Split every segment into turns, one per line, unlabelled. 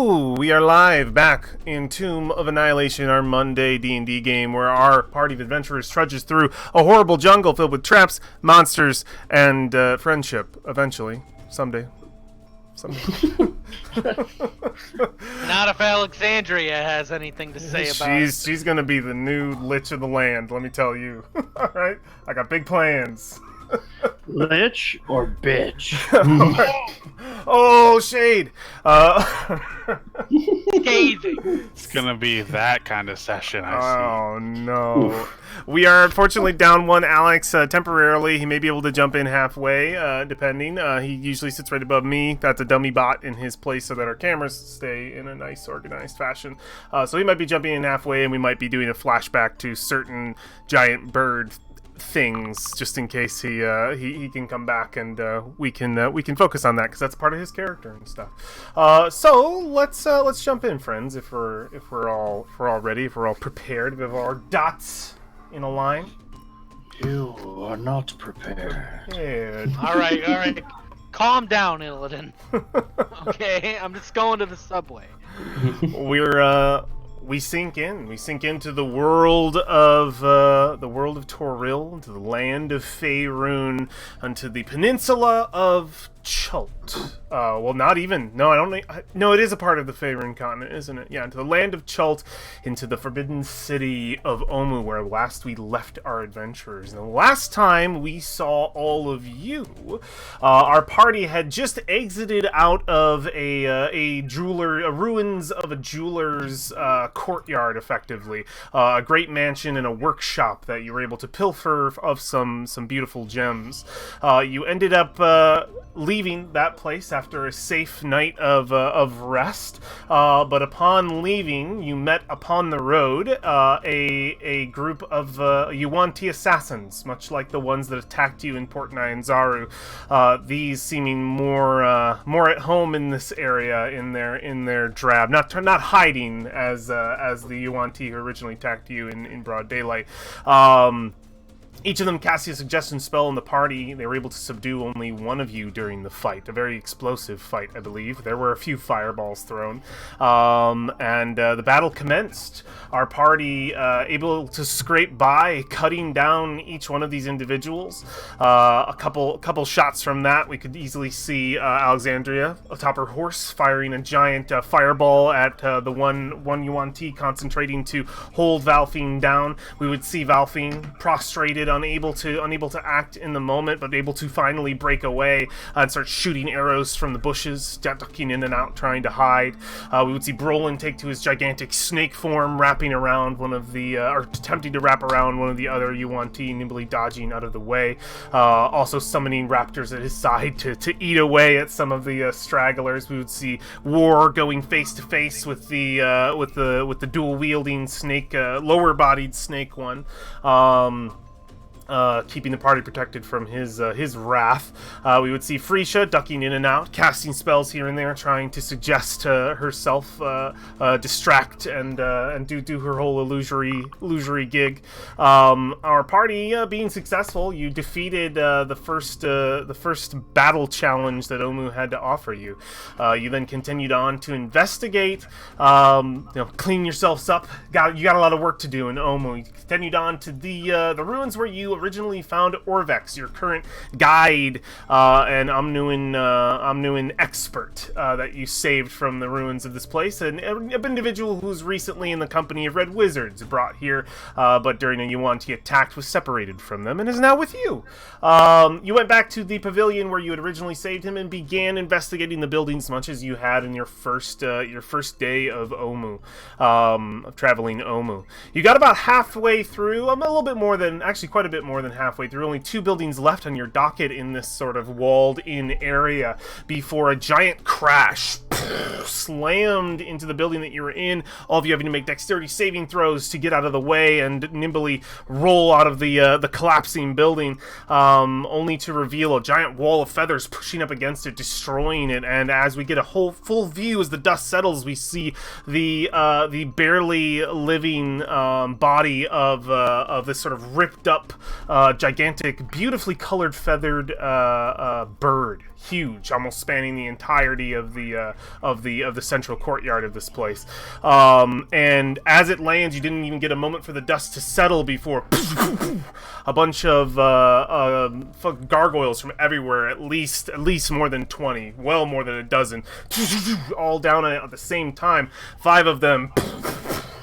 Hello! We are live back in Tomb of Annihilation, our Monday D&D game where our party of adventurers trudges through a horrible jungle filled with traps, monsters, and friendship, eventually. Someday.
Not if Alexandria has anything to say about it.
She's gonna be the new Lich of the land, let me tell you. Alright? I got big plans.
Lich or bitch?
Oh, shade!
Scathing.
It's gonna be that kind of session, I see.
Oh, no. We are unfortunately down one Alex temporarily. He may be able to jump in halfway, depending. He usually sits right above me. That's a dummy bot in his place so that our cameras stay in a nice, organized fashion. So he might be jumping in halfway, and we might be doing a flashback to certain giant bird things, just in case he can come back, and we can focus on that because that's part of his character and stuff. So let's jump in, friends. If we're all ready, if we're all prepared, if we have our dots in a line.
You are not prepared.
Yeah.
All right. Calm down, Illidan. Okay, I'm just going to the subway.
We sink in. We sink into the world of Toril, into the land of Faerun, onto the peninsula of Chult. Well, not even. No, I don't think. No, it is a part of the Faerun continent, isn't it? Yeah, into the land of Chult, into the forbidden city of Omu, where last we left our adventurers. And the last time we saw all of you, our party had just exited out of a ruins of a jeweler's courtyard, effectively. A great mansion and a workshop that you were able to pilfer of some beautiful gems. You ended up leaving that place after a safe night of rest, but upon leaving, you met upon the road a group of Yuan-Ti assassins, much like the ones that attacked you in Port Nyanzaru. These seeming more at home in this area, in their drab, not hiding as the Yuan-Ti who originally attacked you in broad daylight. Each of them cast a suggestion spell in the party. They were able to subdue only one of you during the fight. A very explosive fight, I believe. There were a few fireballs thrown. And the battle commenced. Our party able to scrape by, cutting down each one of these individuals. A couple shots from that, we could easily see Alexandria atop her horse, firing a giant fireball at the one Yuan-Ti, concentrating to hold Valfine down. We would see Valfine prostrated, unable to act in the moment, but able to finally break away and start shooting arrows from the bushes, ducking in and out, trying to hide. We would see Brolin take to his gigantic snake form, wrapping around or attempting to wrap around one of the other Yuan-Ti, nimbly dodging out of the way. Also summoning raptors at his side to eat away at some of the stragglers. We would see War going face to face with the dual wielding snake, lower bodied snake one. Keeping the party protected from his wrath. We would see Freesia ducking in and out, casting spells here and there, trying to suggest herself distract and do her whole illusory gig. Our party being successful, you defeated the first battle challenge that Omu had to offer you. You then continued on to investigate, clean yourselves up. You got a lot of work to do in Omu. You continued on to the ruins where you originally found Orvex, your current guide and Omnuan expert that you saved from the ruins of this place, and an individual who's recently in the company of red wizards brought here, but during a Yuan-Ti attack was separated from them and is now with you. You went back to the pavilion where you had originally saved him and began investigating the buildings, much as you had in your first day of Omu, of traveling Omu. You got about halfway through, quite a bit more than halfway through, only 2 buildings left on your docket in this sort of walled-in area before a giant crash slammed into the building that you were in, all of you having to make dexterity saving throws to get out of the way and nimbly roll out of the collapsing building, only to reveal a giant wall of feathers pushing up against it, destroying it. And as we get a full view, as the dust settles, we see the barely living body of this sort of ripped up gigantic, beautifully colored feathered bird, huge, almost spanning the entirety of the the central courtyard of this place. And as it lands, you didn't even get a moment for the dust to settle before a bunch of gargoyles from everywhere, at least more than 20, well more than a dozen, all down at the same time. 5 of them,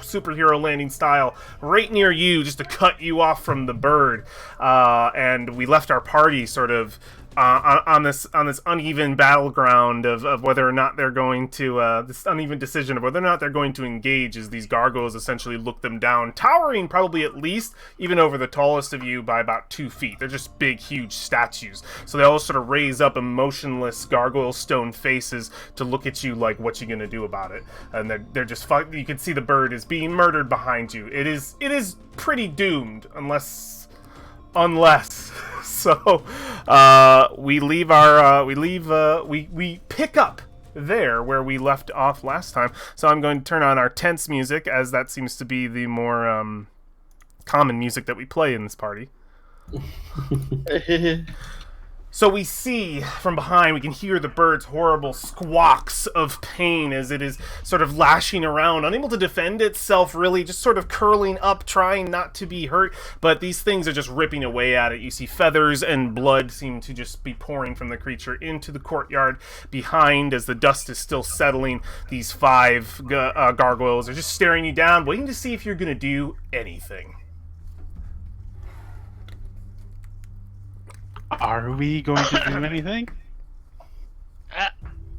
superhero landing style, right near you, just to cut you off from the bird. And we left our party sort of on this uneven battleground of whether or not they're going to this uneven decision of whether or not they're going to engage, as these gargoyles essentially look them down, towering probably at least even over the tallest of you by about 2 feet. They're just big, huge statues. So they all sort of raise up emotionless gargoyle stone faces to look at you like, what you gonna do about it? And they're just you can see the bird is being murdered behind you. It is pretty doomed unless. So, we leave our, we pick up there where we left off last time. So I'm going to turn on our tense music, as that seems to be the more, common music that we play in this party. So we see from behind, we can hear the bird's horrible squawks of pain as it is sort of lashing around, unable to defend itself really, just sort of curling up, trying not to be hurt, but these things are just ripping away at it. You see feathers and blood seem to just be pouring from the creature into the courtyard behind as the dust is still settling. These 5 gargoyles are just staring you down, waiting to see if you're going to do anything.
Are we going to do anything?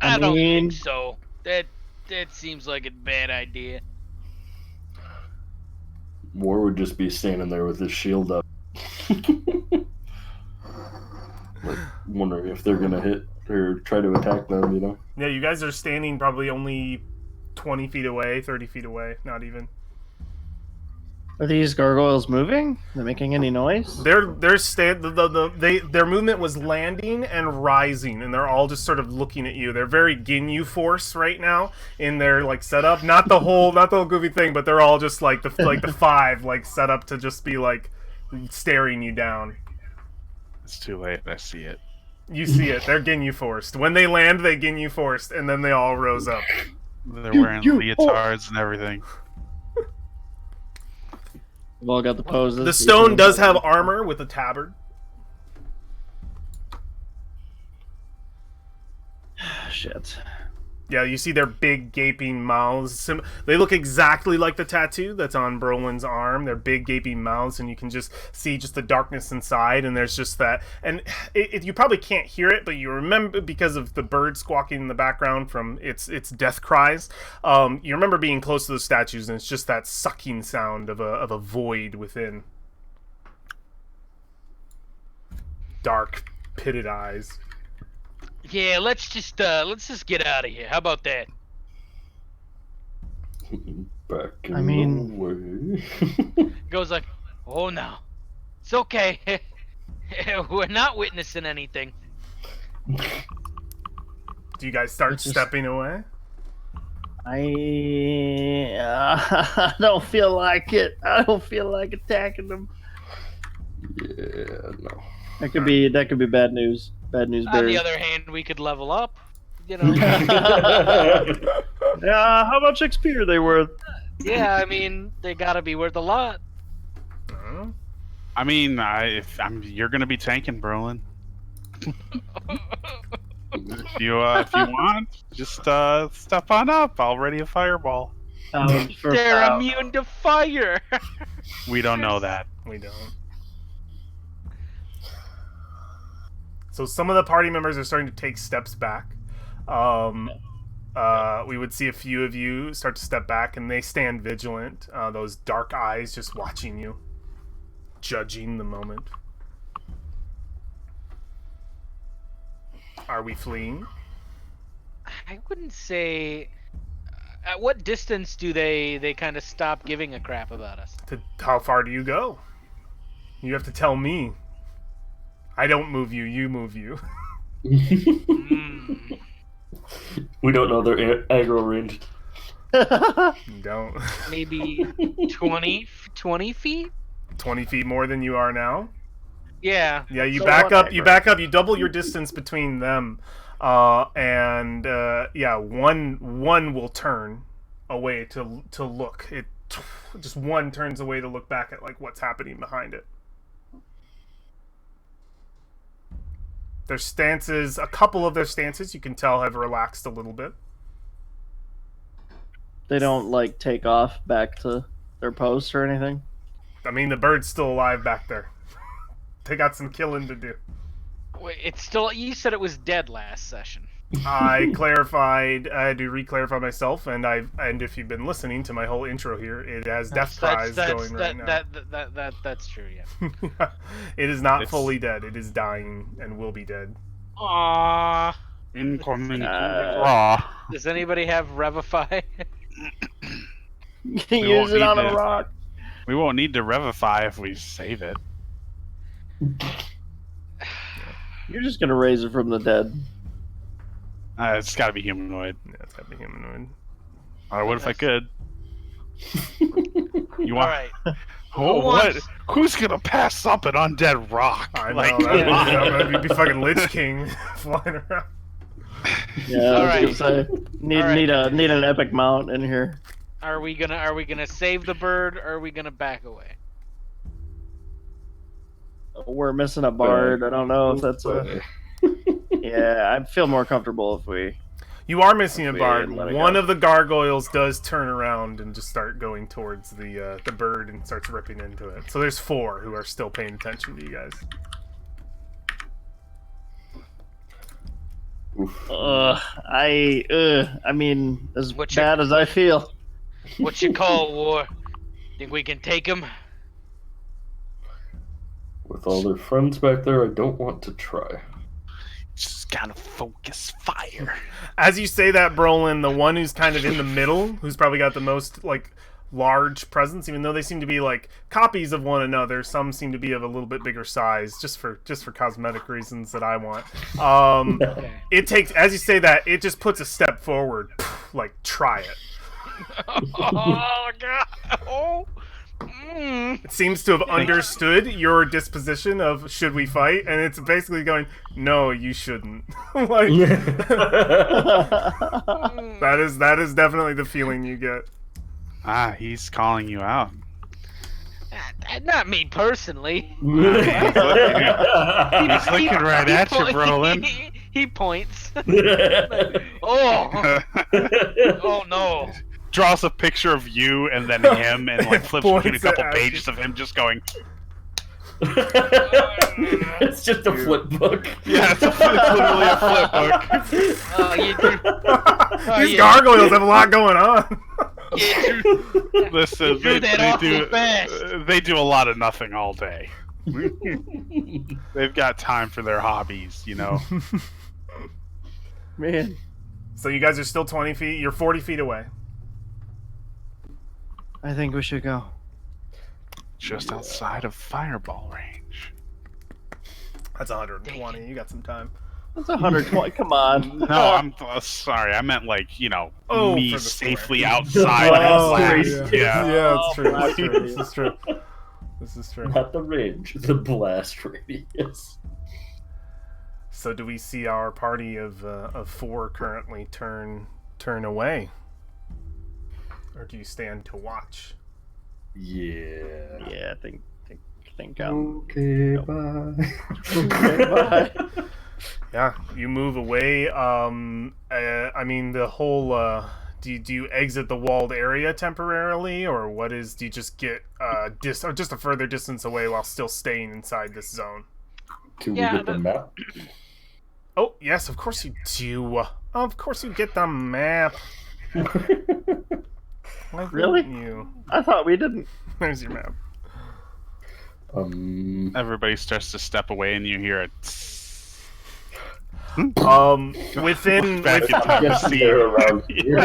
I don't think so. That seems like a bad idea.
War would just be standing there with his shield up. Like, wondering if they're gonna hit or try to attack them, you know?
Yeah, you guys are standing probably only 20 feet away, 30 feet away, not even.
Are these gargoyles moving? Are they making any noise?
Their movement was landing and rising, and they're all just sort of looking at you. They're very Ginyu Force right now in their like setup. Not the whole goofy thing, but they're all just like the 5 like set up to just be like staring you down.
It's too late. I see it.
You see it. They're Ginyu Forced. When they land, they Ginyu Forced, and then they all rose up.
They're wearing leotards and everything.
We've all got the poses.
The stone does have armor with a tabard.
Shit.
Yeah, you see their big gaping mouths. They look exactly like the tattoo that's on Brolin's arm. They're big gaping mouths, and you can just see just the darkness inside, and there's just that. And you probably can't hear it, but you remember, because of the bird squawking in the background from its death cries, you remember being close to the statues, and it's just that sucking sound of a void within. Dark, pitted eyes.
Yeah, let's just get out of here. How about that?
Back in
I mean-
the way.
Goes like, oh no, it's okay. We're not witnessing anything.
Do you guys start stepping away?
I don't feel like it. I don't feel like attacking them.
Yeah, no.
That could be bad news. Bad news
On
bears.
the other hand, we could level up. You know.
Yeah, how much XP are they worth?
Yeah, I mean, they gotta be worth a lot.
I mean, you're gonna be tanking, Brolin. If you want, just step on up. I'll ready a fireball.
They're immune to fire.
We don't know that.
We don't. So some of the party members are starting to take steps back. We would see a few of you start to step back, and they stand vigilant. Those dark eyes just watching you, judging the moment. Are we fleeing?
I wouldn't say. At what distance do they kind of stop giving a crap about us?
How far do you go? You have to tell me. I don't move you, you move you.
We don't know their aggro range.
You don't.
Maybe 20 feet?
20 feet more than you are now?
Yeah.
Yeah, you
So
back
what
up, you double your distance between them. One will turn away to look. It just one turns away to look back at like what's happening behind it. Their stances, a couple of their stances, you can tell have relaxed a little bit.
They don't like take off back to their post or anything.
I mean, the bird's still alive back there. They got some killing to do.
Wait, it's still. You said it was dead last session.
I clarified. I had to re-clarify myself, and if you've been listening to my whole intro here, it has death cries going right now.
That's true. Yeah.
It is not fully dead. It is dying and will be dead.
Aww.
Incoming raw.
Does anybody have Revify?
You can use it on a rock.
We won't need to revivify if we save it.
You're just gonna raise it from the dead.
It's got to be humanoid.
Yeah, it's gotta be humanoid.
What if I could? You
All
want?
right.
What? Who's gonna pass up an undead rock?
I know.
Like,
That'd be fucking Lich King flying around.
Yeah, I was
Alright.
gonna say need an epic mount in here.
Are we gonna save the bird, or are we gonna back away?
We're missing a bard. I don't know if that's a. Yeah, I feel more comfortable if we.
You are missing a
We
bard.
let it
One
go.
of the gargoyles does turn around and just start going towards the bird and starts ripping into it. So there's 4 who are still paying attention to you guys.
Oof.
I mean, as
What
bad as I feel.
What you call war? Think we can take him?
With all their friends back there, I don't want to try.
just gotta focus fire.
As you say that, Brolin, the one who's kind of in the middle, who's probably got the most like large presence, even though they seem to be like copies of one another, some seem to be of a little bit bigger size, just for cosmetic reasons that I want. It takes, as you say that, it just puts a step forward, like try it.
Oh god! Oh.
It seems to have understood your disposition of should we fight, and it's basically going, no, you shouldn't. Like that is definitely the feeling you get.
He's calling you out.
Not me personally.
He's looking right at you, Brolin.
He points. Oh. Oh no.
Draws a picture of you and then him, and like flips between a
Points
couple
at
pages of him just going.
It's just a flip book.
Yeah, it's literally a flip book.
Oh, you do.
These gargoyles have a lot going on.
Listen,
drew that awfully fast.
they do a lot of nothing all day. They've got time for their hobbies, you know.
Man,
So you guys are still 20 feet. You're 40 feet away.
I think we should go.
Just outside of fireball range.
That's 120. You got some time.
That's 120. Come on.
No, I'm sorry. I meant like, you know,
Oh,
me
for the
safely
square.
outside
Oh,
of blast.
yeah.
Yeah.
It's true. It's true. This is true. This is true.
Not the range, the blast radius.
So do we see our party of 4 currently turn away? Or do you stand to watch?
Yeah.
Yeah, I think
Okay, bye.
Okay, bye.
Yeah, you move away. I mean, the whole. Do you exit the walled area temporarily, or what is? Do you just get or just a further distance away while still staying inside this zone?
Can we
Yeah,
get the map?
Oh yes, of course you do. Of course you get the map. Why
Really?
wouldn't you?
I thought we didn't.
There's your map.
Everybody starts to step away, and you hear it.
Within
Back in time to
Yes,
see.
they're around here.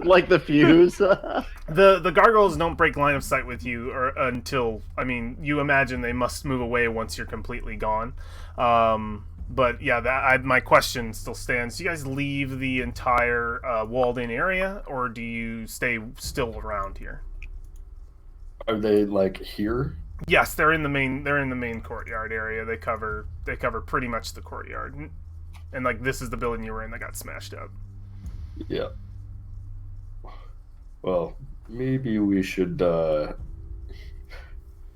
like the fuse.
the gargoyles don't break line of sight with you or until, I mean, you imagine they must move away once you're completely gone. But yeah, my question still stands. Do you guys leave the entire walled-in area, or do you stay still around here?
Are they like here?
Yes, they're in the main courtyard area. They cover pretty much the courtyard. And like this is the building you were in that got smashed up.
Yeah. Well, maybe we should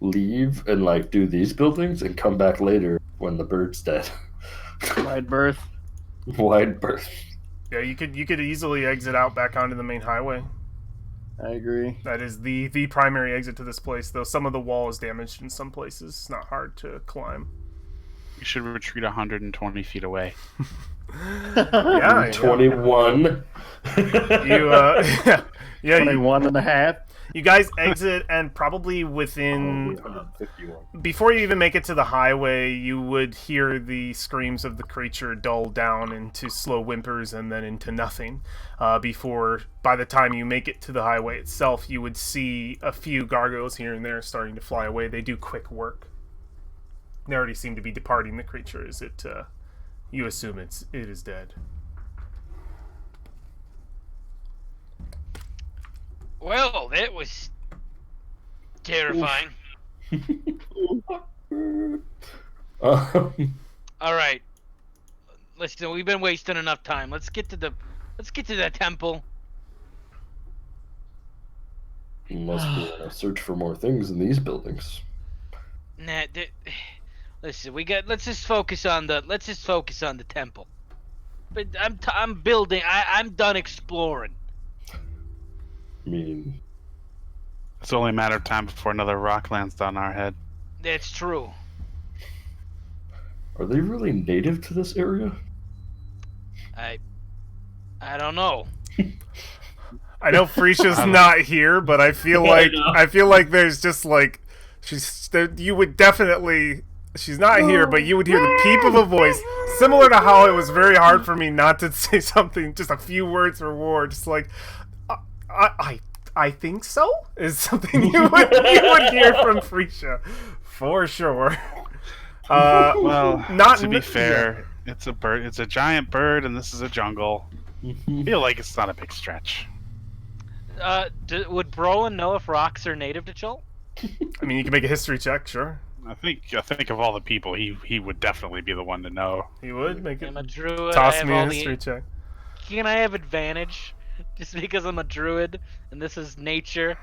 leave and like do these buildings and come back later when the bird's dead.
Wide berth.
Wide berth.
Yeah, you could easily exit out back onto the main highway.
I agree.
That is the primary exit to this place, though some of the wall is damaged in some places. It's not hard to climb.
You should retreat 120 feet away.
Yeah,
21.
You yeah, you
21 and a half.
You guys exit, and probably within
151.
before you even make it to the highway, you would hear the screams of the creature dull down into slow whimpers and then into nothing. Before, by the time you make it to the highway itself, you would see a few gargoyles here and there starting to fly away. They do quick work. They already seem to be departing the creature. Is it? You assume it is dead.
Well, that was terrifying.
Um,
All right, listen, we've been wasting enough time. Let's get to the temple.
Unless we want to search for more things in these buildings.
Nah, listen, let's just focus on the temple. But I'm building. I'm done exploring.
I mean,
It's only a matter of time before another rock lands on our head.
That's true.
are they really native to this area?
I don't know.
I know Frisia's not here, but I feel like there's just like you would definitely. She's not here, but you would hear the peep of a voice, similar to how it was very hard for me not to say something, just a few words for war, just like, I think so, is something you would hear from Frisia, for sure.
Well,
not
to be fair, it's a bird. It's a giant bird, and this is a jungle. I feel like it's not a big stretch.
Would Brolin know if rocks are native to Chult?
I mean, you can make a history check, sure.
I think of all the people, he would definitely be the one to know.
He would make it.
I'm a druid.
Toss me a history check.
Can I have advantage just because I'm a druid and this is nature?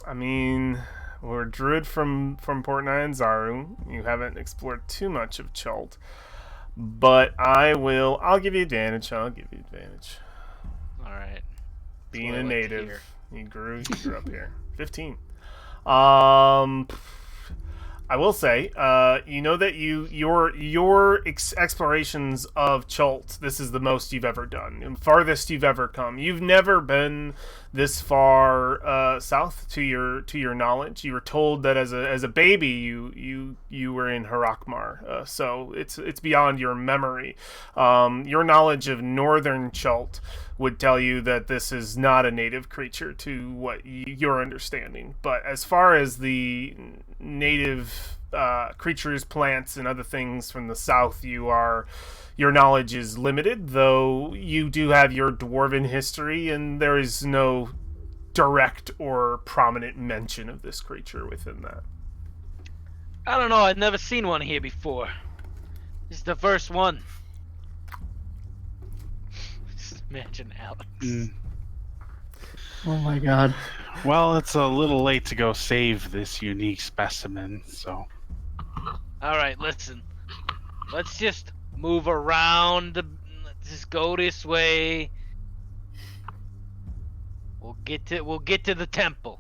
I mean, we're a druid from Port Nyanzaru. You haven't explored too much of Chult, but I'll give you advantage. All
right.
Being
what I
a
like to
native,
hear.
you grew up here. 15. I will say, you know that your explorations of Chult, this is the most you've ever done, and farthest you've ever come. You've never been this far south to your knowledge. You were told that as a baby you were in Harakmar, so it's beyond your memory. Your knowledge of northern Chult would tell you that this is not a native creature to what you're understanding. But as far as the native creatures, plants, and other things from the south, your knowledge is limited, though you do have your dwarven history, and there is no direct or prominent mention of this creature within that.
I don't know. I've never seen one here before. This is the first one. Just imagine Alex.
Oh my god.
Well, it's a little late to go save this unique specimen, so...
All right, listen. Let's just move around. Let's just go this way. We'll get to the temple.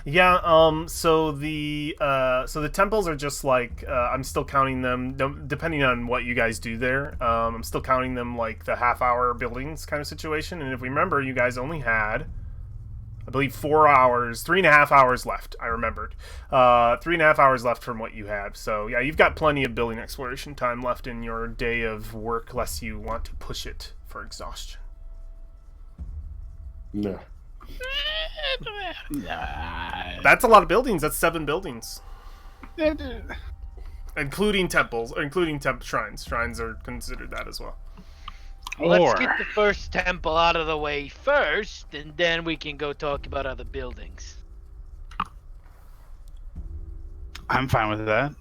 Yeah, so the temples are just like I'm still counting them depending on what you guys do there. I'm still counting them like the half-hour buildings kind of situation. And if we remember, you guys only had, I believe, 3.5 hours left. I remembered 3.5 hours left from what you have. So yeah, you've got plenty of building exploration time left in your day of work, lest you want to push it for exhaustion.
No.
That's a lot of buildings. That's 7 buildings. Including temples, or including shrines. Shrines are considered that as well.
Let's get the first temple out of the way first, and then we can go talk about other buildings.
I'm fine with that.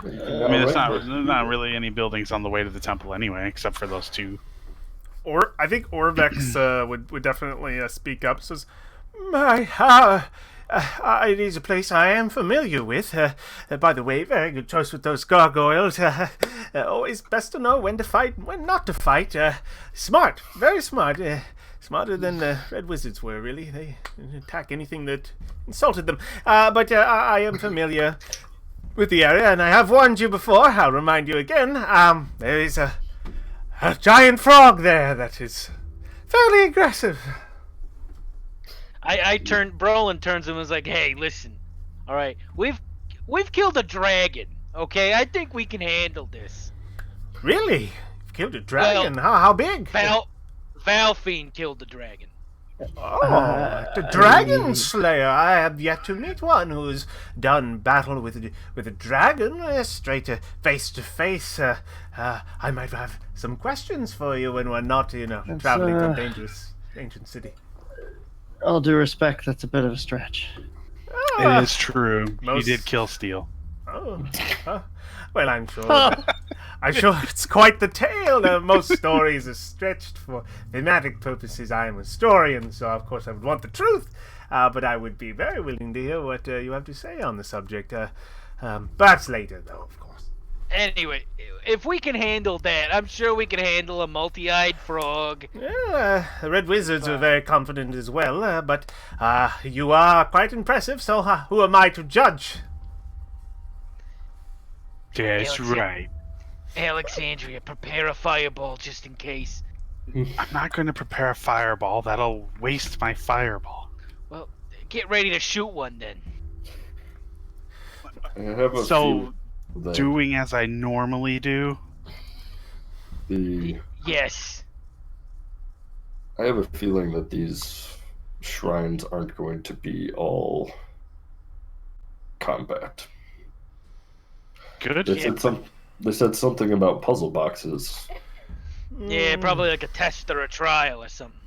I mean, there's not really any buildings on the way to the temple anyway, except for those two.
Or I think Orvex would definitely speak up. Says, it is a place I am familiar with. By the way, very good choice with those gargoyles. Always best to know when to fight and when not to fight. Smart, very smart. Smarter than the Red Wizards were, really. They attack anything that insulted them. But I am familiar with the area, and I have warned you before. I'll remind you again. There is a giant frog there that is fairly aggressive.
Brolin turns to him and is like, "Hey, listen, all right, we've killed a dragon, okay? I think we can handle this."
Really? You've killed a dragon? Well, how big?
Valfiend killed the dragon.
Oh, the Dragon Slayer. I have yet to meet one who's done battle with a dragon straight to face. I might have some questions for you when we're not, traveling to a dangerous ancient city.
All due respect, that's a bit of a stretch.
It is true. He did kill Steel.
Oh, well, I'm sure. I'm sure it's quite the tale. Most stories are stretched for thematic purposes. I am a historian, so of course I would want the truth. But I would be very willing to hear what you have to say on the subject. Perhaps later, though, of course.
Anyway, if we can handle that, I'm sure we can handle a multi-eyed frog.
Yeah, the Red Wizards are very confident as well. But you are quite impressive, so who am I to judge?
That's right.
Alexandria, prepare a fireball just in case.
I'm not going to prepare a fireball. That'll waste my fireball.
Well, get ready to shoot one then.
I have a
So,
few
doing as I normally do?
Yes.
I have a feeling that these shrines aren't going to be all combat.
Good.
They said something about puzzle boxes.
Yeah, probably like a test or a trial or something.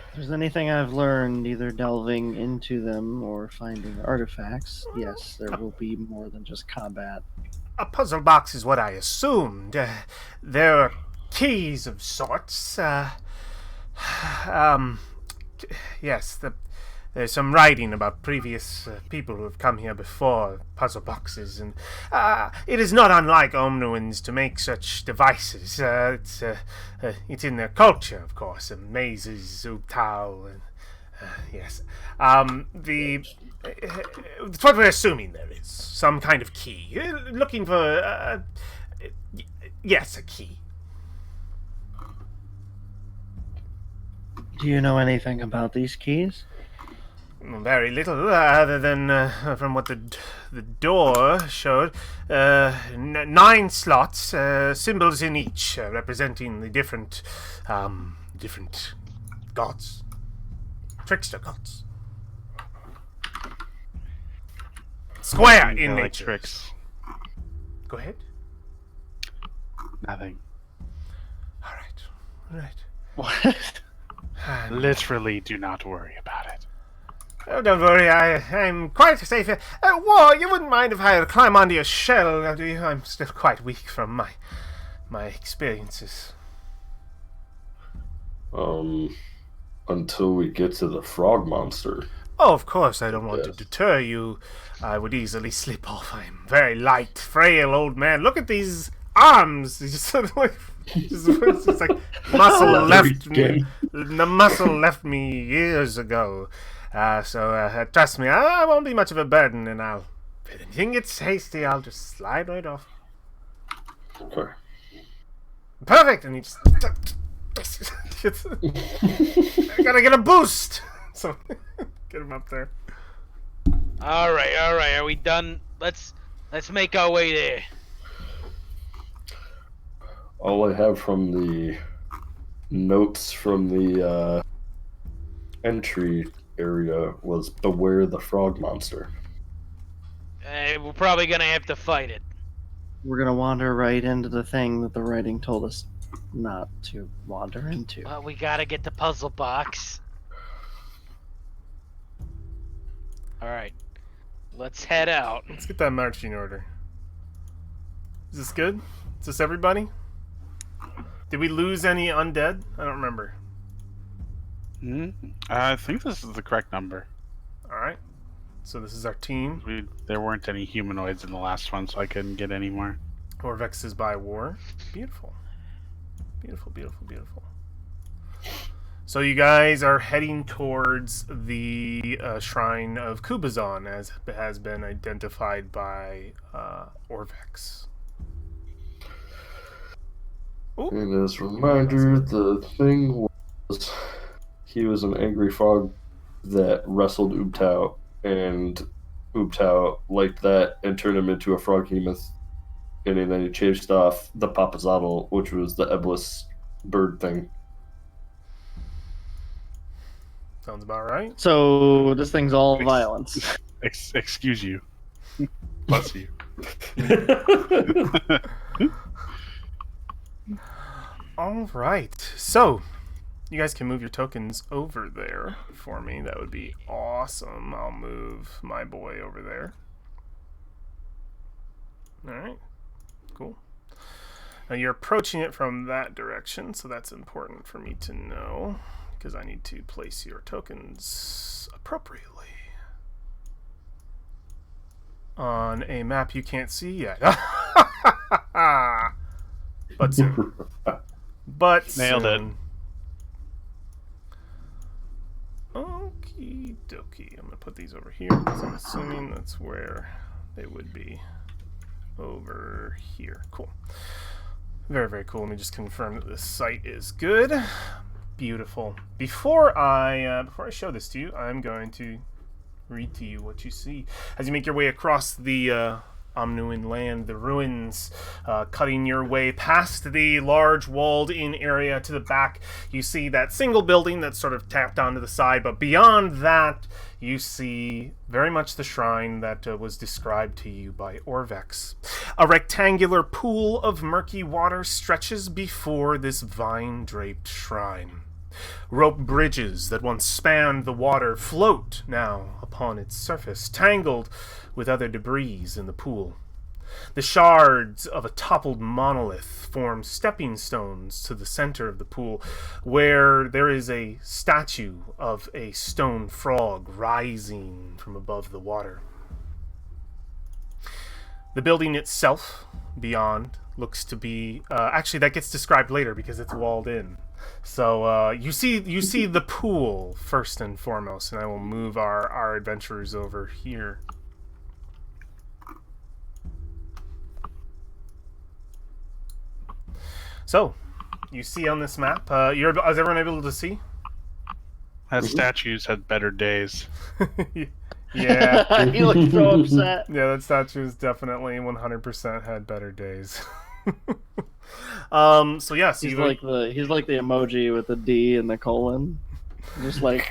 If there's anything I've learned, either delving into them or finding artifacts, yes, there will be more than just combat.
A puzzle box is what I assumed. There are keys of sorts. Yes, there's some writing about previous people who have come here before, puzzle boxes, and it is not unlike Omnuans to make such devices. It's in their culture, of course, mazes, Ubtao, and yes. It's what we're assuming there is, some kind of key. Looking for, yes, a key.
Do you know anything about these keys?
Very little, other than from what the door showed. 9 slots, symbols in each, representing the different gods, trickster gods. Square in
like
nature.
tricks.
Go ahead.
Nothing.
All right.
What?
Literally, do not worry about it.
Oh, don't worry, I'm quite safe here. War, you wouldn't mind if I climb onto your shell, do you? I'm still quite weak from my experiences.
Until we get to the frog monster.
Oh, of course, I don't want to deter you. I would easily slip off. I'm very light, frail old man. Look at these arms. It's just sort of like, it's just like muscle left me. The muscle left me years ago. So trust me, I won't be much of a burden, and if anything gets hasty, I'll just slide right off.
Okay.
Perfect, and he just... I gotta get a boost! So, get him up there.
All right. Are we done? Let's make our way there.
All I have from the notes from the entry area was beware the frog monster.
We're probably gonna have to fight it.
We're gonna wander right into the thing that the writing told us not to wander into.
Well, we gotta get the puzzle box. All right, let's head out.
Let's get that marching order. Is this good? Is this everybody? Did we lose any undead? I don't remember.
I think this is the correct number.
Alright. So this is our team.
There weren't any humanoids in the last one, so I couldn't get any more.
Orvex is by war. Beautiful. Beautiful, beautiful, beautiful. So you guys are heading towards the shrine of Kubazan, as has been identified by Orvex. Ooh.
And as a reminder, the thing was he was an angry frog that wrestled Ubtao, and Ubtao liked that and turned him into a froghemoth. And then he chased off the Papazotl, which was the Eblis bird thing.
Sounds about right.
So this thing's all violence.
Excuse you. Bless you.
All right. So you guys can move your tokens over there for me. That would be awesome. I'll move my boy over there. All right. Cool. Now you're approaching it from that direction, so that's important for me to know, because I need to place your tokens appropriately on a map you can't see yet. But soon. But
Nailed it.
soon. Okie dokie. I'm going to put these over here, because I'm assuming that's where they would be. Over here. Cool. Very, very cool. Let me just confirm that this site is good. Beautiful. Before I show this to you, I'm going to read to you what you see as you make your way across the Omnuin land, the ruins, cutting your way past the large walled-in area to the back. You see that single building that's sort of tapped onto the side, but beyond that, you see very much the shrine that was described to you by Orvex. A rectangular pool of murky water stretches before this vine-draped shrine. Rope bridges that once spanned the water float now upon its surface, tangled with other debris in the pool. The shards of a toppled monolith form stepping stones to the center of the pool, where there is a statue of a stone frog rising from above the water. The building itself, beyond, looks to be... actually, that gets described later because it's walled in. So you see the pool first and foremost, and I will move our adventurers over here. So, you see on this map, is everyone able to see?
That statues had better days.
Yeah.
He looked so upset.
Yeah, that statue's definitely 100% had better days. So yes,
He's like the emoji with the D and the colon. Just like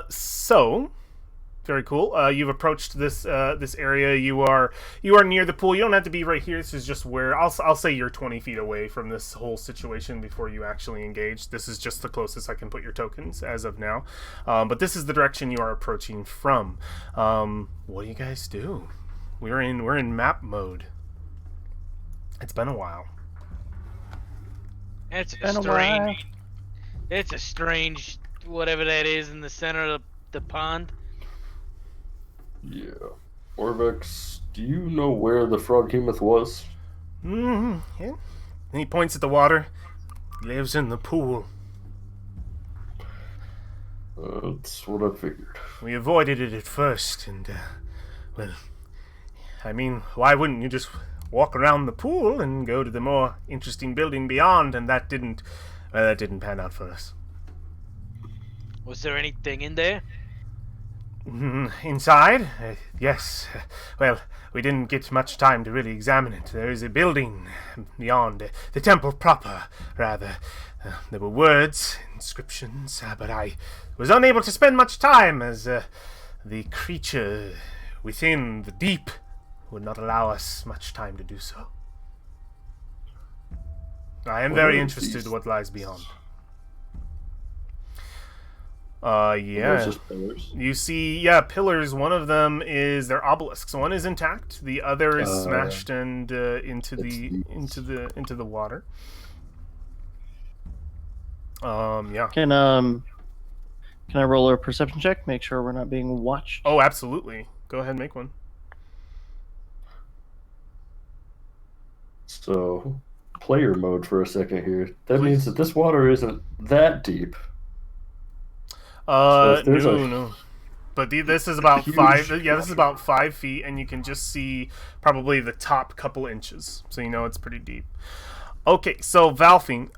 so very cool. You've approached this area. You are near the pool. You don't have to be right here. This is just where I'll say you're 20 feet away from this whole situation before you actually engage. This is just the closest I can put your tokens as of now. But this is the direction you are approaching from. What do you guys do? We're in map mode. It's been a while.
It's a strange whatever that is in the center of the pond.
Yeah. Orvex, do you know where the froghemoth was?
Yeah. And he points at the water. He lives in the pool.
That's what I figured.
We avoided it at first, and, well, I mean, why wouldn't you just walk around the pool and go to the more interesting building beyond? And that didn't pan out for us.
Was there anything in there?
Inside? Yes. Well, we didn't get much time to really examine it. There is a building beyond, the temple proper, rather. There were words, inscriptions, but I was unable to spend much time as the creature within the deep would not allow us much time to do so. I am very interested in what lies beyond. Yeah.
Those just pillars.
You see, pillars. One of them is they're obelisks. One is intact. The other is smashed and into the water. Yeah.
Can I roll a perception check? Make sure we're not being watched.
Oh, absolutely. Go ahead and make one.
So, player mode for a second here. That
Please.
means that this water isn't that deep. So if there's
No. But this is about
huge
5. Yeah, this is about 5 feet, and you can just see probably the top couple inches, so you know it's pretty deep. Okay, so Valfing,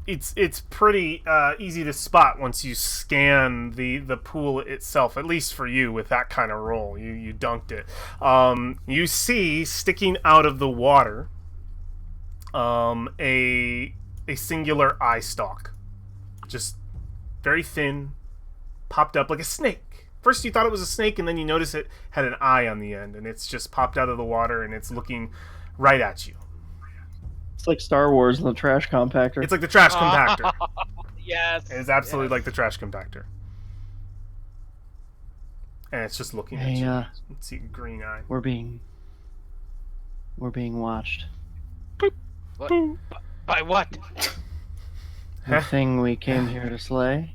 it's pretty easy to spot once you scan the pool itself. At least for you, with that kind of roll, you dunked it. You see sticking out of the water, a singular eye stalk, just very thin, popped up like a snake. First you thought it was a snake, and then you notice it had an eye on the end, and it's just popped out of the water, and it's looking right at you.
It's like Star Wars and the trash compactor.
It's like the trash compactor.
Yes.
It's absolutely like the trash compactor. And it's just looking at you. Let's see, green eye.
We're being watched.
What? By what?
The thing we came here to slay.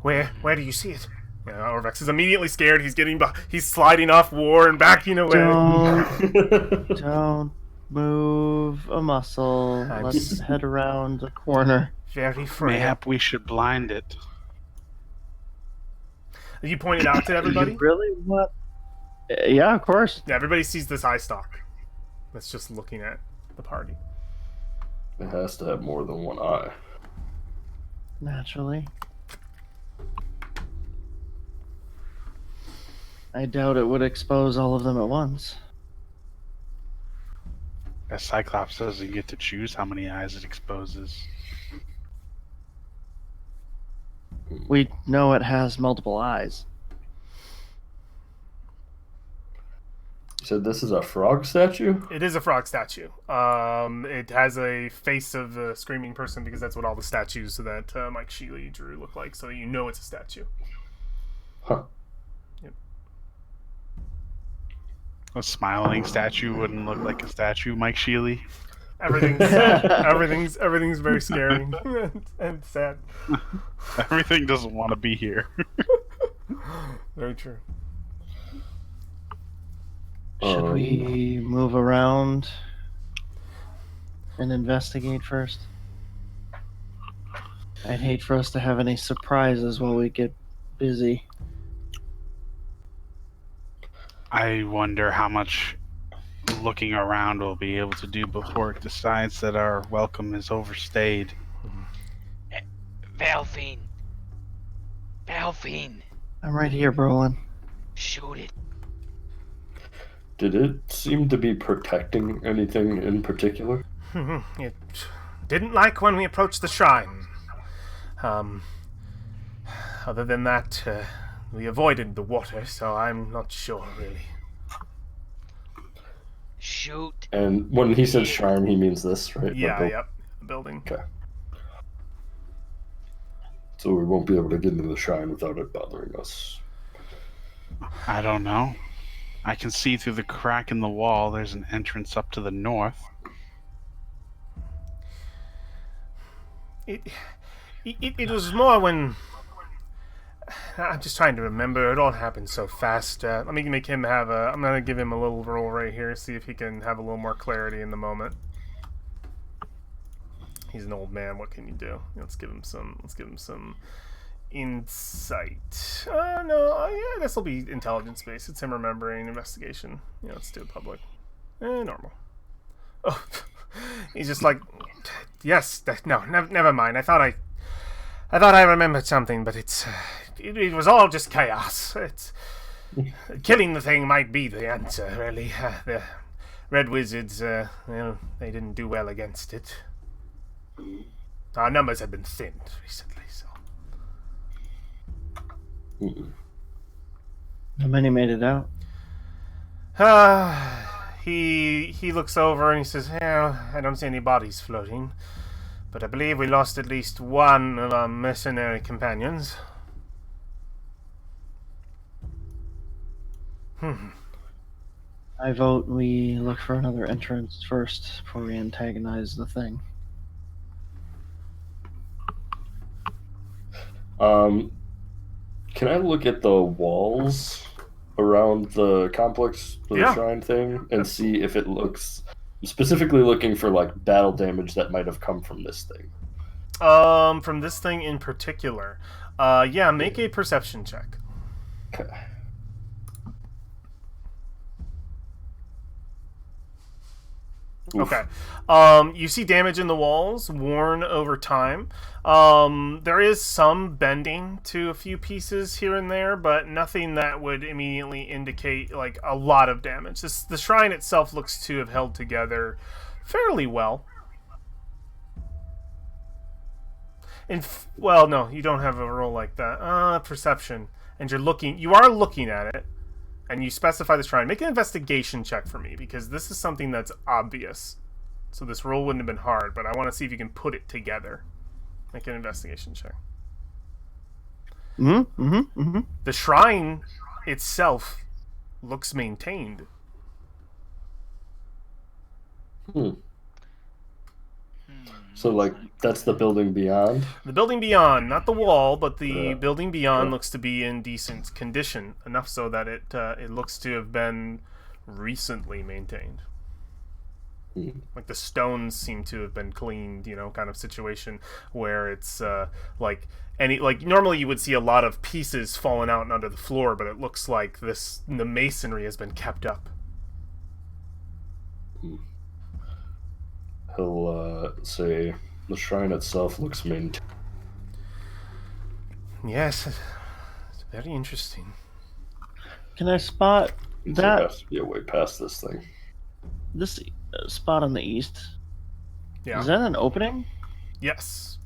Where do you see it? Yeah, Orvex is immediately scared. He's sliding off War and backing away.
Don't move a muscle. Let's head around the corner.
Very frail.
Mayhap we should blind it.
You pointed out to everybody?
Really? What? Yeah, of course.
Yeah, everybody sees this eye stalk. That's just looking at the party.
It has to have more than one eye.
Naturally. I doubt it would expose all of them at once.
As Cyclops doesn't get to choose how many eyes it exposes.
We know it has multiple eyes.
You said this is a frog statue?
It is a frog statue. It has a face of a screaming person because that's what all the statues that Mike Sheely drew look like, so you know it's a statue.
Huh.
Yep.
A smiling statue wouldn't look like a statue, Mike Sheely.
Everything's very scary and sad.
Everything doesn't want to be here.
Very true.
Should we move around and investigate first? I'd hate for us to have any surprises while we get busy.
I wonder how much looking around we'll be able to do before it decides that our welcome is overstayed.
Valfine.
I'm right here, Brolin.
Shoot it.
Did it seem to be protecting anything in particular?
It didn't like when we approached the shrine. Other than that, we avoided the water, so I'm not sure, really.
Shoot.
And when he said shrine, he means this, right?
Yeah,
Like
yep. The building.
Okay. So we won't be able to get into the shrine without it bothering us.
I don't know. I can see through the crack in the wall there's an entrance up to the north.
It was more when... I'm just trying to remember. It all happened so fast. Let me make him have a... I'm going to give him a little roll right here, see if he can have a little more clarity in the moment. He's an old man. What can you do? Let's give him some insight. No, yeah, this will be intelligence based. It's him remembering investigation. Yeah, let's do it public. Normal. Oh, he's just like, yes. No, never mind. I thought I remembered something, but it was all just chaos. Killing the thing might be the answer, really. The Red Wizards, they didn't do well against it. Our numbers have been thinned recently, so.
How many made it out?
He looks over and he says, "Yeah, I don't see any bodies floating. But I believe we lost at least one of our mercenary companions.
I vote we look for another entrance first before we antagonize the thing.
Can I look at the walls around the complex, the
Yeah.
shrine thing, and see if it looks... Specifically looking for, like, battle damage that might have come from this thing.
From this thing in particular. Yeah, make a perception check.
Okay. Oof.
Okay. You see damage in the walls, worn over time. There is some bending to a few pieces here and there, but nothing that would immediately indicate like a lot of damage. The shrine itself looks to have held together fairly well. Well, no, you don't have a roll like that. Perception, and you are looking at it. And you specify the shrine. Make an investigation check for me, because this is something that's obvious. So this roll wouldn't have been hard, but I want to see if you can put it together. Make an investigation check. The shrine itself looks maintained.
So, like, that's the building beyond?
The building beyond, not the wall, but the building beyond looks to be in decent condition, enough so that it looks to have been recently maintained. Like the stones seem to have been cleaned, kind of situation where it's like normally you would see a lot of pieces falling out and under the floor, but it looks like the masonry has been kept up.
He'll say the shrine itself looks maintained.
Yes, it's very interesting.
Can I spot
There
that?
has to be a way past this thing.
This spot on the east?
Yeah.
Is that an opening?
Yes.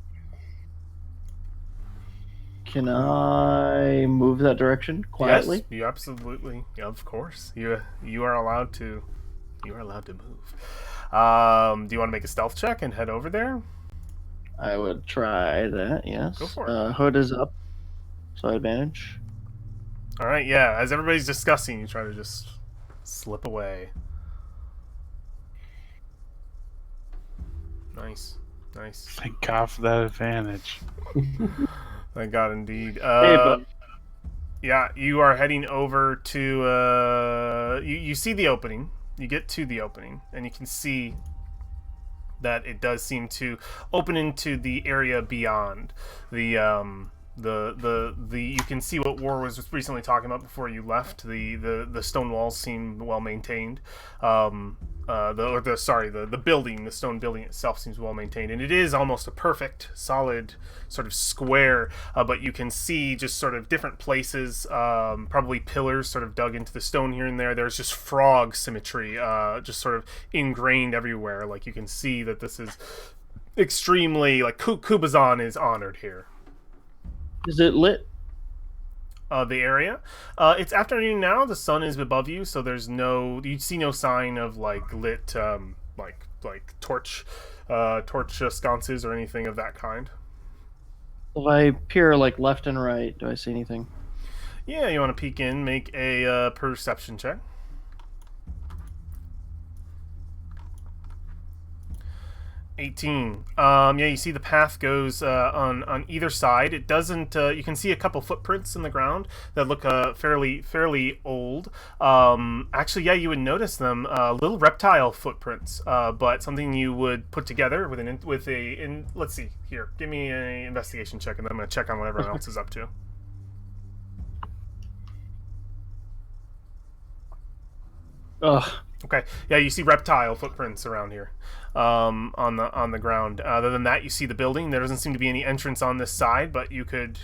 Can I move that direction quietly?
Yes, you absolutely. Yeah, of course. You are allowed to. You are allowed to move. Do you want to make a stealth check and head over there?
I would try that. Yes.
Go for it.
Hood is up, so advantage.
All right. Yeah. As everybody's discussing, you try to just slip away. Nice.
Thank God for that advantage.
Thank God, indeed.
Hey, but
Yeah, you are heading over to. You see the opening. You get to the opening, and you can see that it does seem to open into the area beyond the you can see what War was recently talking about before you left. The stone walls seem well maintained. The building, the stone building itself seems well maintained, and it is almost a perfect, solid sort of square. But you can see just sort of different places, probably pillars sort of dug into the stone here and there. There's just frog symmetry, just sort of ingrained everywhere. Like you can see that this is extremely like Kubazan is honored here.
is it lit?
The area. It's afternoon now. The sun is above you, so you see no sign of like lit, like torch sconces or anything of that kind.
If I peer like left and right, do I see anything?
Yeah, you want to peek in, make a perception check. 18. Yeah, you see the path goes on either side. It doesn't. You can see a couple footprints in the ground that look fairly old. Actually, yeah, you would notice them. Little reptile footprints, but something you would put together with a. Let's see here. Give me an investigation check, and then I'm gonna check on what everyone else is up to.
Ugh.
Okay. Yeah, you see reptile footprints around here, on the ground. Other than that, you see the building. There doesn't seem to be any entrance on this side, but you could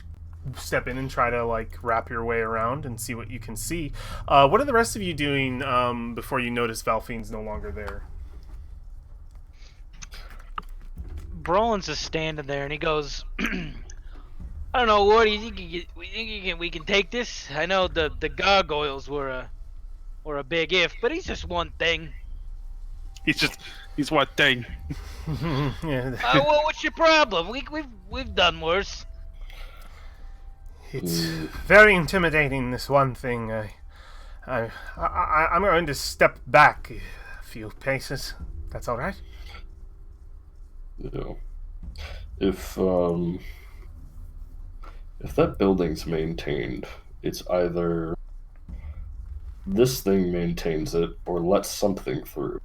step in and try to like wrap your way around and see what you can see. What are the rest of you doing before you notice Valfine's no longer there?
Brolin's just standing there, and he goes, "I don't know. What do you think? We can take this? I know the gargoyles were a big if, but he's just one thing."
He's one thing.
Yeah,
Well, what's your problem? We've done worse.
it's very intimidating, this one thing. I'm going to step back a few paces. That's all right.
You know, if that building's maintained, it's either this thing maintains it or lets something through.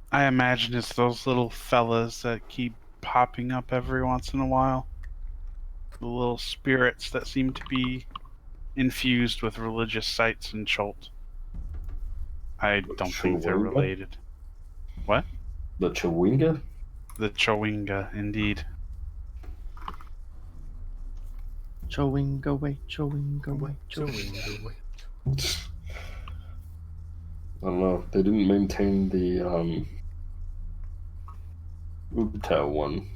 I imagine it's those little fellas that keep popping up every once in a while. The little spirits that seem to be infused with religious sites in Chult. I don't think they're
Chewinga?
related. What?
The Chewinga?
The Chowinga, indeed.
Chowinga way, chowinga way,
I don't know. They didn't maintain the Ubtao one.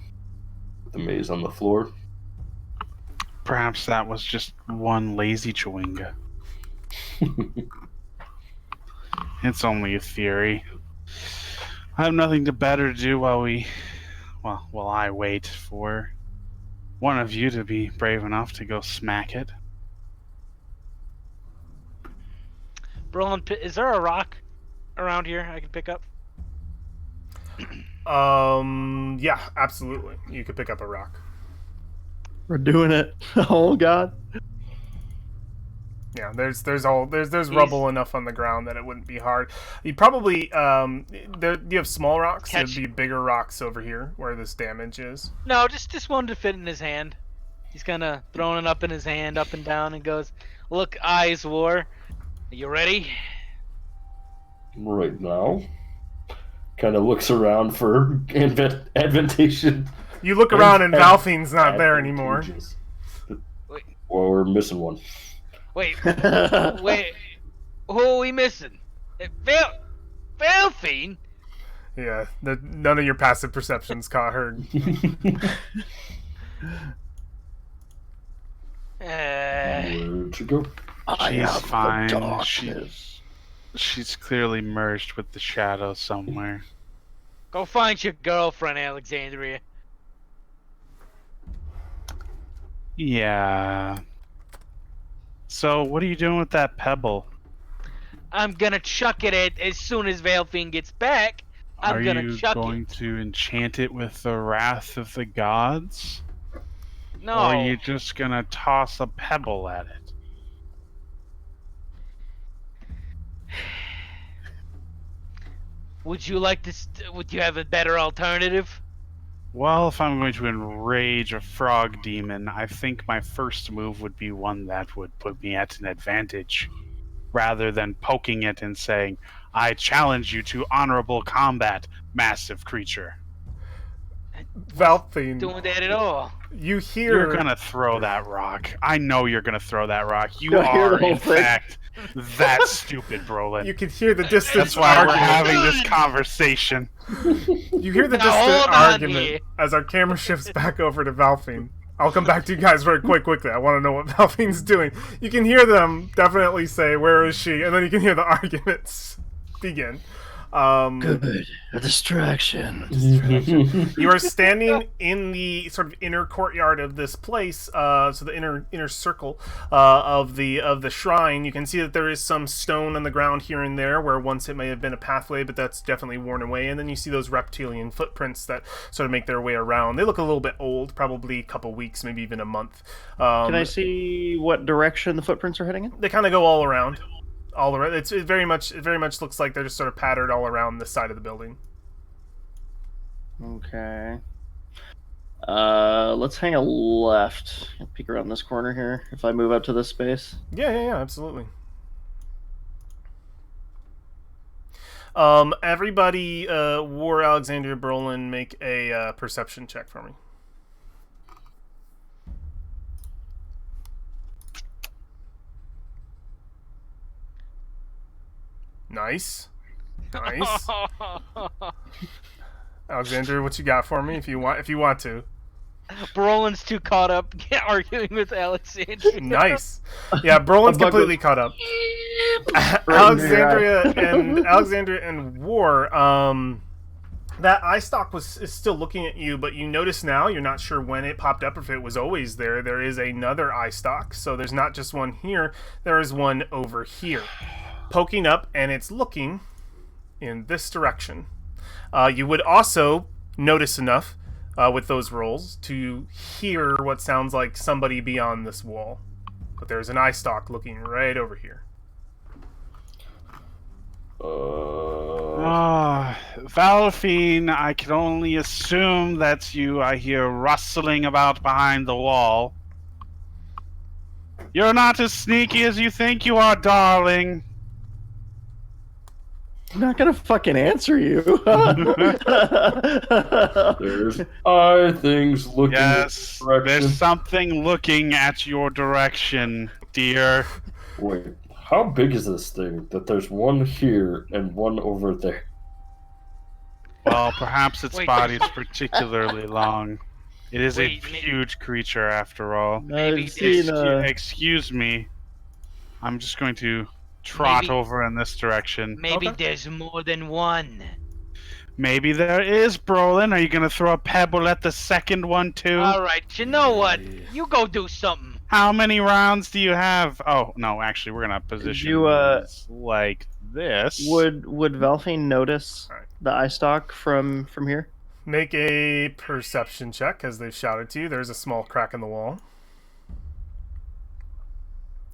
The maze on the floor.
Perhaps that was just one lazy Chowinga. It's only a theory. I have nothing better to do while I wait for one of you to be brave enough to go smack it.
Brolin, is there a rock around here I can pick up?
Yeah, absolutely. You could pick up a rock.
We're doing it. Oh God.
Yeah, there's rubble enough on the ground that it wouldn't be hard. You probably you have small rocks. There'd be bigger rocks over here where this damage is.
No, just one to fit in his hand. He's kind of throwing it up in his hand, up and down, and goes, "Look, eyes war. Are you ready?"
Right now. Kind of looks around for advantation.
You look around and Valfine's not there anymore.
Advantageous.
Wait.
Well, we're missing one.
Wait, wait. Who are we missing? Valfine?
Yeah, none of your passive perceptions caught her.
Where'd you go?
She's fine. She's clearly merged with the shadow somewhere.
Go find your girlfriend, Alexandria.
Yeah. So, what are you doing with that pebble?
I'm gonna chuck it as soon as Valfine gets back. I'm gonna chuck it.
Are you going to enchant it with the wrath of the gods?
No.
Or are you just gonna toss a pebble at it?
Would you like to? Would you have a better alternative?
Well, if I'm going to enrage a frog demon, I think my first move would be one that would put me at an advantage, rather than poking it and saying, "I challenge you to honorable combat, massive creature."
Valfine,
Doing that at all?
you hear?
You're gonna throw that rock. I know you're gonna throw that rock. You
I hear the
are,
whole
in
thing.
fact, that stupid, Brolin.
You can hear the distant
That's why we're
argument.
having this conversation.
You hear the
Now, hold
distant
on
argument
here.
as our camera shifts back over to Valfine. I'll come back to you guys very quickly. I want to know what Valfine's doing. You can hear them definitely say, "Where is she?" And then you can hear the arguments begin.
Good. A distraction.
You are standing in the sort of inner courtyard of this place, so the inner circle of the shrine. You can see that there is some stone on the ground here and there, where once it may have been a pathway, but that's definitely worn away. And then you see those reptilian footprints that sort of make their way around. They look a little bit old, probably a couple weeks, maybe even a month.
Can I see what direction the footprints are heading in?
They kind of go all around. All around. It very much looks like they're just sort of pattered all around the side of the building.
Okay. Let's hang a left. I'll peek around this corner here if I move up to this space.
Yeah, absolutely. Everybody, War Alexandria Brolin, make a perception check for me. Nice. Alexandria, what you got for me if you want to?
Brolin's too caught up arguing with Alexandria.
Nice. Yeah, Brolin's
A bug
completely
was-
caught up.
Right into your
Alexandria and War. That eye stalk is still looking at you, but you notice now, you're not sure when it popped up, if it was always there. There is another eye stalk, so there's not just one here. There is one over here, poking up, and it's looking in this direction. You would also notice enough with those rolls to hear what sounds like somebody beyond this wall. But there's an eye stalk looking right over here.
Valfine, I can only assume that's you. I hear rustling about behind the wall. You're not as sneaky as you think you are, darling.
I'm not gonna fucking answer you.
There's eye things looking
Yes,
in your
there's
direction.
something looking at your direction, dear.
Wait, how big is this thing that there's one here and one over there?
Well, perhaps its
Wait.
body is particularly long. It is
Wait,
a huge creature, after all.
Maybe
I've seen
Excuse me. I'm just going to trot
Maybe-
over in this direction.
Maybe
Okay.
there's more than one.
Maybe there is, Brolin. Are you going to throw a pebble at the second one, too?
All right, you know what? You go do something.
How many rounds do you have? Oh, no, actually, we're going to position
you,
these like this.
would Valfine notice
Alright.
the eye stalk from here?
Make a perception check as they've shouted to you. There's a small crack in the wall.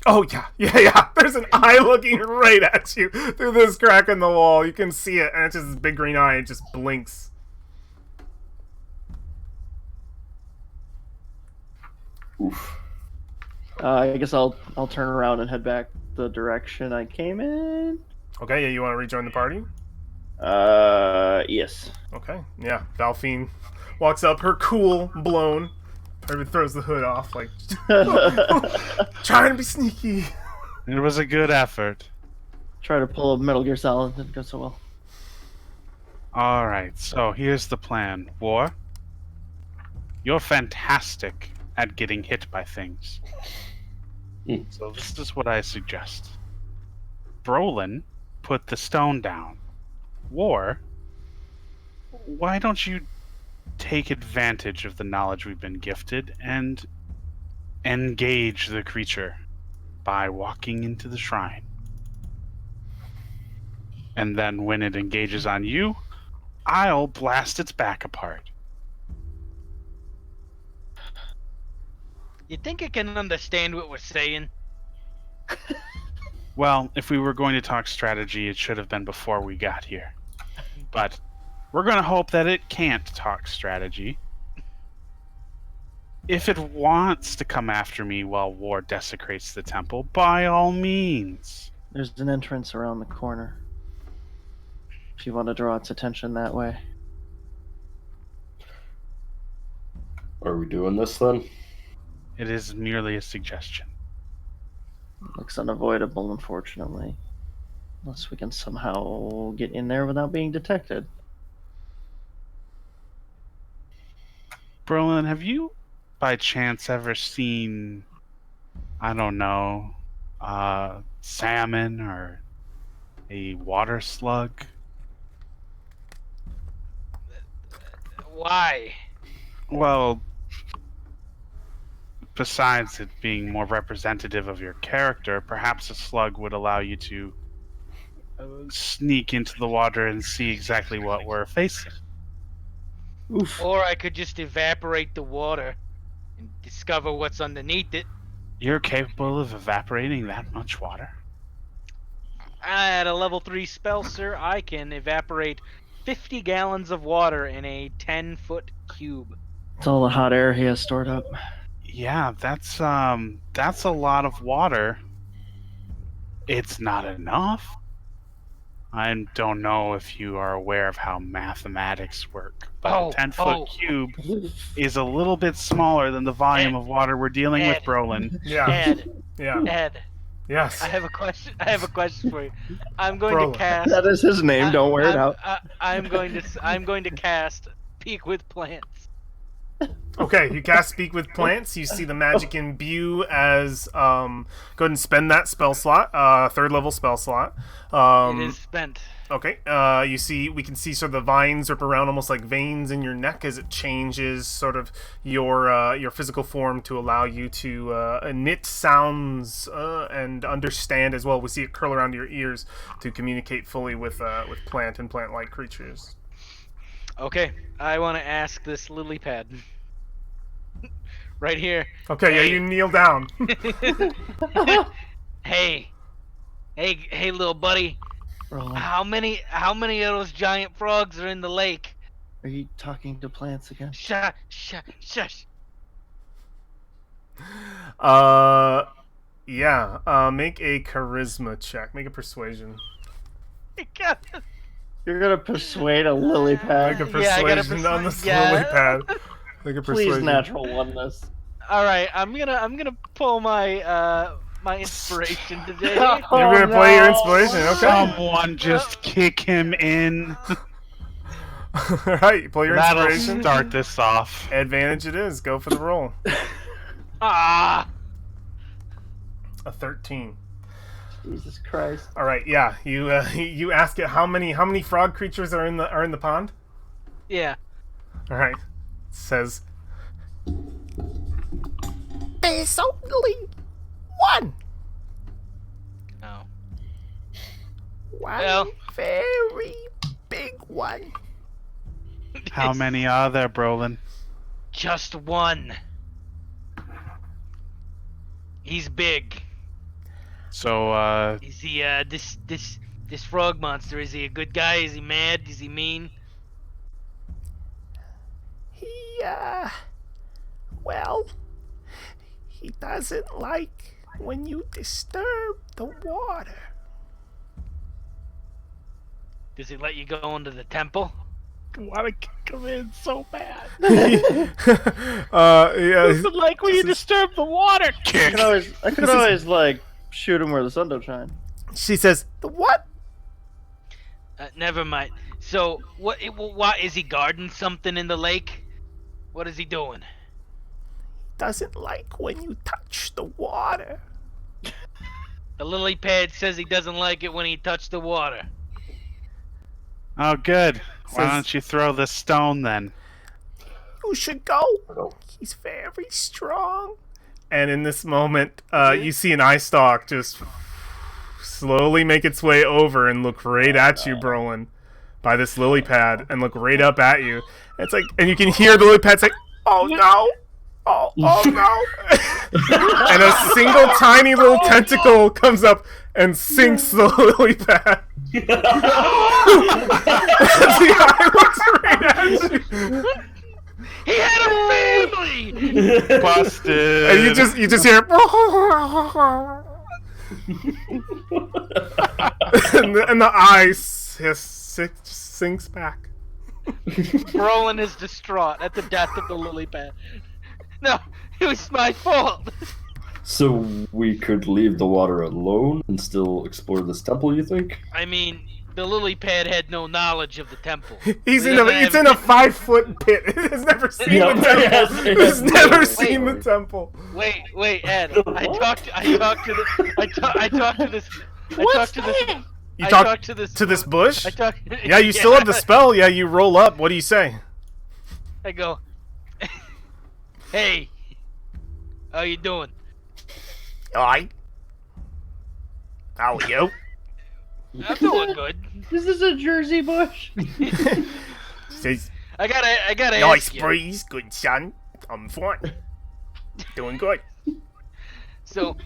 Oh, yeah. There's an eye looking right at you through this crack in the wall. You can see it, and it's just this big green eye. It just blinks.
Oof.
I guess I'll turn around and head back the direction I came in.
Okay, yeah, you want to rejoin the party?
Yes.
Okay, yeah. Valfine walks up, her cool blown. Maybe throws the hood off, like, trying to be sneaky.
It was a good effort.
Try to pull a Metal Gear Solid, didn't go so well.
All right, so here's the plan. War, you're fantastic at getting hit by things.
Hmm.
So this is what I suggest. Brolin, put the stone down. War, why don't you take advantage of the knowledge we've been gifted and engage the creature by walking into the shrine? And then when it engages on you, I'll blast its back apart.
You think it can understand what we're saying?
Well, if we were going to talk strategy, it should have been before we got here. But we're going to hope that it can't talk strategy. If it wants to come after me while War desecrates the temple, by all means.
There's an entrance around the corner. If you want to draw its attention that way.
Are we doing this then?
It is merely a suggestion.
Looks unavoidable, unfortunately. Unless we can somehow get in there without being detected.
Brolin, have you by chance ever seen, I don't know, salmon or a water slug?
Why?
Well, besides it being more representative of your character, perhaps a slug would allow you to sneak into the water and see exactly what we're facing.
Oof.
Or I could just evaporate the water and discover what's underneath it.
You're capable of evaporating that much water?
At a level 3 spell, sir, I can evaporate 50 gallons of water in a 10-foot cube.
It's all the hot air he has stored up.
Yeah, that's a lot of water. It's not enough. I don't know if you are aware of how mathematics work, but a 10-foot cube is a little bit smaller than the volume of water we're dealing with,
Ed.
Brolin.
Yeah,
Ed,
yeah,
Ed,
yes.
I have a question for you. I'm going
Bro.
to cast.
That is his name, don't wear it out.
I'm going to cast Peak with Plants.
Okay, you cast Speak with Plants. You see the magic imbue as go ahead and spend that spell slot, third level spell slot.
It is spent.
Okay, we can see sort of the vines wrap around almost like veins in your neck as it changes sort of your physical form to allow you to knit sounds and understand as well. We see it curl around your ears to communicate fully with plant and plant-like creatures.
Okay, I want to ask this lily pad. Right here.
Okay, yeah, you kneel down.
Hey, little buddy.
Roland,
How many of those giant frogs are in the lake?
are you talking to plants again?
Shush.
Yeah. Make a charisma check. Make a persuasion.
You're gonna persuade a lily
Make a
pad?
Yeah, I gotta
persuasion on this
yeah.
lily pad. Make a
Please,
persuasion.
natural one this.
All right, I'm gonna pull my my inspiration today.
You're gonna play your inspiration, okay?
Someone just kick him in.
Alright, pull your
That'll
inspiration.
start this off.
Advantage it is. Go for the roll.
Ah,
A 13.
Jesus Christ.
All right, yeah. You you ask it how many frog creatures are in the pond?
yeah.
All right. It says
There's only one.
Oh.
One
Well.
very big one.
How many are there, Brolin?
Just one. He's big.
So,
Is he this frog monster? Is he a good guy? Is he mad? Is he mean?
He, well, he doesn't like when you disturb the water.
Does he let you go into the temple?
I want to kick him in so bad.
yeah.
Like when you disturb the water.
I could always like shoot him where the sun don't shine.
She says,
The what?
Never mind. So what is he guarding something in the lake? What is he doing?
Doesn't like when you touch the water.
The lily pad says he doesn't like it when he touched the water.
Oh, good. Why
Says-
don't you throw the stone then?
You should go. He's very strong.
and in this moment, you see an eye stalk just slowly make its way over and look right at you, Brolin, by this lily pad, and look right up at you. It's like, and you can hear the lily pad say, "Oh no! Oh no!" And a single tiny little tentacle comes up and sinks the lily pad. As the eye looks right at you.
He had a family.
Busted.
And you just hear and the eye sinks back.
Brolin is distraught at the death of the lily pad. No, it was my fault.
So we could leave the water alone and still explore this temple, you think?
I mean, the lily pad had no knowledge of the temple.
It's in
doesn't
a
have-
5-foot pit. It has never seen
Yeah,
the temple.
yes,
It has
yes.
never
Wait,
seen the temple.
Wait, Ed. I talked to this.
You
I
talk
talked to this.
to this bush?
I talk.
Yeah, you still have the spell. Yeah, you roll up. What do you say?
I go. Hey, how you doing?
Alright. How are you?
I'm doing good.
Is this a Jersey bush?
Says,
I gotta
nice
ask you.
breeze, good sun. I'm fine. Doing good.
So,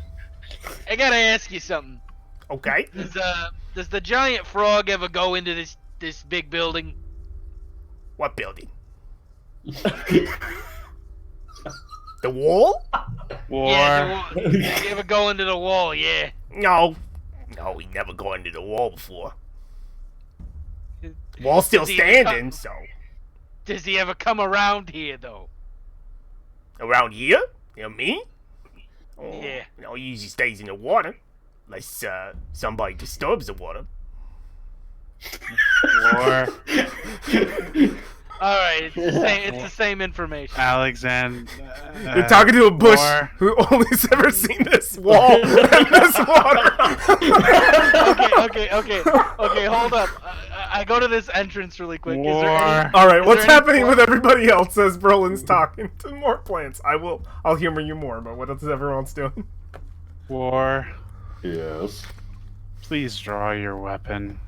I gotta ask you something.
Okay.
Does the giant frog ever go into this big building?
What building? The wall?
War.
Yeah, you ever go into the wall? Yeah.
No. No, we never gone into the wall before. Wall's still
Does he ever
standing,
come-
so.
Does he ever come around here though?
Around here? You know me? Oh,
Yeah.
No, he usually stays in the water. Unless, somebody disturbs the water.
War.
All right, it's the same. It's the same information.
Alexander.
You're talking to a bush
War.
who only's ever seen this wall and this water.
Okay. Hold up. I go to this entrance really quick. Is there
War.
any?
All right,
Is
what's
there any
happening with
plant-
everybody else as Brolin's talking to more plants? I'll humor you more, but what else is everyone else doing?
War.
Yes.
Please draw your weapon.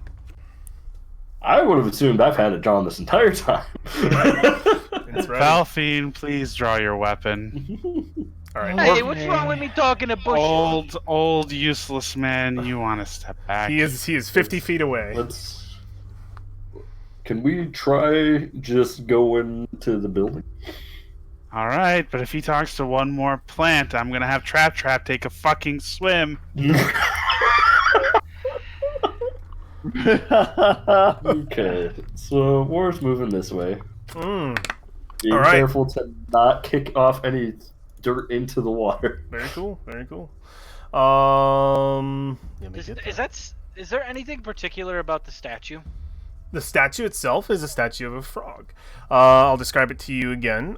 I would have assumed I've had it drawn this entire time.
It's ready.
Valfine, please draw your weapon.
All right.
Hey, what's wrong with me talking to Bush?
Old, useless man, you want to step back.
He is 50 feet away.
Can we try just going to the building?
All right, but if he talks to one more plant, I'm gonna have Trap take a fucking swim.
Okay, so War's moving this way.
Mm,
Being
All right.
careful to not kick off any dirt into the water.
very cool. Very cool. Let me get that.
Is there anything particular about the statue?
The statue itself is a statue of a frog. I'll describe it to you again.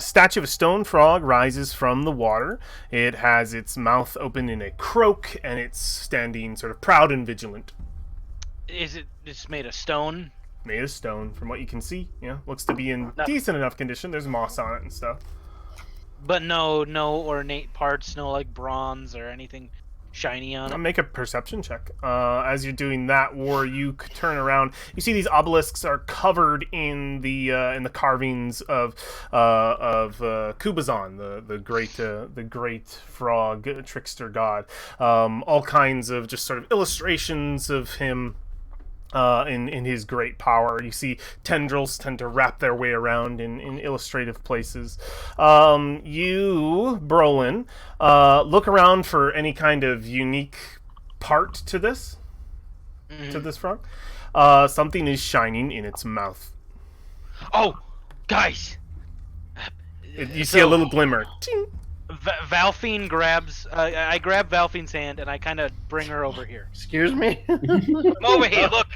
Statue of a stone frog rises from the water. It has its mouth open in a croak, and it's standing sort of proud and vigilant.
Is it? It's made of stone.
Made of stone, from what you can see. Yeah, looks to be in
No.
decent enough condition. There's moss on it and stuff.
But no ornate parts, no like bronze or anything shiny on it.
Make a perception check. As you're doing that, War, you turn around. You see these obelisks are covered in the carvings of Kubazan, the great frog trickster god. All kinds of just sort of illustrations of him. In his great power. You see tendrils tend to wrap their way around in illustrative places. You, Brolin, look around for any kind of unique part to this, to this frog. Something is shining in its mouth.
Oh, guys!
You see a little glimmer. Ting.
Valfine grabs. I grab Valfine's hand and I kind of bring her over here.
Excuse me?
Come over here. Look.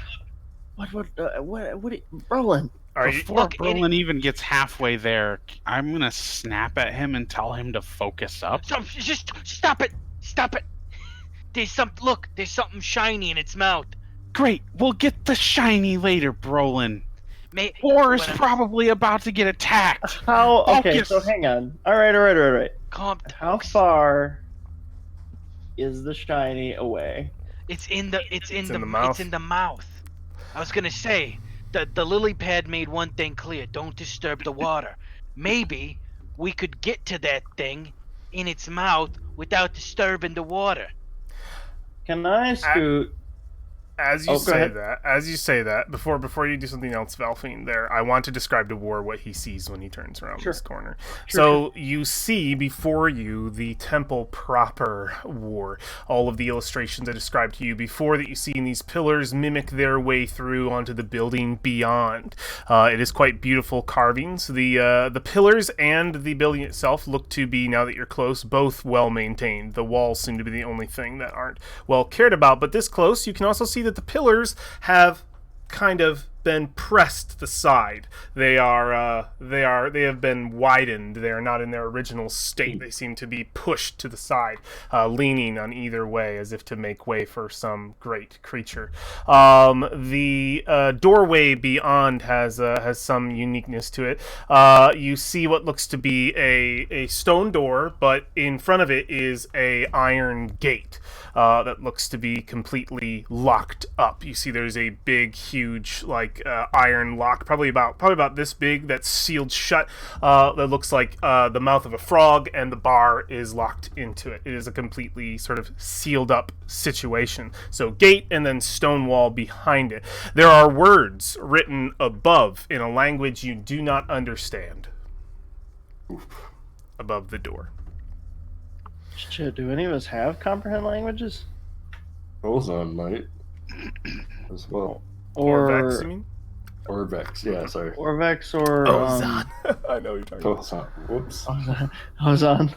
What, Brolin?
Are you?
Before
Look,
Brolin even gets halfway there, I'm gonna snap at him and tell him to focus up.
Just stop it! Stop it! There's something shiny in its mouth.
Great, we'll get the shiny later, Brolin.
War
is probably about to get attacked.
How? Okay,
Focus.
so hang on. All right.
Calm.
How far is the shiny away?
It's in the
mouth.
It's in the mouth. I was gonna say the lily pad made one thing clear: don't disturb the water. Maybe we could get to that thing in its mouth without disturbing the water.
Can I scoot?
As you
go
say
ahead.
that, before you do something else, Valfine, there, I want to describe to War what he sees when he turns around
Sure.
this corner.
Sure.
You see before you the temple proper, War. All of the illustrations I described to you before that you see in these pillars mimic their way through onto the building beyond. It is quite beautiful carvings. The pillars and the building itself look to be, now that you're close, both well maintained. The walls seem to be the only thing that aren't well cared about, but this close, you can also see that the pillars have kind of been pressed to the side. They have been widened. They are not in their original state. They seem to be pushed to the side, leaning on either way as if to make way for some great creature. The doorway beyond has some uniqueness to it. You see what looks to be a stone door, but in front of it is a iron gate that looks to be completely locked up. You see there's a big, huge, iron lock, probably about this big, that's sealed shut, that looks like the mouth of a frog, and the bar is locked into it. It is a completely sort of sealed up situation. So gate and then stone wall behind it. There are words written above in a language you do not understand. Above the door.
Shit, do any of us have comprehend languages?
Kubazan might as well.
Vex, you mean?
Or Vex, yeah, sorry.
Or Vex, or
I know what you're talking about.
Kubazan. Whoops.
Ozan.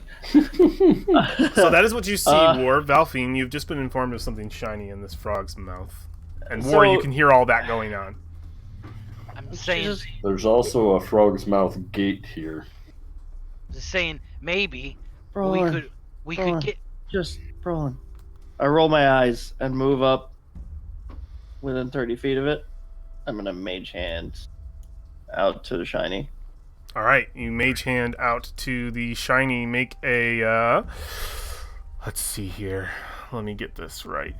So that is what you see, War. Valfine, you've just been informed of something shiny in this frog's mouth. And War,
So-
you can hear all that going on.
saying,
There's also a frog's mouth gate here.
maybe
Brolin,
we could get.
just Brolin. I roll my eyes and move up within 30 feet of it. I'm gonna mage hand out to the shiny.
All right, you mage hand out to the shiny. Make a. Let's see here. Let me get this right.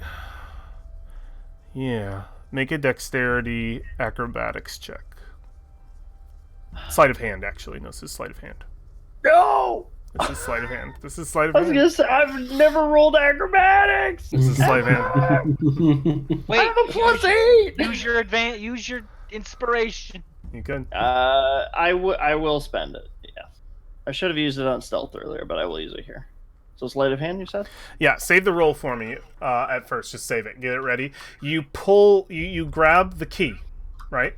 Yeah, make a dexterity acrobatics check. Sleight of hand, actually. No, this is sleight of hand.
No!
This is sleight of hand. This is sleight of
I was
hand.
gonna say, I've never rolled acrobatics!
This is sleight of hand.
Wait,
I have a +8!
Use your inspiration.
You good?
I will spend it, yeah. I should have used it on stealth earlier, but I will use it here. So sleight of hand, you said?
Yeah, save the roll for me at first. Just save it. Get it ready. You grab the key, right?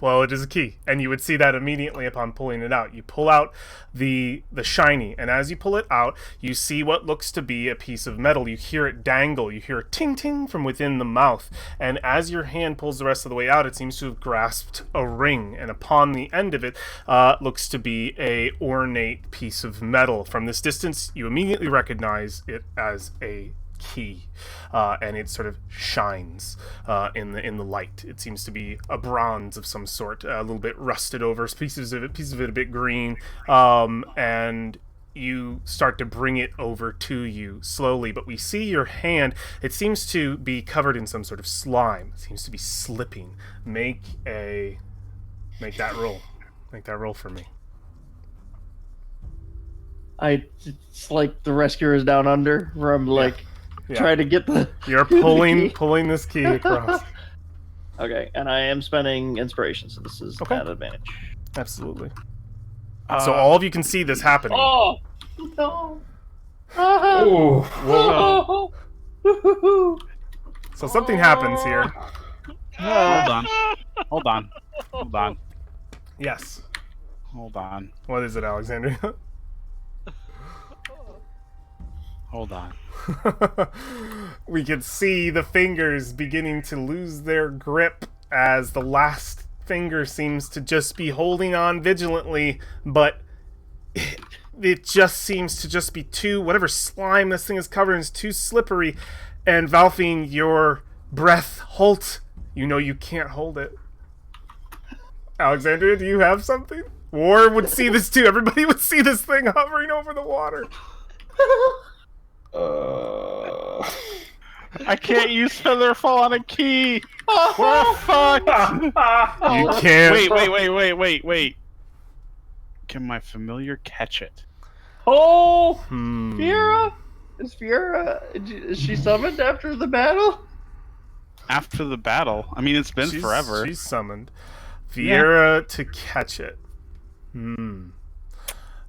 Well, it is a key, and you would see that immediately upon pulling it out. You pull out the shiny, and as you pull it out, you see what looks to be a piece of metal. You hear it dangle. You hear a ting-ting from within the mouth, and as your hand pulls the rest of the way out, it seems to have grasped a ring, and upon the end of it looks to be a ornate piece of metal. From this distance, you immediately recognize it as a key, and it sort of shines in the light. It seems to be a bronze of some sort, a little bit rusted over, pieces of it a bit green, and you start to bring it over to you slowly, but we see your hand. It seems to be covered in some sort of slime. It seems to be slipping. Make that roll. Make that roll for me.
It's like the rescuers down under, where I'm like trying to get the.
You're pulling this key across.
Okay, and I am spending inspiration, so this is at advantage.
Absolutely. So all of you can see this happening.
Oh no!
Oh,
Oh.
So something happens here.
Hold on.
Yes.
Hold on.
What is it, Alexander?
Hold on.
We can see the fingers beginning to lose their grip as the last finger seems to just be holding on vigilantly, but it just seems to just be whatever slime this thing is covering is too slippery. And Valfine, your breath halt. You know you can't hold it. Alexandria, do you have something? War would see this too. Everybody would see this thing hovering over the water.
I can't use Featherfall on a key. We're fucked.
You can't.
Wait. Can my familiar catch it?
Oh, Fiera? Is Fiera? Is she summoned after the battle?
After the battle? I mean, it's been forever.
She's summoned. Fiera to catch it.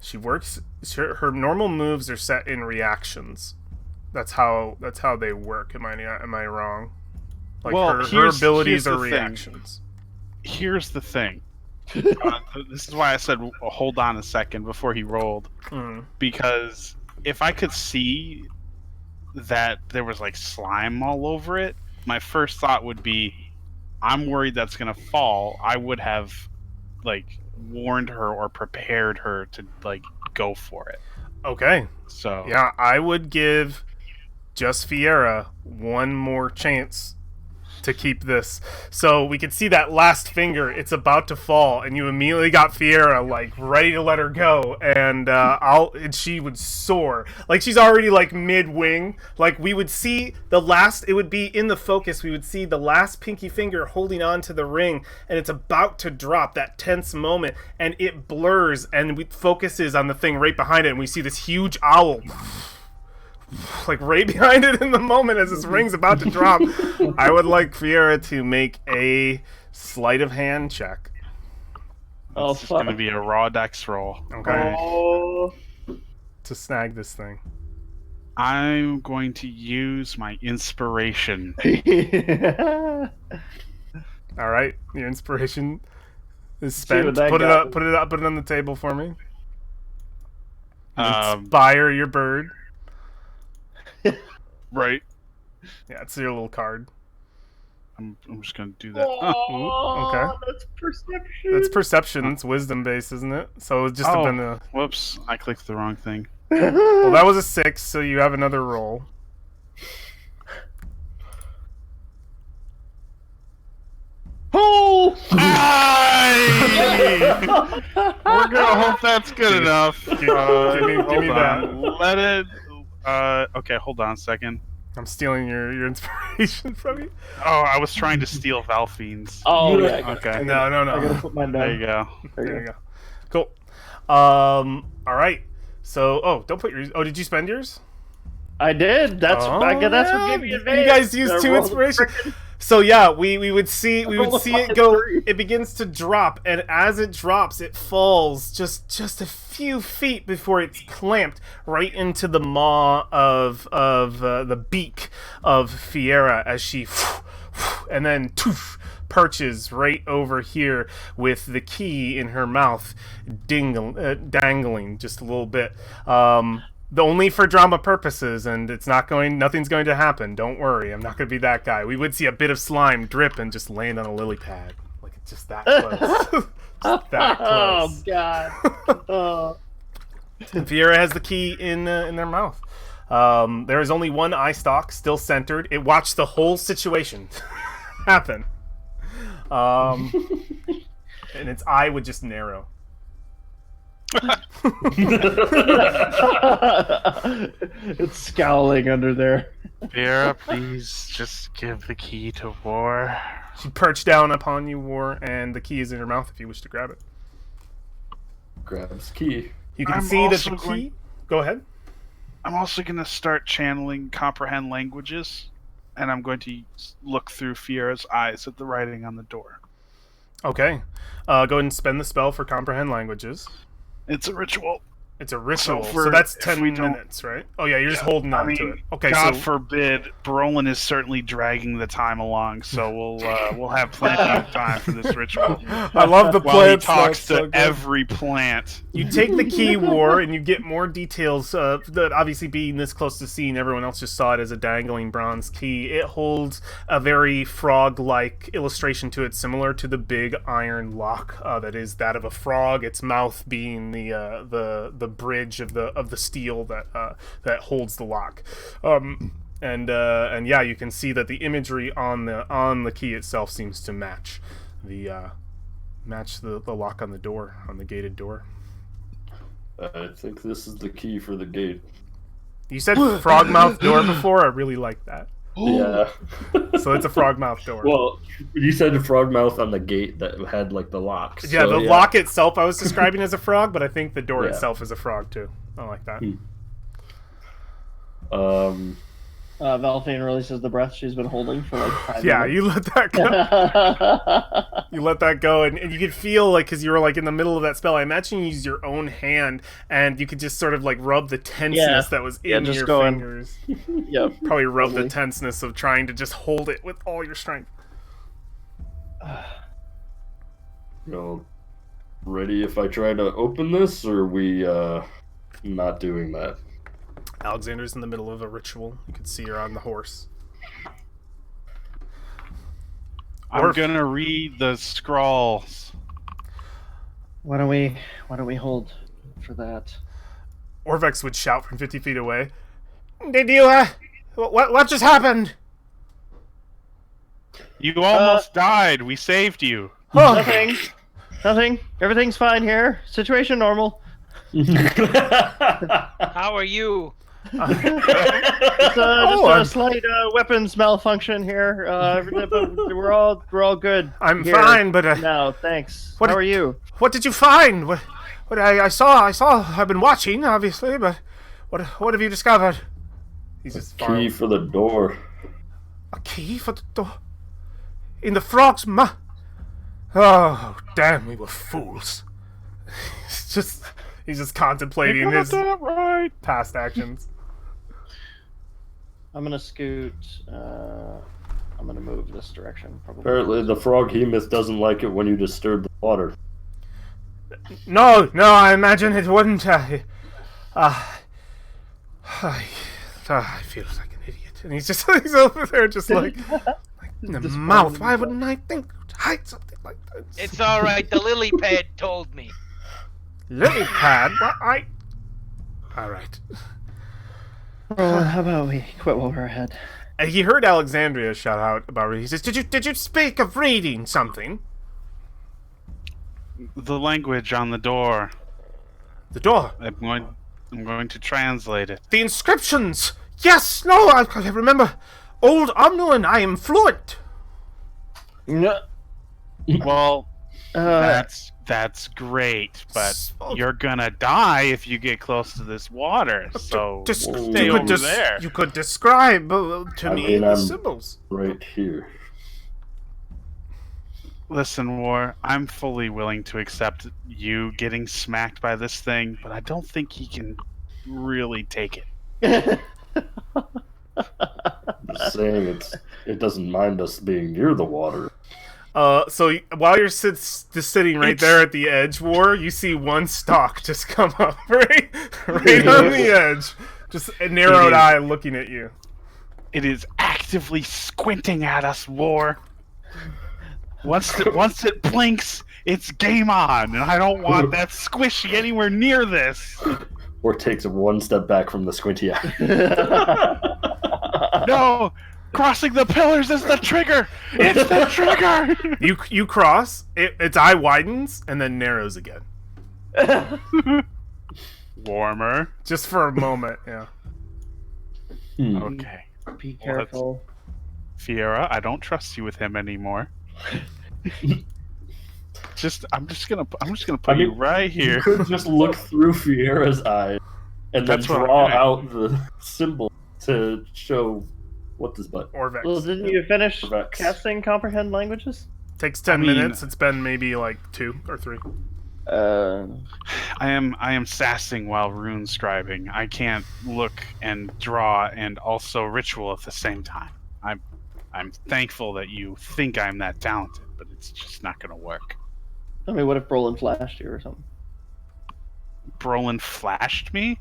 She works. Her normal moves are set in reactions. That's how they work. Am I wrong? Like her abilities are reactions.
Here's the thing. This is why I said hold on a second before he rolled, because if I could see that there was like slime all over it, my first thought would be, I'm worried that's gonna fall. I would have like warned her or prepared her to like go for it.
Okay.
So
yeah, I would give just Fiera one more chance to keep this. So we could see that last finger, it's about to fall, and you immediately got Fiera like ready to let her go, and and she would soar. Like she's already like mid-wing. Like we would see it would be in the focus, we would see the last pinky finger holding on to the ring, and it's about to drop, that tense moment, and it blurs and it focuses on the thing right behind it, and we see this huge owl like right behind it in the moment as this ring's about to drop. I would like Fiera to make a sleight of hand check.
It's just gonna be a raw dex roll.
Okay.
Oh.
To snag this thing.
I'm going to use my inspiration.
All right, your inspiration is spent. Put it on the table for me. Inspire your bird.
Right.
Yeah, it's your little card.
I'm just gonna do that.
Okay.
That's perception.
That's perception. It's wisdom based, isn't it? So it just have been a.
Whoops! I clicked the wrong thing.
Well, that was a 6, so you have another roll.
Oh!
We're gonna hope that's good enough.
Give me that.
Let it. Okay, hold on a second.
I'm stealing your inspiration from you.
Oh, I was trying to steal Valfine's.
Oh, yeah.
Okay.
No.
I gotta put mine down.
There you go.
There you go. Cool. All right. So, don't put yours. Oh, did you spend yours?
I did. That's what gave me advantage.
You guys used 2 inspiration. So yeah, we would see it go. It begins to drop, and as it drops, it falls just a few feet before it's clamped right into the maw of the beak of Fiera as she, and then perches right over here with the key in her mouth, dangling just a little bit. Only for drama purposes, and nothing's going to happen. Don't worry, I'm not going to be that guy. We would see a bit of slime drip and just land on a lily pad. Like, it's just that close. Just that close.
Oh, God. Oh.
And Fiera has the key in their mouth. There is only one eye stalk, still centered. It watched the whole situation happen. And its eye would just narrow.
It's scowling under there.
Vera, please just give the key to War.
She perched down upon you, War, and the key is in her mouth if you wish to grab it.
Grabs key.
You can
I'm
see that
also
the key...
going-
Go ahead.
I'm also going to start channeling comprehend languages, and I'm going to look through Fiera's eyes at the writing on the door.
Okay. Go ahead and spend the spell for comprehend languages.
It's a ritual.
It's a ritual,
So
so that's
if
10
we don't-
minutes, right? Oh yeah, you're just holding on to it. Okay,
God
so
forbid, Brolin is certainly dragging the time along, so we'll have plenty of time for this ritual.
I love the
While he
plants.
talks
so
to
good.
every plant.
You take the key, War, and you get more details. That obviously being this close to seeing, everyone else just saw it as a dangling bronze key. It holds a very frog-like illustration to it, similar to the big iron lock that is that of a frog. Its mouth being the bridge of the steel that holds the lock. And yeah, you can see that the imagery on the key itself seems to match the lock on the door, on the gated door.
I think this is the key for the gate.
You said frog mouth door before. I really like that.
Yeah.
So it's a frog mouth door.
Well, you said the frog mouth on the gate that had like the lock.
Yeah,
so,
the lock itself I was describing as a frog, but I think the door
Yeah.
itself is a frog too. I like that.
Valfine releases the breath she's been holding for like 5
Yeah,
minutes.
you let that go. You let that go, and you could feel like, because you were like in the middle of that spell, I imagine you used your own hand, and you could just sort of like rub the tenseness that was in
just
your
going.
fingers.
Yep.
Probably rub
Totally.
the tenseness of trying to just hold it with all your strength.
Ready if I try to open this, or are we not doing that?
Alexander's in the middle of a ritual. You can see her on the horse.
I'm gonna read the scrawls.
Why don't we hold for that?
Orvex would shout from 50 feet away. Did you, what just happened?
You almost died. We saved you.
Oh,
Nothing. Everything's fine here. Situation normal.
How are you?
Just a slight weapons malfunction here. But we're all good.
I'm
here.
fine, but
No, thanks.
What
How
did-
are you?
what did you find? What I saw, I've been watching, obviously, but what have you discovered? He's just
Key for the door.
A key for the door? In the frog's mouth? Oh, damn, we were fools. He's just contemplating his
right.
past actions.
I'm gonna scoot. I'm gonna move this direction. Probably.
Apparently, the frog hemoth doesn't like it when you disturb the water.
No, I imagine it wouldn't. I feel like an idiot, and he's over there, just like In the mouth. Why wouldn't I think to hide something like this?
It's all right. The lily pad told me.
Lily pad? What? All right.
Well, how about we quit while we're ahead?
And he heard Alexandria shout out about it. He says, Did you speak of reading something?
The language on the door.
The door.
I'm going to translate it.
The inscriptions! Yes! No, I remember. Old Omnuan, I am fluent.
No.
Well, that's great, but you're gonna die if you get close to this water. So stay over there.
You could describe to me the
I'm
symbols.
right here.
Listen, War, I'm fully willing to accept you getting smacked by this thing, but I don't think he can really take it.
Just saying, it doesn't mind us being near the water.
So while you're just sitting right there at the edge, War, you see one stalk just come up right on the edge, just a narrowed eye looking at you.
It is actively squinting at us, War. Once it blinks, it's game on, and I don't want that squishy anywhere near this.
Or takes one step back from the squinty eye.
No, crossing the pillars is the trigger. It's the trigger.
You cross, its eye widens and then narrows again.
Warmer.
Just for a moment, yeah.
Okay.
Be careful.
Fiera, I don't trust you with him anymore. I'm just gonna put you right here.
You could just look through Fiera's eyes and then draw out the symbol to show what this button.
Orvex.
Well, didn't you finish
Orvex.
casting comprehend languages?
Takes 10 minutes. It's been maybe like 2 or 3.
I am sassing while rune scribing. I can't look and draw and also ritual at the same time. I'm thankful that you think I'm that talented, but it's just not gonna work.
I mean, what if Brolin flashed you or something?
Brolin flashed me?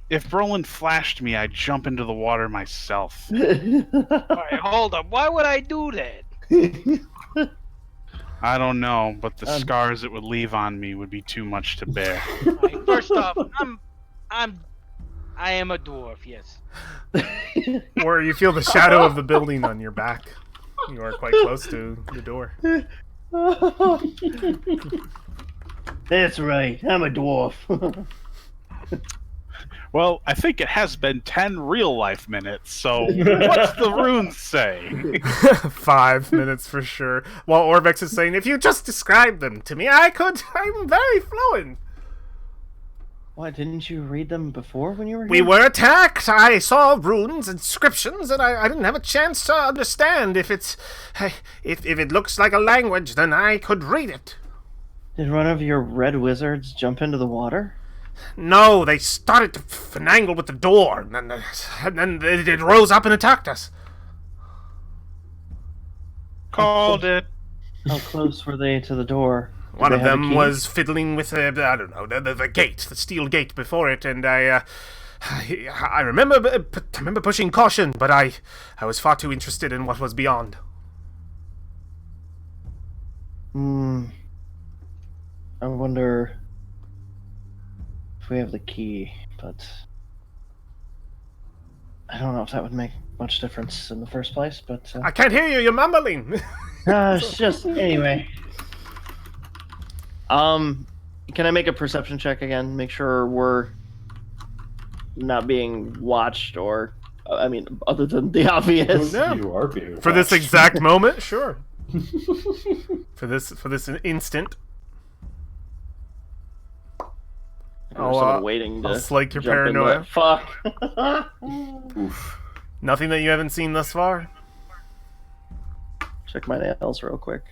If Brolin flashed me, I'd jump into the water myself.
All right, hold up. Why would I do that?
I don't know, but the scars it would leave on me would be too much to bear.
All right, first off, I am a dwarf, yes.
Or you feel the shadow of the building on your back. You are quite close to the door.
That's right. I'm a dwarf.
Well, I think it has been 10 real-life minutes, so what's the runes say?
5 minutes for sure. While Orvex is saying, if you just describe them to me, I'm very fluent.
Why, didn't you read them before when you were here?
We were attacked. I saw runes, inscriptions, and I didn't have a chance to understand. If it looks like a language, then I could read it.
Did one of your red wizards jump into the water?
No, they started to finagle with the door, and then it rose up and attacked us.
Called it.
How close were they to the door?
One of them was fiddling with the gate, the steel gate before it, and I remember pushing caution, but I was far too interested in what was beyond.
I wonder if we have the key, but I don't know if that would make much difference in the first place, but...
I can't hear you, you're mumbling!
It's just... Anyway. Can I make a perception check again? Make sure we're not being watched or... I mean, other than the obvious.
No.
You are being
For this exact moment, sure. For this instant.
Someone waiting to
I'll slake your
jump in
paranoia.
the- Fuck.
Oof.
Nothing that you haven't seen thus far?
Check my nails real quick.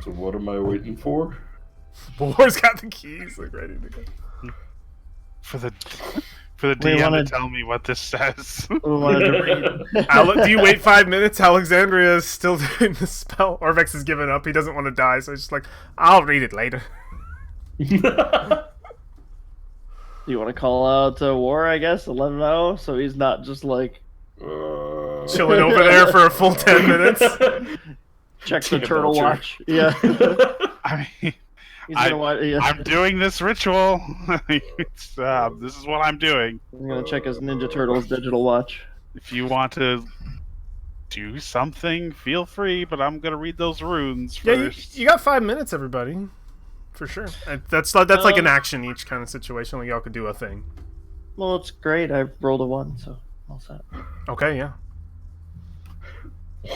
So what am I waiting for?
Boar's got the keys, like, ready to go.
For the DM to tell me what this says.
We wanted to read.
Do you wait 5 minutes? Alexandria is still doing the spell. Orvex has given up. He doesn't want to die, so he's just like, I'll read it later.
Do you want to call out to War, I guess, and let him know, so he's not just like...
chilling over there for a full 10 minutes.
Check the
Tina
turtle
Belcher.
watch. Yeah.
I mean,
He's gonna watch. Yeah.
I'm doing this ritual. This is what I'm doing.
I'm gonna check his Ninja Turtles digital watch.
If you want to do something, feel free, but I'm gonna read those runes
Yeah,
first.
you got 5 minutes, everybody. For sure. That's like an action each kind of situation. Like y'all could do a thing.
Well, it's great. I rolled a 1, so all set.
Okay, yeah.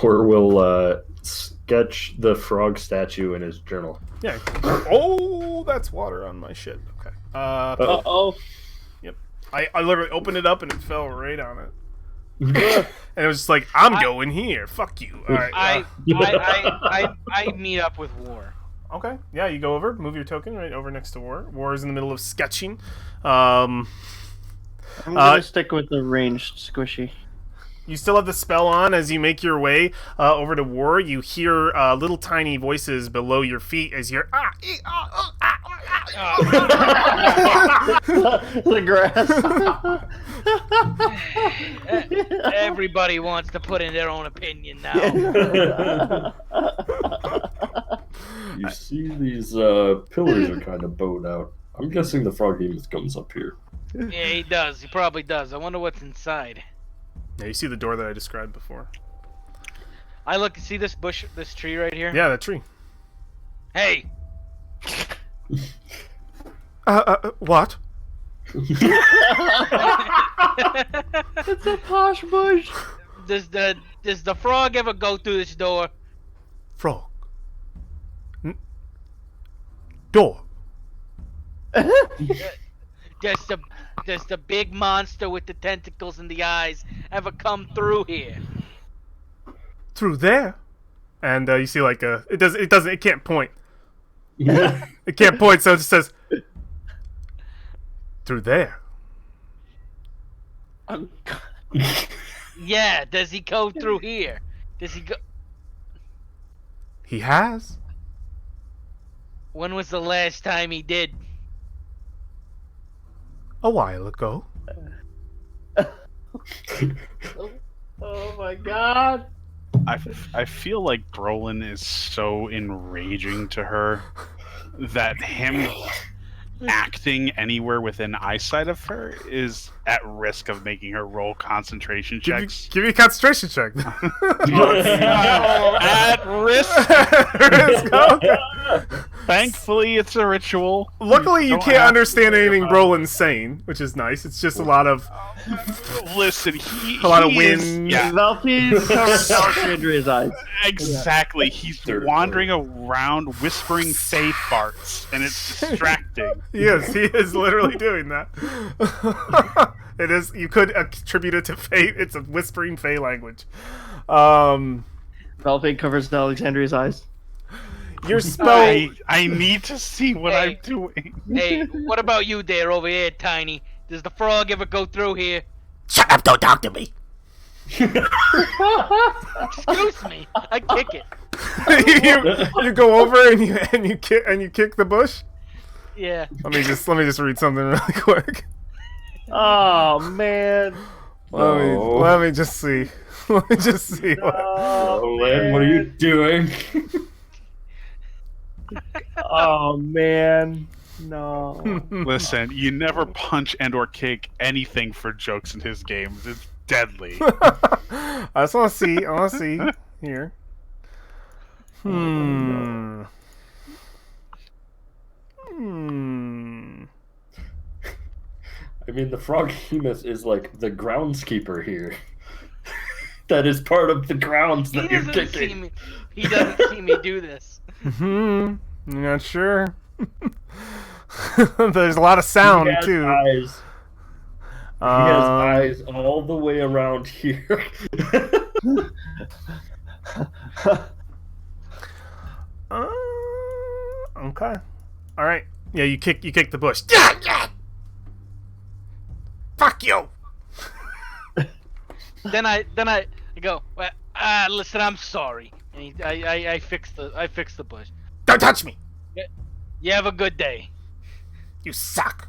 Or we'll sketch the frog statue in his journal.
Yeah. Oh, that's water on my shit. Okay.
Oh.
Yep. I literally opened it up and it fell right on it. And it was just like, I'm going here. Fuck you. All right.
I meet up with War.
Okay. Yeah, you go over, move your token right over next to War. War is in the middle of sketching. I'm
gonna stick with the ranged squishy.
You still have the spell on as you make your way over to War. You hear little tiny voices below your feet as you're
The grass.
Everybody wants to put in their own opinion now.
You see these pillars are kind of bowed out. I'm guessing the frog demon comes up here.
Yeah, he does. He probably does. I wonder what's inside.
Yeah, you see the door that I described before.
I look. See this bush, this tree right here?
Yeah, that tree.
Hey,
What?
It's a posh bush.
does the frog ever go through this door?
Frog. Door.
Does the big monster with the tentacles and the eyes ever come through here?
Through there. And you see like it can't point. It can't point, so it just says through there.
Yeah, does he go through here? Does he go?
He has.
When was the last time he did?
A while ago.
Oh my god.
I feel like Brolin is so enraging to her that him acting anywhere within eyesight of her is at risk of making her roll concentration checks.
Give me a concentration check.
At risk.
Okay.
Thankfully, it's a ritual.
Luckily, you
Don't
can't
have
understand
to worry
anything
about
Brolin's saying, which is nice. It's just a lot of
Listen,
a lot of
he
wind.
is- yeah,
Valky's covers Alexandria's eyes.
exactly. He's
Third
wandering around whispering fae farts, and it's distracting.
Yes, he is literally doing that. It is. You could attribute it to fate. It's a whispering Fey language.
Valky covers Alexandria's eyes.
Your spell.
I need to see what
Hey.
I'm doing.
Hey, what about you there over here, Tiny? Does the frog ever go through here?
Shut up, don't talk to me.
Excuse me, I kick it.
you go over and you kick the bush.
Yeah.
Let me just read something really quick.
Oh man.
Let me just see. Let me just see.
Oh, Len, what are you doing?
Oh man. No.
Listen, you never punch and or kick anything for jokes in his games. It's deadly.
I just want to see. I want to see here. Hmm.
I mean, the frog behemoth is like the groundskeeper here. That is part of the grounds
He
that you're
doesn't see
kicking.
me. He doesn't see me do this.
I'm not sure. There's a lot of sound
He has
too.
eyes. He has eyes all the way around here.
Okay. All right. Yeah, you kick the bush. Yeah, yeah. Fuck you.
Then I go. Well, listen, I'm sorry. And I fix the bush.
Don't touch me.
You have a good day.
You suck.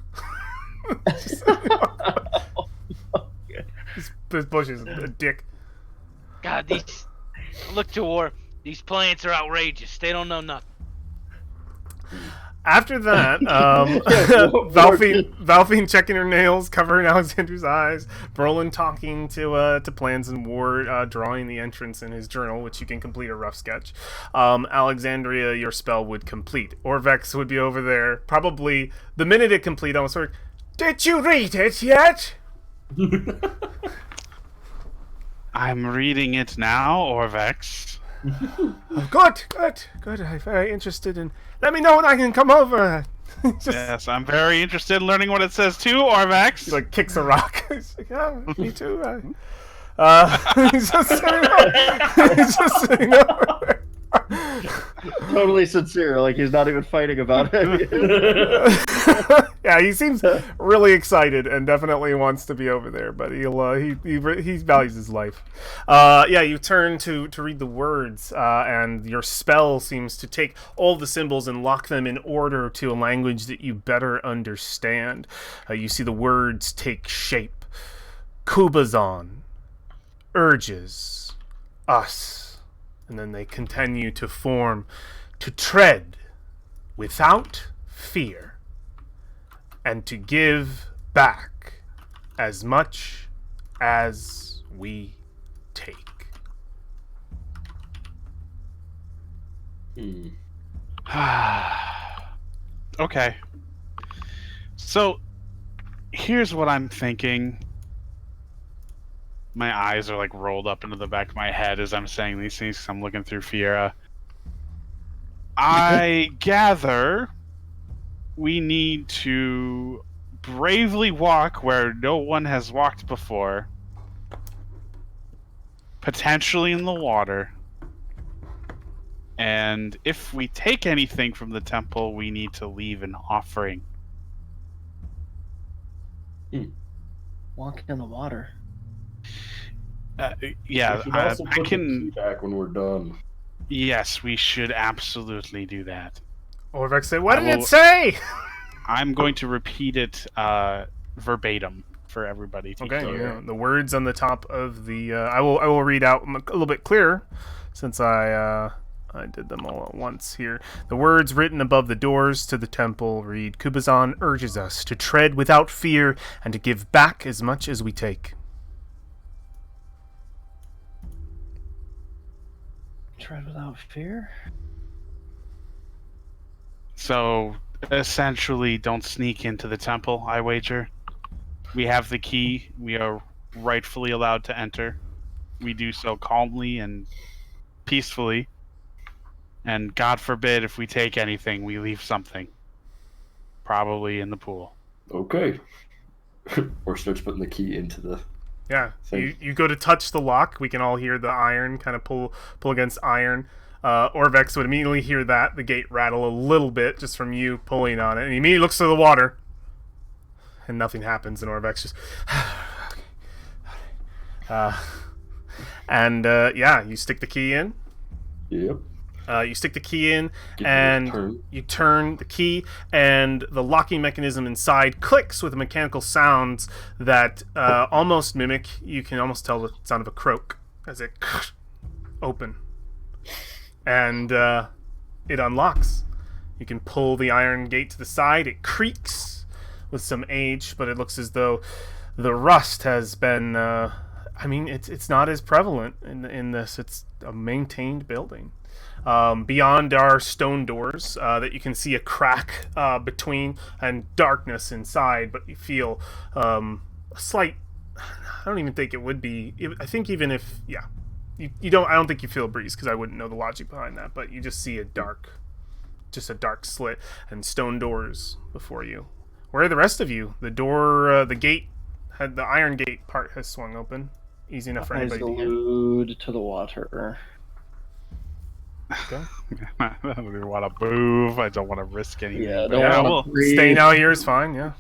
This bush is a dick.
God, these. Look to war. These plants are outrageous. They don't know nothing.
After that, Valfine checking her nails, covering Alexander's eyes, Brolin talking to Plans and Ward, drawing the entrance in his journal, which you can complete a rough sketch. Alexandria, your spell would complete. Orvex would be over there, probably the minute it complete, almost sort of, did you read it yet?
I'm reading it now, Orvex.
Oh, good. I'm very interested in. Let me know when I can come over.
Yes, I'm very interested in learning what it says too, Orvex.
He kicks a rock. He's like, yeah, me too. He's just sitting over there.
Totally sincere, like he's not even fighting about it.
Yeah, he seems really excited and definitely wants to be over there, but he values his life. Yeah, you turn to read the words, and your spell seems to take all the symbols and lock them in order to a language that you better understand. You see the words take shape. Kubazan urges us. And then they continue to form, to tread without fear, and to give back as much as we take.
Okay. So, here's what I'm thinking. My eyes are rolled up into the back of my head as I'm saying these things because I'm looking through Fiera. I gather we need to bravely walk where no one has walked before, potentially in the water, and if we take anything from the temple, we need to leave an offering.
Walk in the water.
Yeah,
We should also
I
put
can.
the key back when we're done.
Yes, we should absolutely do that.
Orvex said, what did it say?
I'm going to repeat it verbatim for everybody to
Okay,
hear.
yeah. The words on the top of the I will read out a little bit clearer since I did them all at once here. The words written above the doors to the temple read, Kubazan urges us to tread without fear and to give back as much as we take.
Tread without fear?
So, essentially, don't sneak into the temple, I wager. We have the key. We are rightfully allowed to enter. We do so calmly and peacefully. And God forbid if we take anything, we leave something. Probably in the pool.
Okay. Or starts putting the key into the...
Yeah, you go to touch the lock. We can all hear the iron kind of pull against iron. Orvex would immediately hear that, the gate rattle a little bit just from you pulling on it. And he immediately looks to the water. And nothing happens, and Orvex just... yeah, you stick the key in.
Yep.
You stick the key in,
Give it a
and
turn.
you turn the key, and the locking mechanism inside clicks with mechanical sounds that almost mimic. You can almost tell the sound of a croak as it open, and it unlocks. You can pull the iron gate to the side. It creaks with some age, but it looks as though the rust has been. It's not as prevalent in this. It's a maintained building. Beyond are stone doors that you can see a crack between and darkness inside, but you feel a slight. I don't even think it would be. I think even if you don't. I don't think you feel a breeze because I wouldn't know the logic behind that. But you just see a dark slit and stone doors before you. Where are the rest of you? The door, the gate, the iron gate part has swung open. Easy enough for
Eyes
anybody to hear.
glued to the water.
Okay.
I don't want to move. I don't want to risk anything.
Yeah,
but
don't
we'll-
breathe.
Staying out here is fine. Yeah.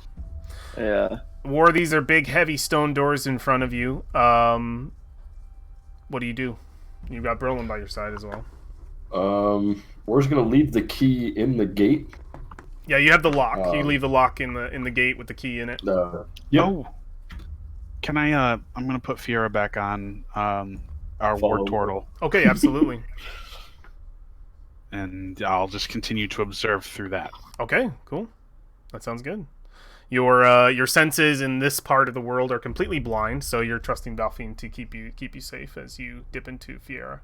Yeah.
War, these are big, heavy stone doors in front of you. What do? You've got Brolin by your side as well.
We're just gonna leave the key in the gate.
Yeah, you have the lock. You leave the lock in the gate with the key in it.
Yep.
Oh, can I? I'm gonna put Fiera back on. our
Follow
ward turtle,
Okay, absolutely.
and I'll just continue to observe through that.
Okay, cool. That sounds good. Your senses in this part of the world are completely blind, so you're trusting Valfine to keep you safe as you dip into Fiera.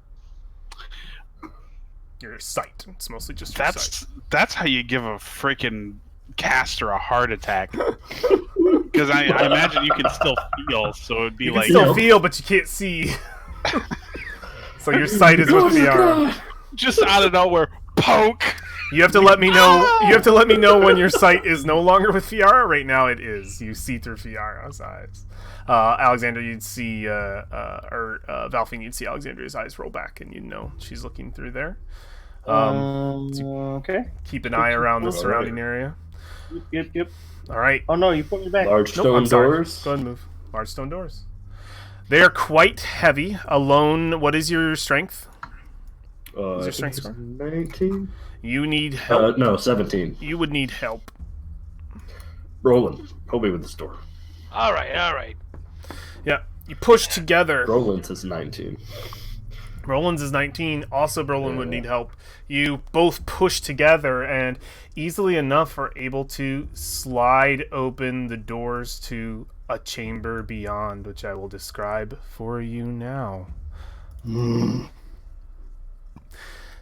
Your sight. It's mostly just your sight.
That's how you give a freaking caster a heart attack. Because I imagine you can still feel, so it'd be
You
like
can still feel, but you can't see. So your sight is with Fiera.
just out of nowhere, poke.
You have to let me know. You have to let me know when your sight is no longer with Fiara. Right now, it is. You see through Fiara's eyes. Alexander, you'd see, or Valfine, you'd see Alexandria's eyes roll back, and you'd know she's looking through there.
Okay.
Keep an eye around the surrounding area.
Yep.
All right.
Oh no, you put me back.
Large
Nope,
stone
I'm sorry.
doors.
Go ahead and move. Large stone doors. They are quite heavy. Alone, what is your strength?
Is
your strength score?
19?
You need help.
No, 17.
You would need help.
Roland, help me with this door.
All right.
Yeah. You push together.
Roland's is 19.
Roland's is 19. Also, Brolin would need help. You both push together and easily enough are able to slide open the doors to a chamber beyond, which I will describe for you now.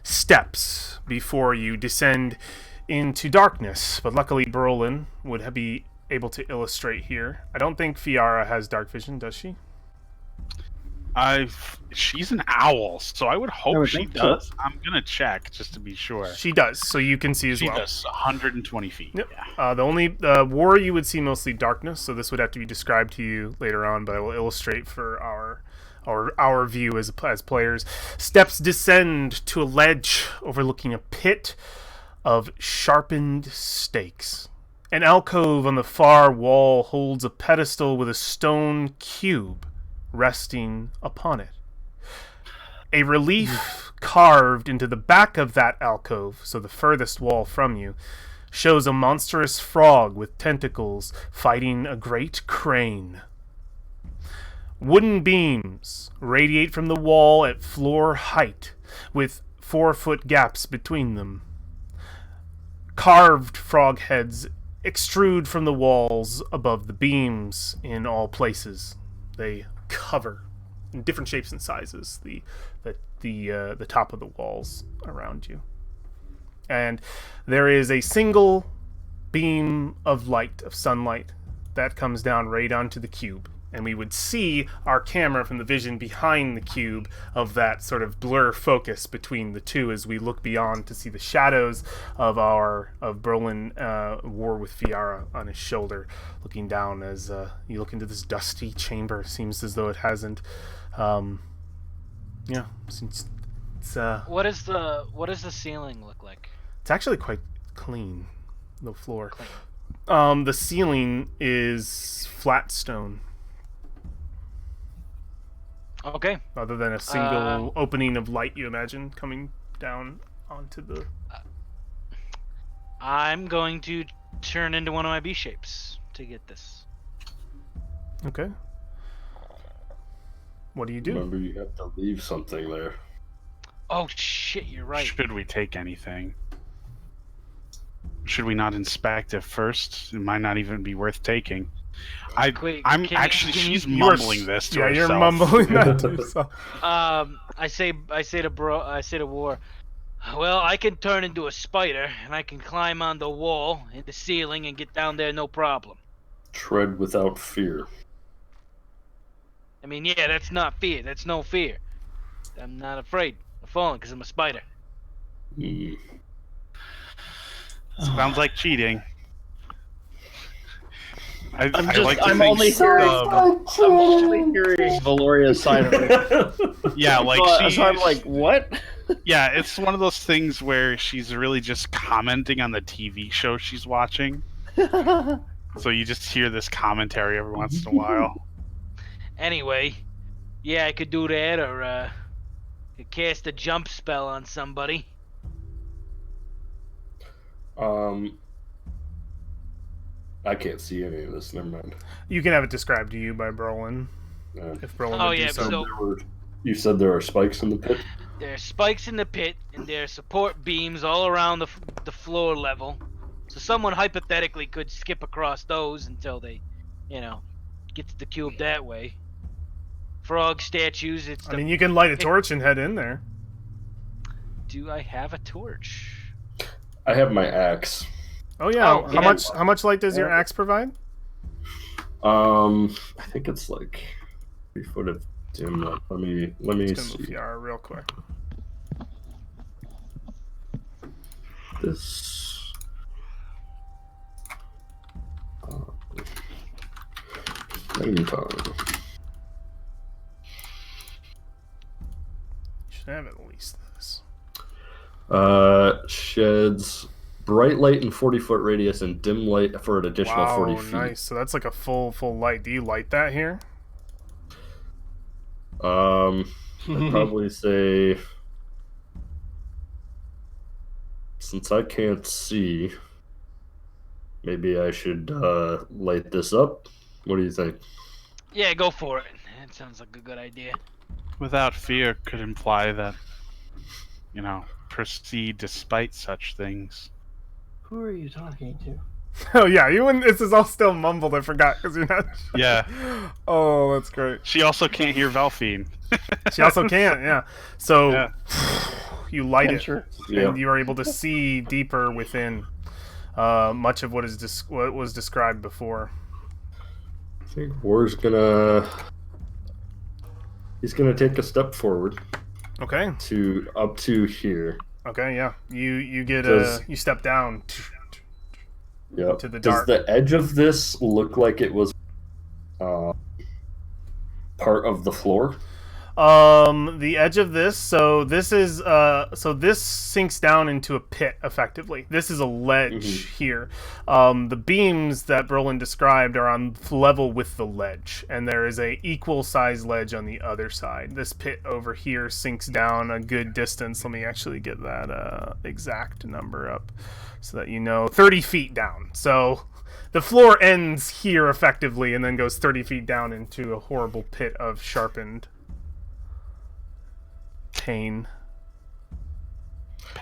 Steps before you descend into darkness, but luckily Brolin would be able to illustrate here. I don't think Fiara has dark vision, does she?
She's an owl, so I would hope she
think so.
does. I'm gonna check just to be sure.
She does, so you can see as
She
well.
does 120 feet.
Yep.
Yeah.
The only war you would see mostly darkness, so this would have to be described to you later on, but I will illustrate for our view as players. Steps descend to a ledge overlooking a pit of sharpened stakes. An alcove on the far wall holds a pedestal with a stone cube resting upon it. A relief carved into the back of that alcove, so the furthest wall from you, shows a monstrous frog with tentacles fighting a great crane. Wooden beams radiate from the wall at floor height, with 4-foot gaps between them. Carved frog heads extrude from the walls above the beams in all places. They cover in different shapes and sizes the top of the walls around you. And there is a single beam of light, of sunlight, that comes down right onto the cube. And we would see our camera from the vision behind the cube of that sort of blur focus between the two as we look beyond to see the shadows of Brolin war with Fiara on his shoulder, looking down as you look into this dusty chamber. Seems as though it hasn't. Since it's
What does the ceiling look like?
it's actually quite clean. The floor.
Clean.
The ceiling is flat stone.
Okay.
Other than a single opening of light, you imagine, coming down onto the...
I'm going to turn into one of my B shapes to get this.
Okay. What do you do?
Remember, you have to leave something there.
Oh shit, you're right.
Should we take anything? Should we not inspect it first? It might not even be worth taking.
Wait,
I'm
can
actually.
you-
She's
You are
mumbling this to
yeah,
herself.
you're mumbling that to yourself.
I say to War, well, I can turn into a spider and I can climb on the wall in the ceiling and get down there no problem.
Tread without fear.
I mean, yeah, that's not fear. That's no fear. I'm not afraid of falling because I'm a spider.
Sounds like cheating.
I'm
only
hearing Valoria's side of it.
Yeah, like
So I'm like, what?
Yeah, it's one of those things where she's really just commenting on the TV show she's watching. So you just hear this commentary every once in a while.
Anyway, yeah, I could do that, or could cast a jump spell on somebody.
I can't see any of this. Never mind.
You can have it described to you by Brolin.
Yeah.
If Brolin
Oh,
would
yeah,
do so.
so-
You said there are spikes in the pit?
There are spikes in the pit, and there are support beams all around the floor level. So someone hypothetically could skip across those until they, get to the cube that way. Frog statues.
I mean, you can light a torch and head in there.
Do I have a torch?
I have my axe.
Oh yeah.
Oh, yeah.
How much light does your axe provide?
I think it's like 3 foot of dim light. Let me
Just gonna move
see.
Yara real quick.
This. Flame tongue.
You should have at least this.
Sheds bright light in 40-foot radius and dim light for an additional 40 feet.
Nice. So that's like a full light. Do you light that here?
I'd probably say, since I can't see, maybe I should light this up. What do you think?
Yeah, go for it. That sounds like a good idea.
Without fear could imply that, proceed despite such things.
Who are you talking to?
Oh yeah, this is all still mumbled. I forgot because you're not.
Yeah.
Oh, that's great.
She also can't hear Valfine.
She also can't. Yeah. So
Yeah.
you light it,
Sure.
Yeah.
and you are able to see deeper within. Much of what was described before.
I think War's he's gonna take a step forward
Okay.
to up to here.
Okay. Yeah. You get you step down.
Yep.
To the
Does
dark.
the edge of this look like it was part of the floor?
The edge of this. So this is this sinks down into a pit effectively. This is a ledge here. The beams that Brolin described are on level with the ledge, and there is a equal size ledge on the other side. This pit over here sinks down a good distance. Let me actually get that exact number up so that 30 feet down. So the floor ends here effectively and then goes 30 feet down into a horrible pit of sharpened pain,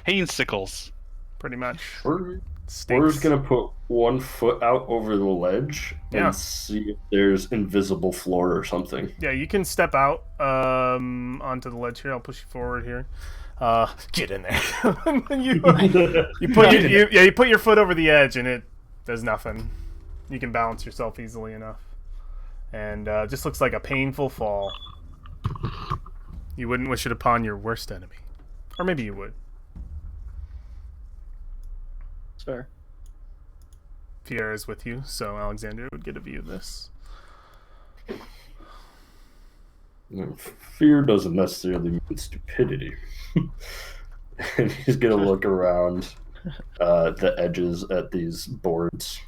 Painsicles.
pretty much.
War's
Stinks.
gonna put 1 foot out over the ledge
Yeah.
and see if there's invisible floor or something.
Yeah, you can step out onto the ledge here. I'll push you forward here. Get in there. you put your foot over the edge and it does nothing. You can balance yourself easily enough, and just looks like a painful fall. You wouldn't wish it upon your worst enemy, or maybe you would.
Fair.
Fiera is with you, so Alexander would get a view of this.
Fear doesn't necessarily mean stupidity. And he's gonna look around the edges at these boards.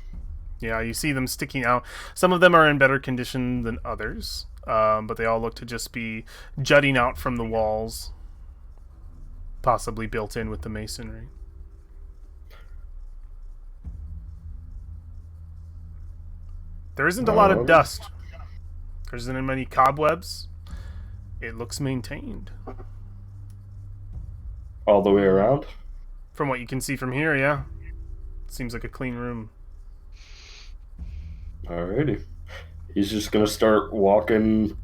Yeah, you see them sticking out. Some of them are in better condition than others, but they all look to just be jutting out from the walls, possibly built in with the masonry. There isn't a lot of dust. There isn't many cobwebs. It looks maintained.
All the way around?
From what you can see from here, yeah. Seems like a clean room.
Alrighty. He's just gonna start walking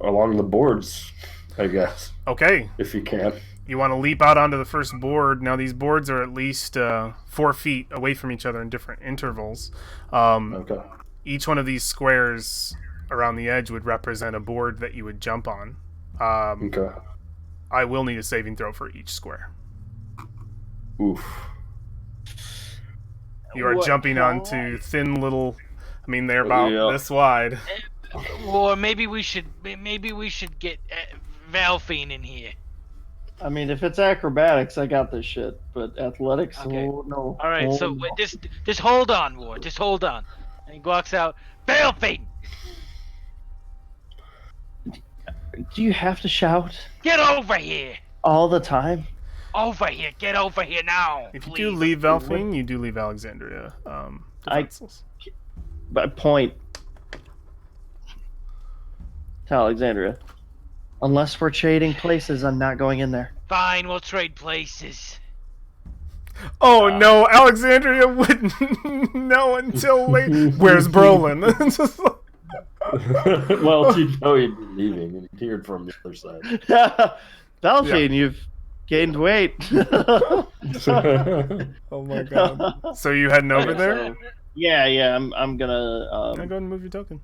along the boards, I guess,
Okay,
if he can.
you want to leap out onto the first board. Now these boards are at least 4 feet away from each other in different intervals.
Okay.
Each one of these squares around the edge would represent a board that you would jump on.
Okay.
I will need a saving throw for each square.
Oof.
You are
What
jumping
kind?
onto thin little... I mean, they're about this wide.
Or maybe we should get Valfine in here.
I mean, if it's acrobatics, I got this shit. But athletics,
Okay.
oh no.
All right,
Oh,
so
no.
just hold on, War. Just hold on. And he walks out. Valfine,
Do you have to shout
get over here.
all the time?
Over here. Get over here now.
If you
please.
do leave Valfine, you do leave Alexandria defenseless.
But point to Alexandria. Unless we're trading places, I'm not going in there.
Fine, we'll trade places.
Oh no, Alexandria wouldn't know until late. Where's Brolin?
Well, you know he'd be leaving, and he heard from the other side.
Valjean, you've gained weight.
Oh my god. So you heading over there?
So, yeah. I'm gonna
Now go ahead and move your token.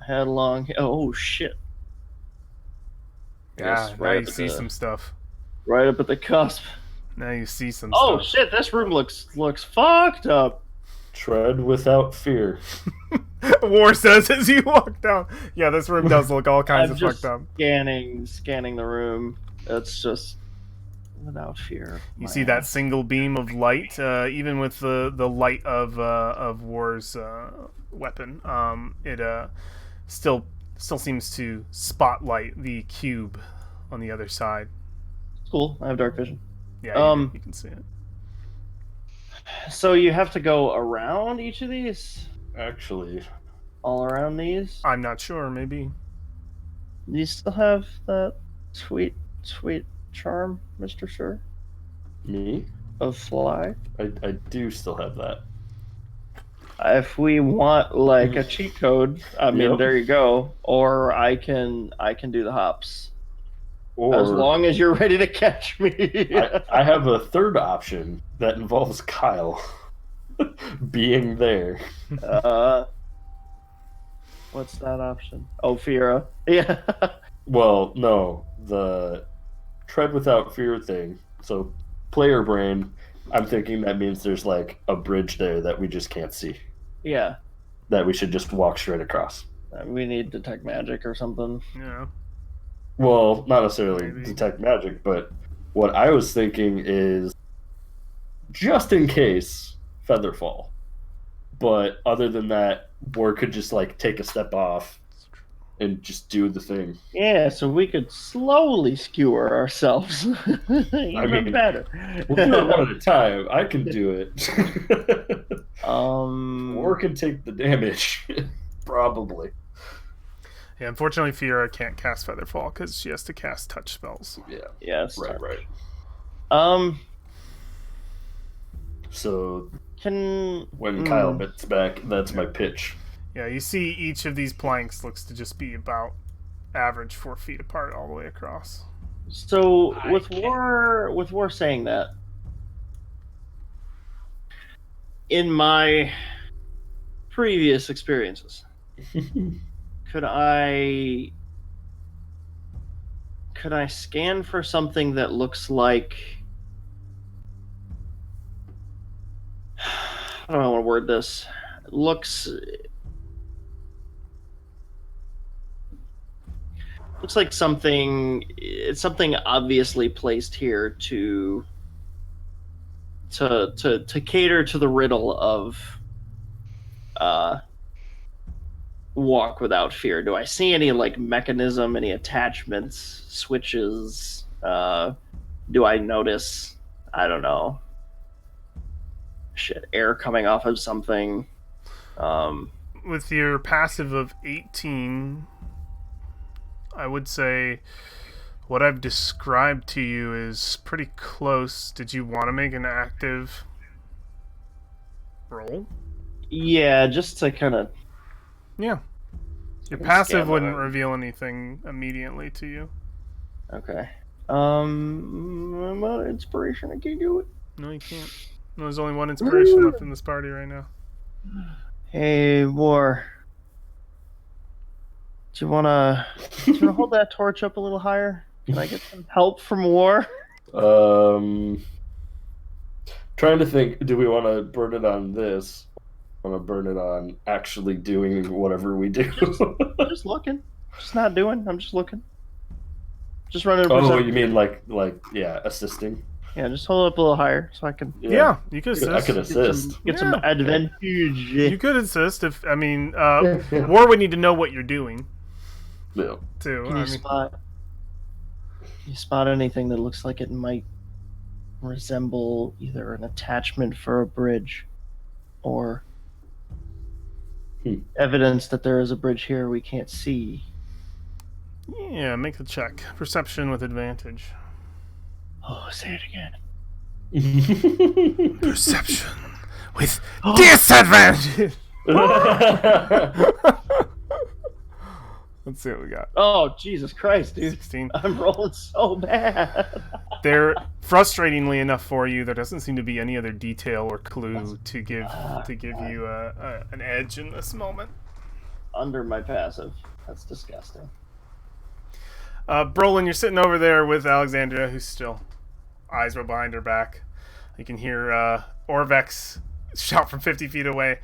head along. Oh shit!
Yeah,
Yes,
now
right
you
up
see
at the-
some stuff.
Right up at the cusp.
Now you see some
Oh
stuff.
shit! This room looks fucked up.
Tread without fear.
War says as you walk down. Yeah, this room does look all kinds
I'm
of
just
fucked up.
scanning the room. It's just without fear.
You see that single beam of light, even with the light of War's weapon. It still seems to spotlight the cube on the other side.
Cool. I have dark vision.
Yeah, you can see it.
So you have to go around each of these?
Actually,
All around these?
I'm not sure. Maybe.
Do you still have that sweet charm, Mr. Sir?
me?
Of fly?
I do still have that.
If we want like a cheat code, I mean,
Yep.
there you go. Or I can do the hops.
Or
As long as you're ready to catch me.
I have a third option that involves Kyle being there.
What's that option? Oh, Fira. Yeah.
Well, no, the tread without fear thing. So, player brain, I'm thinking that means there's like a bridge there that we just can't see.
Yeah.
That we should just walk straight across.
We need detect magic or something.
Yeah.
Well, not necessarily
Maybe.
detect magic, but what I was thinking is just in case Featherfall. But other than that, War could just like take a step off and just do the thing.
Yeah, so we could slowly skewer ourselves. Even
mean,
better.
We'll do it one at a time. I can do it.
Um,
War can take the damage, probably.
Yeah. Unfortunately, Fiora can't cast Featherfall because she has to cast touch spells.
Yeah,
yes.
right.
Um,
So
can
when Kyle gets back, that's my pitch.
Yeah. You see, each of these planks looks to just be about average 4 feet apart all the way across.
so
I
with
can't-
War saying that, in my previous experiences, could I scan for something that looks like, I don't know how to word this. Looks like something. It's something obviously placed here to cater to the riddle of walk without fear. Do I see any like mechanism, any attachments, switches? Do I notice? I don't know. Shit, air coming off of something.
With your passive of 18, I would say what I've described to you is pretty close. Did you want to make an active roll?
Yeah, just to kind of.
Yeah. Your
Can
passive
scan
wouldn't
that.
reveal anything immediately to you.
Okay. Well, inspiration. I can do it.
No, you can't. No, there's only one inspiration left in this party right now.
Hey, War. Do you wanna hold that torch up a little higher? Can I get some help from War?
Trying to think, do we want to burn it on this? Want to burn it on actually doing whatever we do?
Just looking. Just not doing. I'm just looking. Just running.
Oh, you mean like yeah, assisting?
Yeah, just hold it up a little higher so I can
Yeah, you could assist.
I could assist.
get some
Yeah.
advantage.
You could assist if, I mean, War would need to know what you're doing,
Yeah.
too.
Can
I
you
mean,
spot anything that looks like it might resemble either an attachment for a bridge or evidence that there is a bridge here we can't see?
Yeah, make the check. Perception with advantage.
Oh, say it again.
Perception with disadvantage.
Let's see what we got.
Oh, Jesus Christ, dude.
16.
I'm rolling so bad.
There, frustratingly enough for you, there doesn't seem to be any other detail or clue to give you an edge in this moment.
Under my passive. That's disgusting.
Brolin, you're sitting over there with Alexandria, who's still eyes rolled behind her back. You can hear Orvex shout from 50 feet away.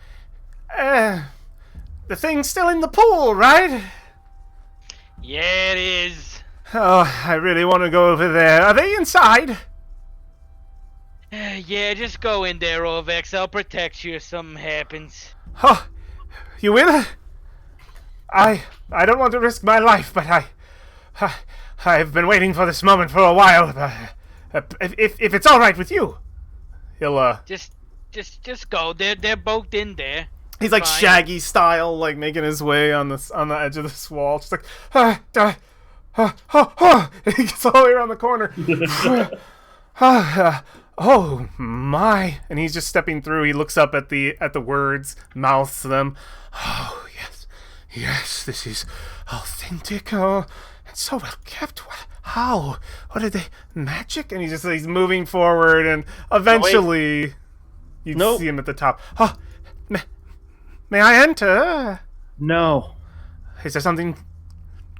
The thing's still in the pool, right?
Yeah, it is.
Oh, I really want to go over there. Are they inside?
Yeah, just go in there, Orvex. I'll protect you if something happens.
Oh, you will? I don't want to risk my life, but I've been waiting for this moment for a while. If it's all right with you, he'll
Just go. They're both in there.
he's like
Fine.
Shaggy style, like making his way on the edge of this wall, just like and he gets all the way around the corner. Oh my! And he's just stepping through. He looks up at the words, mouths them. Oh yes, this is authentic. Oh, and so well kept. How? What are they? Magic? And he's moving forward, and eventually you see him at the top. Oh, may I enter?
No.
Is there something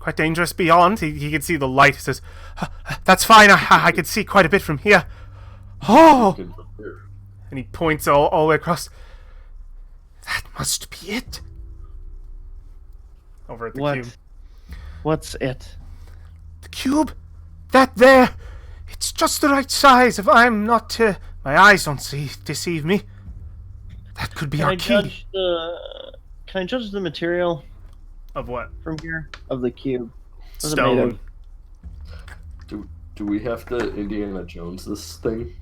quite dangerous beyond? He can see the light. He says, that's fine. I can see quite a bit from here. Oh! And he points all the way across. That must be it. Over at the cube.
What's it?
The cube? That there. It's just the right size. If I'm not... my eyes don't deceive me. That could be our key.
Can I judge the material
Of what?
from here? Of the cube. What's it made
Stone.
of?
Do we have to Indiana Jones this thing?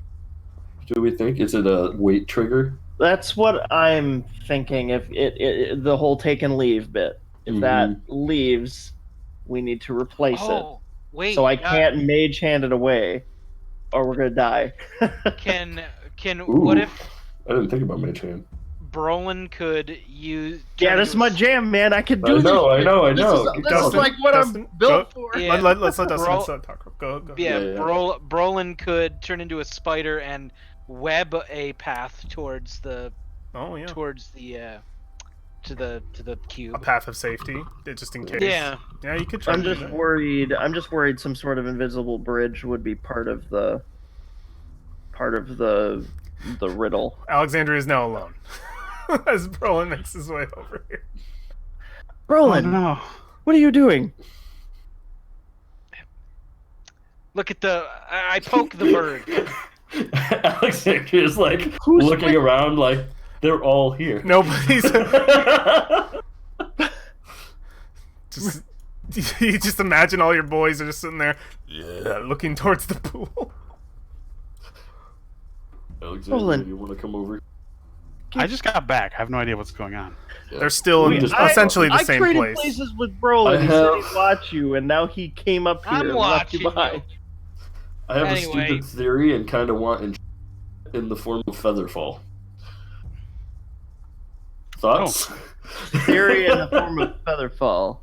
Do we think? Is it a weight trigger?
That's what I'm thinking. If it the whole take and leave bit, if that leaves, we need to replace it.
Wait.
So I can't mage hand it away, or we're gonna die.
Can
Ooh,
what if
I didn't think about mage hand.
Brolin could use?
Yeah, this is my jam, man. I can do
I know,
this.
I know.
This is
Dustin,
like what
Dustin,
I'm built
go-
for.
Yeah.
Let's let Dustin talk. Go.
Yeah,
Yeah.
Brolin could turn into a spider and web a path towards the
Oh yeah.
towards the to the cube.
A path of safety, just in case.
Yeah.
Yeah, you could try.
I'm
to do
just
that.
worried. I'm just worried some sort of invisible bridge would be part of the riddle.
Alexandria is now alone. As Brolin makes his way over here.
Roland,
Oh, no.
what are you doing?
Look at the. I poke the bird.
Alexandria is like
Who's
looking around like they're all here.
Nobody's. just you just imagine all your boys are just sitting there, looking towards the pool.
Alexandria,
Roland.
you want to come over?
I just got back. I have no idea what's going on.
Yeah.
They're still in essentially the same
I traded
place.
places with Brolin.
I
He said
have-
he'd watch you, and now he came up here
I'm
and left you
watching
behind.
I have
Anyway.
a stupid theory and kind of want in the form of Featherfall. Thoughts?
Theory in the form of Featherfall.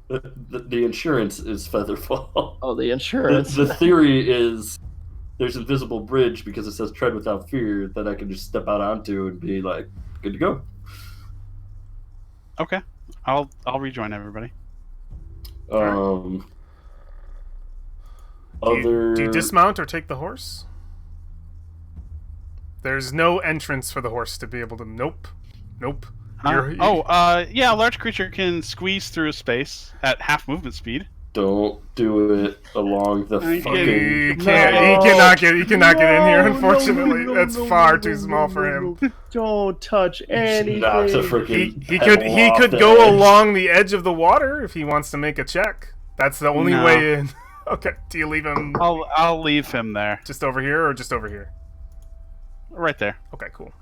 The insurance is Featherfall.
Oh, the insurance.
The theory is there's an invisible bridge because it says tread without fear that I can just step out onto and be like, good to go.
Okay, I'll rejoin everybody.
Do you dismount or take the horse? There's no entrance for the horse to be able to. Nope.
Yeah, a large creature can squeeze through a space at half movement speed.
Don't do it along the
I
fucking.
He cannot get in here. Unfortunately, that's far too small for him.
Don't touch anything.
Not a freaking.
He could go along the edge of the water if he wants to make a check. That's the only
No.
way in. Okay. Do you leave him
I'll leave him there,
just over here or just over here?
right there,
Okay, cool.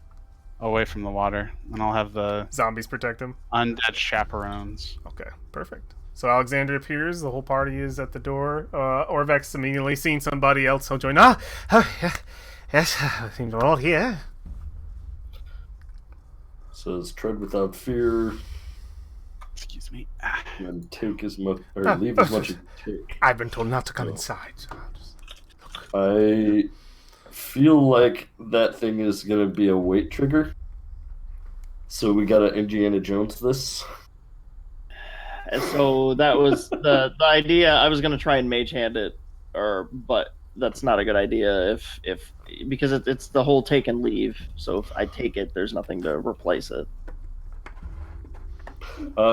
away from the water, and I'll have the
Zombies protect him.
undead chaperones.
Okay, perfect. So Alexander appears. The whole party is at the door. Orvex immediately seeing somebody else. He'll join.
Yes, I think we're all here.
Says tread without fear
Excuse me.
and take as much or leave as much as you take.
I've been told not to come inside. So I'll just...
I feel like that thing is gonna be a weight trigger. So we gotta Indiana Jones this.
And so that was the idea. I was gonna try and mage hand it, but that's not a good idea if because it's the whole take and leave. So if I take it, there's nothing to replace it.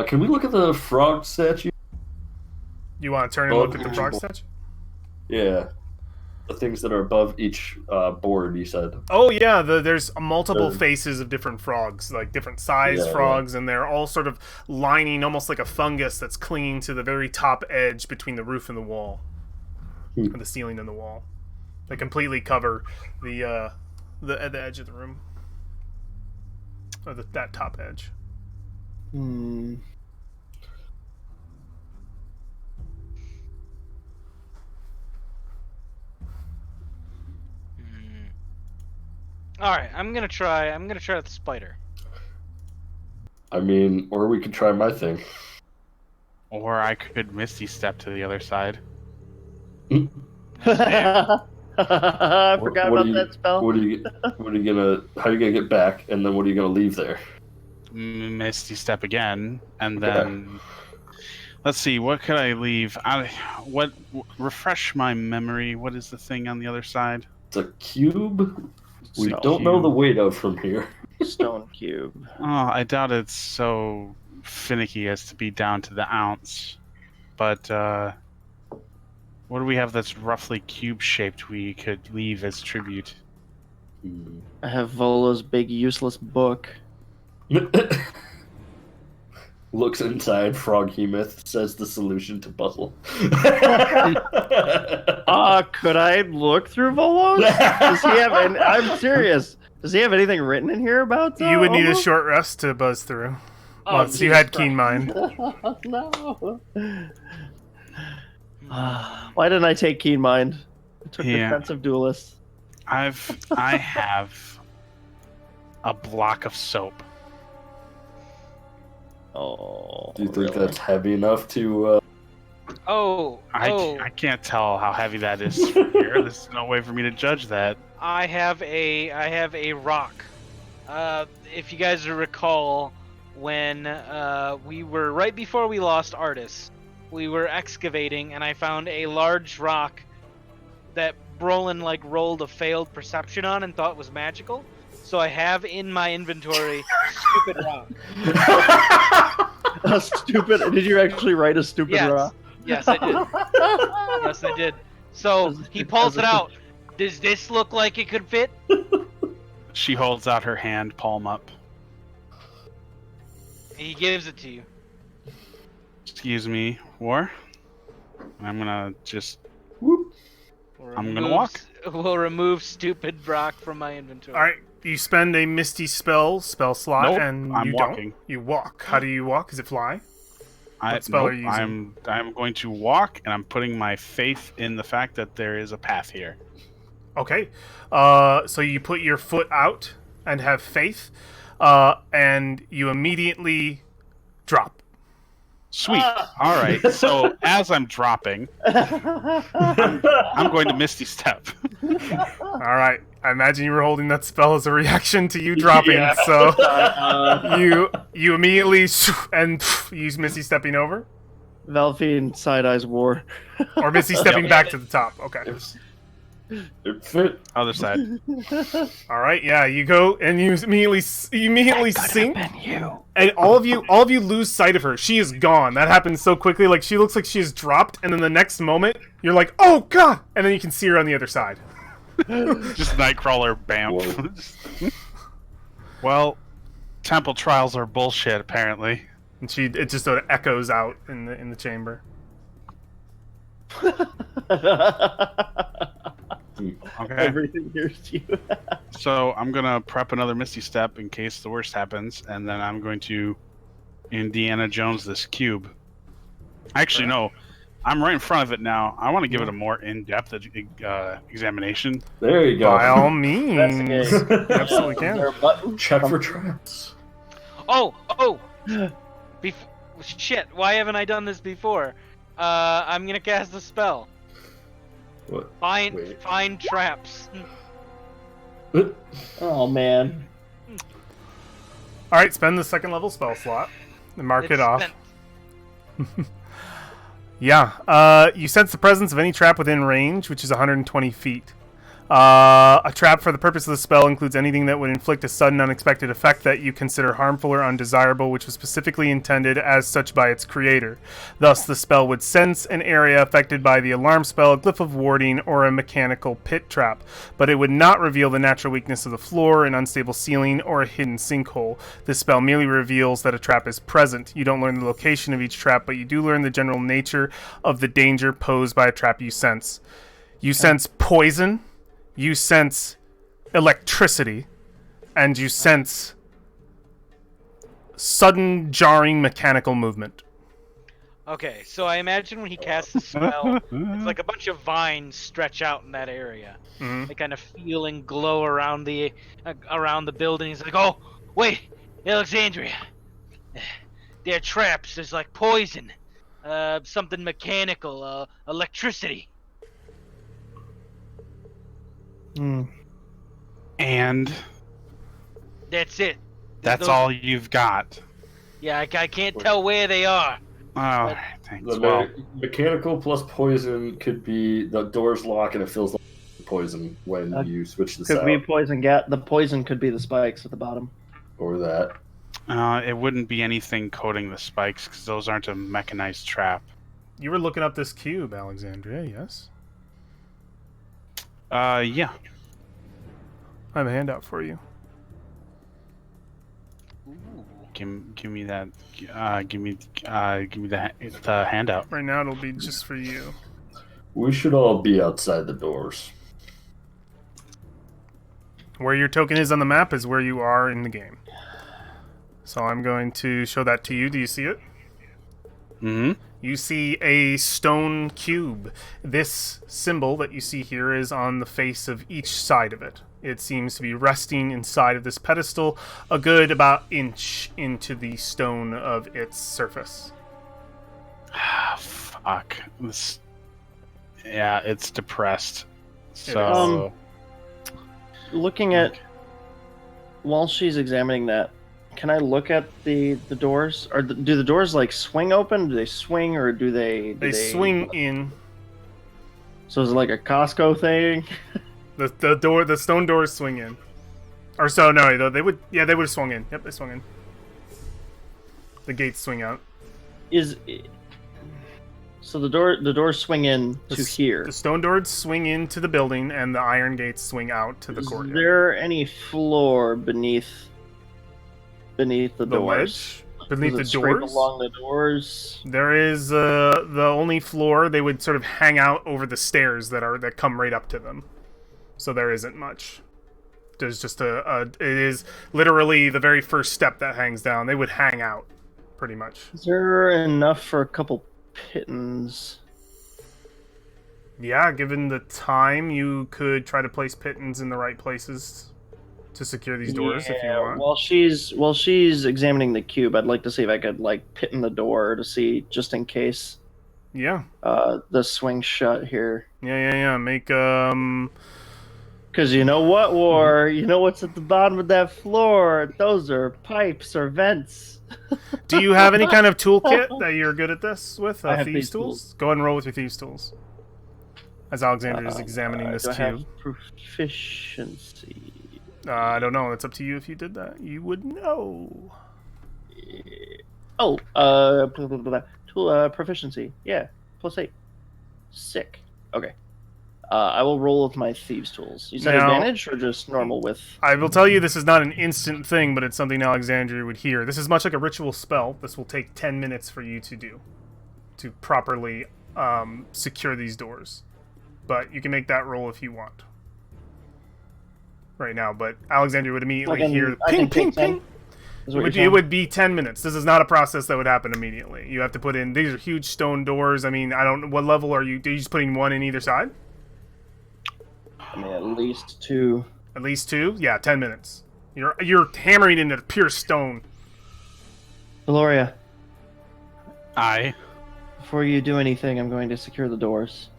Can we look at the frog statue?
You want to turn and look at the frog statue?
Yeah. The things that are above each board, you said.
Oh yeah, there's multiple faces of different frogs, like different size frogs, and they're all sort of lining almost like a fungus that's clinging to the very top edge between the roof and the wall, or the ceiling and the wall. They completely cover the edge of the room, or that top edge.
Hmm.
All right, I'm gonna try the spider.
I mean, or we could try my thing.
Or I could Misty Step to the other side.
I forgot about that spell.
How are you gonna get back, and then what are you gonna leave there?
Misty Step again, and then let's see, what could I leave? Refresh my memory. What is the thing on the other side?
It's a cube. We
It's a
don't know
cube.
the weight of from here.
Stone cube.
Oh, I doubt it's so finicky as to be down to the ounce. But what do we have that's roughly cube-shaped we could leave as tribute?
I have Vola's big useless book.
Looks inside, Froghemoth says the solution to puzzle.
Could I look through Volo's? Does he have? I'm serious. Does he have anything written in here about?
You would need a
Volo?
short rest to buzz through.
Oh,
Once you had keen mind.
No. Why didn't I take keen mind? I took defensive duelist.
I have a block of soap.
Oh.
Do you think
really?
that's heavy enough to?
I can't tell how heavy that is from here. There's no way for me to judge that.
I have a rock. If you guys recall, when we were right before we lost Artis, we were excavating, and I found a large rock that Brolin rolled a failed perception on and thought was magical. So I have in my inventory stupid rock.
A stupid. Did you actually write a stupid rock?
Yes, I did. Yes, I did. So he pulls it out. Does this look like it could fit?
She holds out her hand, palm up.
He gives it to you.
Excuse me, War? I'm gonna just... I'm gonna
Remove-
walk.
We'll remove stupid rock from my inventory.
All right, you spend a misty spell slot,
Nope,
and
I'm
you
walking.
don't. You walk. How do you walk? Is it fly?
What
spell are you using?
I'm going to walk, and I'm putting my faith in the fact that there is a path here.
Okay. So you put your foot out and have faith, and you immediately drop.
Sweet. All right. So as I'm dropping, I'm going to Misty Step.
All right. I imagine you were holding that spell as a reaction to you dropping, so you immediately and use Misty stepping over,
Valfine side eyes war.
or Misty stepping back to the top. Okay.
It fit.
Other side.
All right. Yeah, you go and you immediately sink, and all of you lose sight of her. She is gone. That happens so quickly. Like she looks like she has dropped, and then the next moment you're like, "Oh God!" and then you can see her on the other side.
Just Nightcrawler, bam. Well, temple trials are bullshit, apparently.
And it just sort of echoes out in the chamber.
Okay.
Everything hears you.
So I'm gonna prep another Misty Step in case the worst happens, and then I'm going to Indiana Jones this cube. Actually, no. I'm right in front of it now. I want to give it a more in-depth examination.
There you go.
By all means.
Investigate.
You absolutely
Is
can.
there a button?
Check for traps.
Oh! Shit, why haven't I done this before? I'm gonna cast a spell.
What?
Find traps.
Oh man.
All right, spend the second level spell slot and mark it off.
Spent.
Yeah. You sense the presence of any trap within range, which is 120 feet. A trap for the purpose of the spell includes anything that would inflict a sudden unexpected effect that you consider harmful or undesirable, which was specifically intended as such by its creator. Thus, the spell would sense an area affected by the alarm spell, a glyph of warding, or a mechanical pit trap, but it would not reveal the natural weakness of the floor, an unstable ceiling, or a hidden sinkhole. This spell merely reveals that a trap is present. You don't learn the location of each trap, but you do learn the general nature of the danger posed by a trap you sense. You sense poison. You sense electricity, and you sense sudden jarring mechanical movement.
Okay, so I imagine when he casts the spell, it's like a bunch of vines stretch out in that area.
Mhm.
They kind of feel and glow around the building. He's like, "Oh, wait, Alexandria, they're traps. There's like poison, something mechanical, electricity."
And
That's it.
that's
Those-
all you've got.
Yeah, I can't tell where they are.
Oh, thanks.
The
Well,
mechanical plus poison could be the doors lock and it feels like poison when you switch this
Could
out.
be poison gas. The poison could be the spikes at the bottom.
Or that.
it wouldn't be anything coating the spikes because those aren't a mechanized trap.
You were looking up this cube, Alexandria, yes?
Yeah.
I have a handout for you.
Give me that. Give me the handout.
Right now it'll be just for you.
We should all be outside the doors.
Where your token is on the map is where you are in the game. So I'm going to show that to you. Do you see it?
Mm-hmm.
You see a stone cube. This symbol that you see here is on the face of each side of it. It seems to be resting inside of this pedestal, a good about inch into the stone of its surface.
Ah, fuck. This. Yeah, it's depressed. So.
Looking at while she's examining that, can I look at the doors? Or do the doors like swing open? Do they swing, or do they?
They swing in.
So is it like a Costco thing?
The stone doors swing in. Or so no, they would have swung in. Yep, they swung in. The gates swing out.
So the doors swing in to here.
The stone doors swing into the building, and the iron gates swing out to the courtyard.
Is there any floor beneath the doors?
Ledge? Beneath
Does
the
it scrape
doors?
along the doors?
There is the only floor. They would sort of hang out over the stairs that come right up to them. So there isn't much. There's just it is literally the very first step that hangs down. They would hang out, pretty much.
Is there enough for a couple pittons?
Yeah, given the time, you could try to place pittons in the right places to secure these doors if you want.
While she's examining the cube, I'd like to see if I could like pitten the door to see just in case.
Yeah.
The swing shut here.
Yeah. Make
Because you know what, War? You know what's at the bottom of that floor? Those are pipes or vents.
Do you have any kind of toolkit that you're good at this with?
I have
Thieves
these
tools? Go ahead and roll with your Thieves tools. As Alexander is examining this
do I have
cube.
proficiency?
I don't know. It's up to you if you did that. You would know.
Oh, tool proficiency. Yeah, +8. Sick. Okay. I will roll with my thieves' tools. You said
Now-
advantage or just normal with?
I will tell you this is not an instant thing, but it's something Alexandria would hear. This is much like a ritual spell. This will take 10 minutes for you to do. To properly secure these doors. But you can make that roll if you want. Right now, but Alexandria would immediately hear
I
ping,
can
ping,
take 10.
ping.
Is what you're
It
saying?
would be 10 minutes. This is not a process that would happen immediately. You have to put in. These are huge stone doors. I mean, I don't. What level are you? Are you just putting one in either side?
I mean, at least 2.
At least 2. Yeah, 10 minutes. You're hammering into pure stone.
Valoria,
I.
before you do anything, I'm going to secure the doors.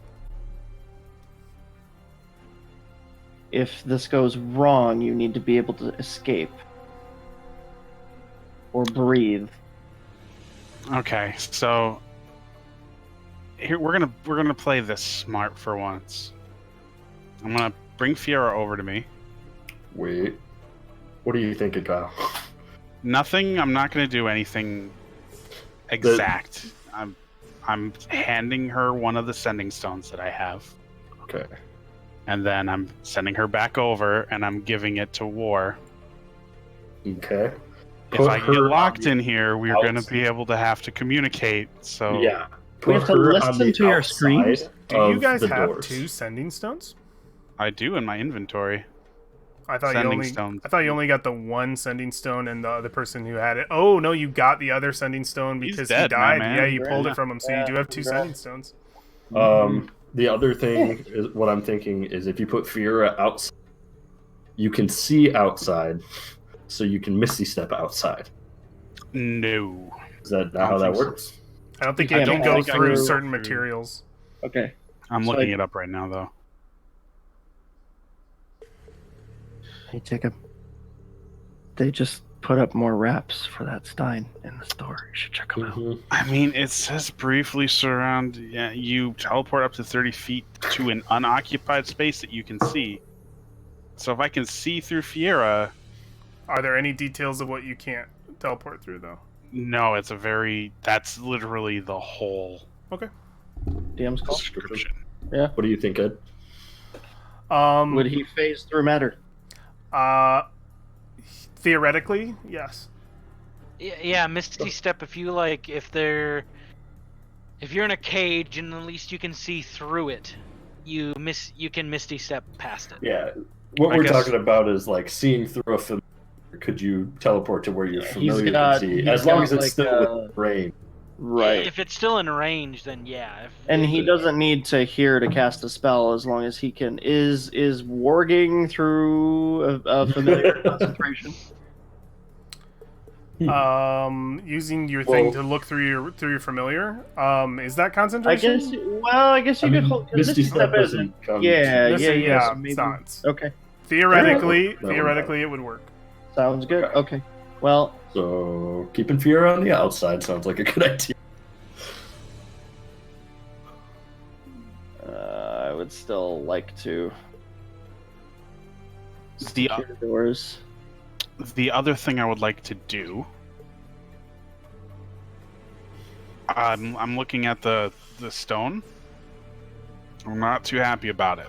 If this goes wrong, you need to be able to escape. Or breathe.
Okay, so here we're gonna play this smart for once. I'm gonna bring Fiora over to me.
Wait. What do you think, Kyle?
Nothing. I'm not gonna do anything exact. I'm handing her one of the sending stones that I have,
Okay.
and then I'm sending her back over, and I'm giving it to War.
Okay.
If
Put
I get
her
locked
on
in here, we're going to be able to have to communicate. So
Yeah.
We have to
Put her
listen
on the
to your
outside
screams?
Do you
of
guys
the
have
doors.
2 sending stones?
I do in my inventory.
I thought
Sending
you only.
stones.
I thought you only got the 1 sending stone, and the other person who had it. Oh no, you got the other sending stone
He's
because
dead,
he
my
died.
man.
Yeah, you pulled
Yeah.
it from him, so you
Yeah,
do have 2
congrats.
sending stones.
The other thing is what I'm thinking is if you put Fiora outside, you can see outside, so you can Misty Step outside.
No.
Is that
I
not how
don't
that
think so.
works?
I don't think
You
you
can't
can go
pass
through
through-
certain materials.
Okay.
I'm
So
looking
I-
it up right now, though.
Hey, Jacob. They just put up more wraps for that Stein in the store. You should check them out.
Mhm.
I mean, it says briefly surround. Yeah, you teleport up to 30 feet to an unoccupied space that you can see. So if I can see through Fiera,
Are there any details of what you can't teleport through, though?
no, it's a very. That's literally the whole
Okay.
DM's call.
description.
What do you think, Ed?
Would he phase through matter?
Theoretically, yes.
Yeah, Misty Step. If you like, if you're in a cage and at least you can see through it, you can Misty Step past it.
Yeah. What
I
we're
guess-
talking about is like seeing through a familiar. Could you teleport to where your
Yeah,
familiar
got-
can see?
he's
As long
got,
as it's
like,
still within range.
Right.
If it's still in range, then yeah.
And he doesn't need to hear to cast a spell as long as he can. Is warging through a familiar concentration?
Using your thing to look through your familiar. Is that
I
concentration?
guess. Well, I guess you could hold. 'cause
Misty
Misty
Step
Step isn't.
doesn't come.
Yeah,
Misty-
yeah. So
it's
maybe.
not. It's-
Okay,
Theoretically,
That one
it would work.
sounds good.
Okay.
Okay. Well,
So keeping Fiora on the outside sounds like a good idea.
I would still like to
The
secure the doors.
the other thing I would like to do. I'm looking at the stone. I'm not too happy about it.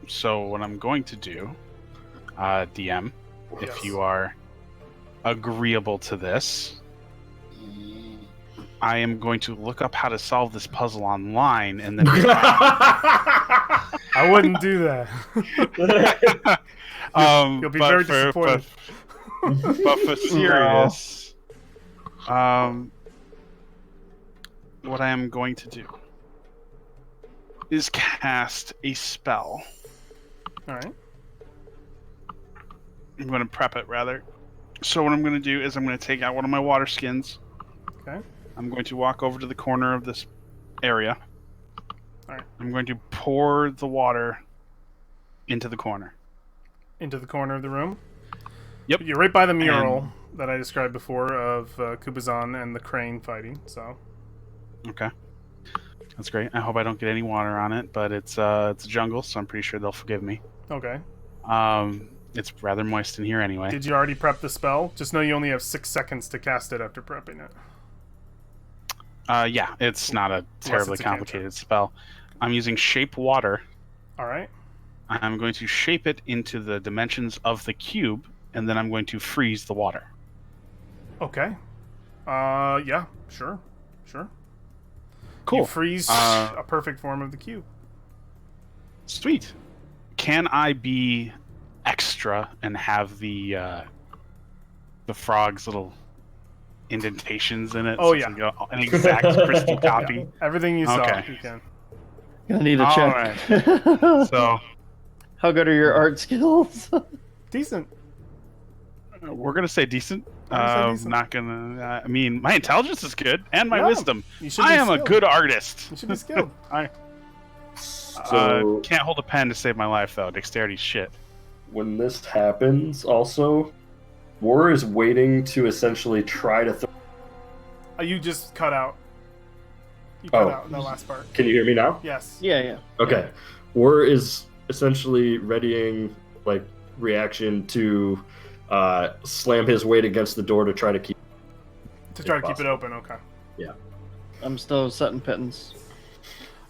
So what I'm going to do, DM, if
Yes.
you are agreeable to this, I am going to look up how to solve this puzzle online, and then
I wouldn't do that. You'll be very disappointed.
But for serious, what I am going to do is cast a spell.
All right.
I'm going to prep it, rather. So what I'm going to do is I'm going to take out one of my water skins.
Okay.
I'm going to walk over to the corner of this area.
Alright.
I'm going to pour the water into the corner.
Into the corner of the room.
Yep.
You're right by the mural that I described before of Kubazan and the crane fighting. So.
Okay. That's great. I hope I don't get any water on it, but it's a jungle, so I'm pretty sure they'll forgive me.
Okay.
It's rather moist in here anyway.
Did you already prep the spell? Just know you only have 6 seconds to cast it after prepping it.
Yeah, it's not a terribly
it's a
complicated spell. I'm using shape water.
All right.
I'm going to shape it into the dimensions of the cube, and then I'm going to freeze the water.
Okay. Yeah. Sure.
Cool.
You freeze a perfect form of the cube.
Sweet. Can I be extra and have the the frog's little indentations in it.
Oh,
it's
yeah.
like an exact crystal copy.
Everything you saw,
Okay.
you can.
Gonna need a
All
check.
So
How good are your art skills?
Decent.
we're gonna say decent.
We're gonna say decent.
Not gonna. I mean, my intelligence is good and my
Yeah,
wisdom.
You should
I
be
am a
skilled.
good artist.
You should be skilled.
So
Can't hold a pen to save my life though. Dexterity's shit.
when this happens, also, War is waiting to essentially try to.
You just cut out. You cut
Oh.
out the last part.
Can you hear me now?
Yes.
Yeah.
Okay. War is essentially readying like reaction to slam his weight against the door to try to keep.
To try to keep it
possible.
open, okay.
I'm still setting pittance.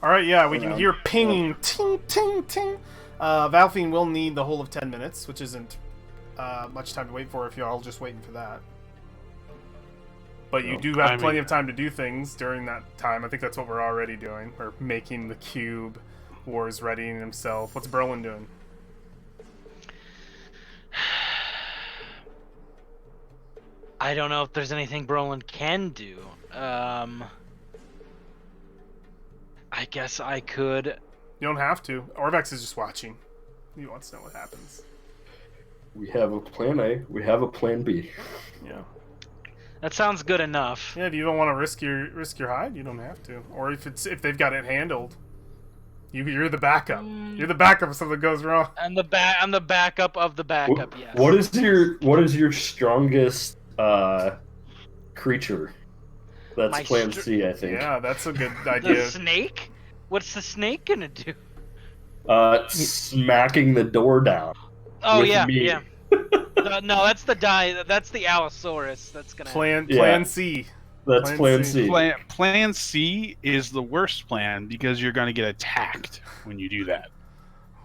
All right, yeah, we can
Around.
hear pinging, ting, ting, ting. Valfine will need the whole of 10 minutes, which isn't much time to wait for if you're all just waiting for that. But you do have plenty of time to do things during that time. I think that's what we're already doing. We're making the cube. War's readying himself. What's Berlin doing?
I don't know if there's anything Brolin can do. I guess I could.
You don't have to. Orvex is just watching. He wants to know what happens.
We have a plan A. We have a plan B.
Yeah.
That sounds good enough.
Yeah. If you don't want to risk your hide, you don't have to. Or if they've got it handled, you're the backup. You're the backup if something goes wrong.
I'm the backup of the backup. Yes.
What is your strongest creature? That's
My
plan C, I think.
Yeah, that's a good
The
idea.
snake? What's the snake gonna do?
Smacking the door down.
Oh
With
yeah,
me.
yeah. No, that's the That's the Allosaurus. That's gonna.
Plan C.
That's plan
C.
C.
Plan C is the worst plan because you're going to get attacked when you do that.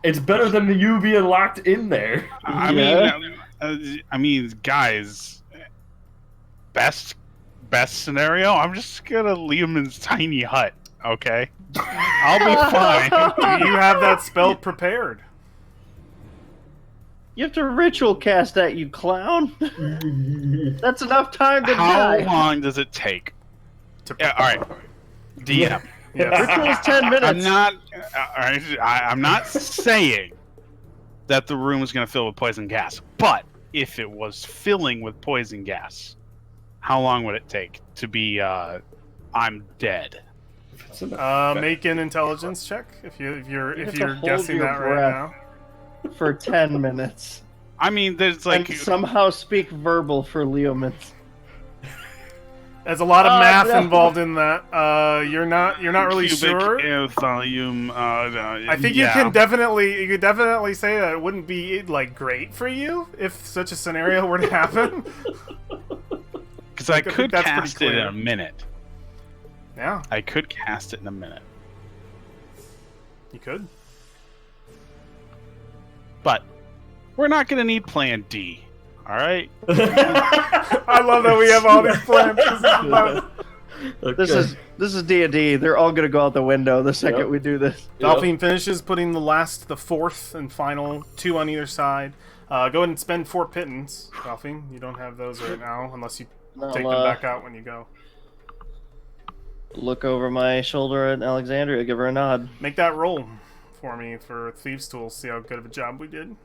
It's better than you being locked in there.
I mean, guys, best scenario. I'm just gonna leave him in his tiny hut. Okay, I'll be fine.
You have that spell prepared.
You have to ritual cast that, you clown. That's enough time to
How
die.
long does it take? Yeah, all right, DM.
Yes.
Ritual's 10 minutes.
I'm not. All right, I'm not saying that the room is going to fill with poison gas, but if it was filling with poison gas, how long would it take to be? I'm dead.
Make an intelligence check if you're
have to hold
guessing
your
that right
breath.
now.
For 10 minutes.
I mean, there's like
And somehow speak verbal for Leomans.
There's a lot of math
no.
involved in that. You're not really
cubic
sure.
volume.
I think you could definitely say that it wouldn't be like great for you if such a scenario were to happen.
Because I
think
could
that's
cast
pretty
it in
clear.
a minute.
Yeah,
I could cast it in a minute,
you could.
but we're not going to need Plan D. All right.
I love that we have all these plans.
This is D&D. They're all gonna go out the window the second
Yep.
we do this.
Dolphin finishes putting the fourth and final 2 on either side. Go ahead and spend 4 pittance, Dolphin. You don't have those right now unless you take them back out when you go.
Look over my shoulder at Alexandria. Give her a nod.
Make that roll for me for Thieves' Tools. See how good of a job we did.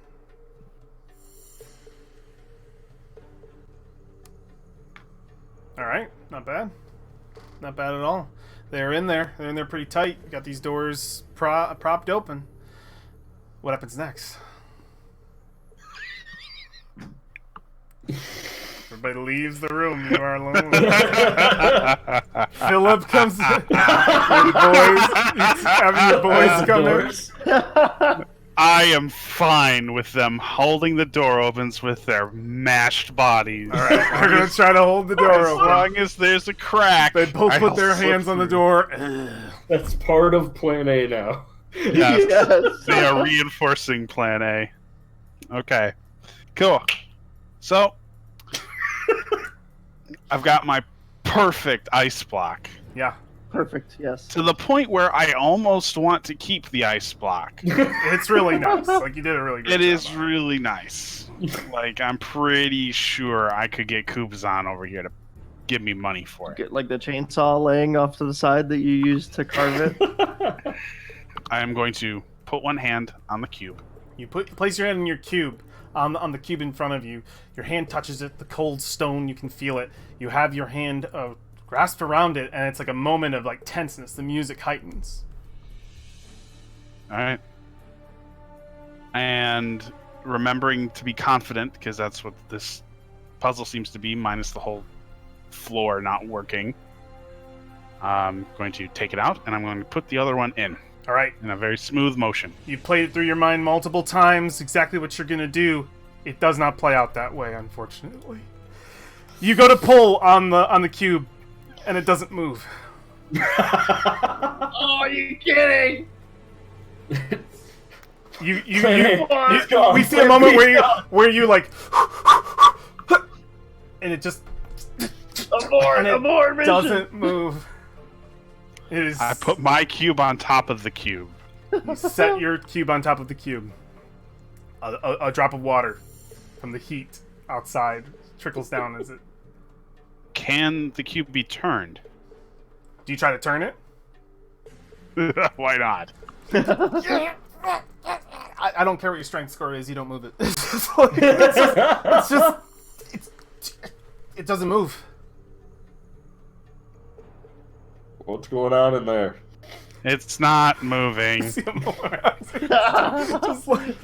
Alright, not bad. Not bad at all. They're in there. They're in there pretty tight. Got these doors propped open. What happens next? Everybody leaves the room. You are alone. Philip comes in. Your boys come in.
I am fine with them holding the door opens with their mashed bodies.
All right, we're gonna try to hold the door
As
open.
long as there's a crack.
They both put their
I'll
hands
slip
on the
through.
door.
That's part of plan A now.
Yes,
Yes.
they are reinforcing Plan A. Okay, cool. So, I've got my perfect ice block.
Yeah,
Perfect. Yes.
To the point where I almost want to keep the ice block.
it's really nice. Like you did a really good
It
job
is
on
really nice. Like, I'm pretty sure I could get Kubazan over here to give me money for it.
Get like the chainsaw laying off to the side that you used to carve it.
I am going to put one hand on the cube.
You place your hand in your cube, on the cube in front of you. Your hand touches it, the cold stone, you can feel it. You have your hand grasped around it, and it's like a moment of like tenseness. The music heightens.
Alright. And remembering to be confident, because that's what this puzzle seems to be, minus the whole floor not working. I'm going to take it out, and I'm going to put the other one in.
All right.
In a very smooth motion.
You've played it through your mind multiple times, exactly what you're going to do. It does not play out that way, unfortunately. You go to pull on the cube, and it doesn't move.
Oh, are you kidding?
We see a moment where you like, and it just
Abort mission.
doesn't move. It is.
I put my cube on top of the cube.
You set your cube on top of the cube. A drop of water from the heat outside trickles down as it.
Can the cube be turned?
Do you try to turn it?
Why not?
I don't care what your strength score is. You don't move it. It doesn't move.
What's going on in there?
It's not moving.
Just like,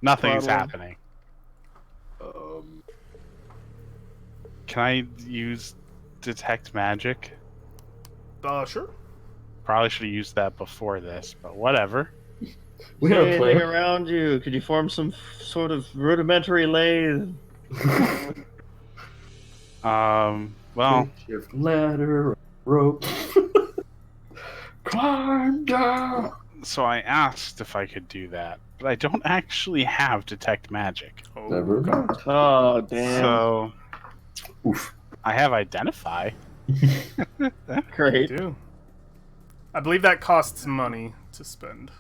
Nothing's happening.
Um,
Can I use detect magic?
sure.
Probably should have used that before this, but whatever.
we have a
Anything
plan.
around you? Could you form some sort of rudimentary lathe?
Well,
Shift ladder, rope. Climb down.
so I asked if I could do that, but I don't actually have detect magic.
Never mind.
Oh, damn.
So
Oof.
I have identify.
Great.
Do. I believe that costs money to spend.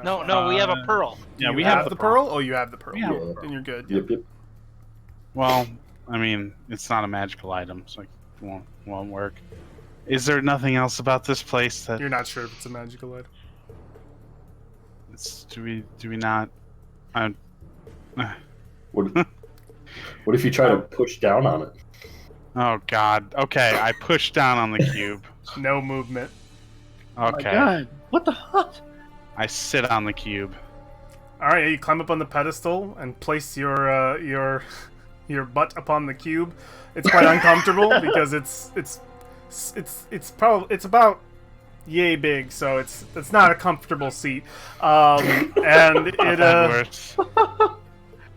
No, we have a pearl.
Yeah,
You
we
have the pearl. Oh, you have the pearl.
We have
the pearl.
Then you're good.
Yep, yep.
Well, I mean, it's not a magical item, so it won't work. Is there nothing else about this place that
You're not sure if it's a magical item.
do we not?
What if you try to push down on it?
Oh God. Okay, I push down on the cube.
No movement.
Oh my
Okay,
God. What the fuck?
I sit on the cube.
All right, you climb up on the pedestal and place your butt upon the cube. It's quite uncomfortable because it's about yay big, so it's not a comfortable seat. And it
Worse.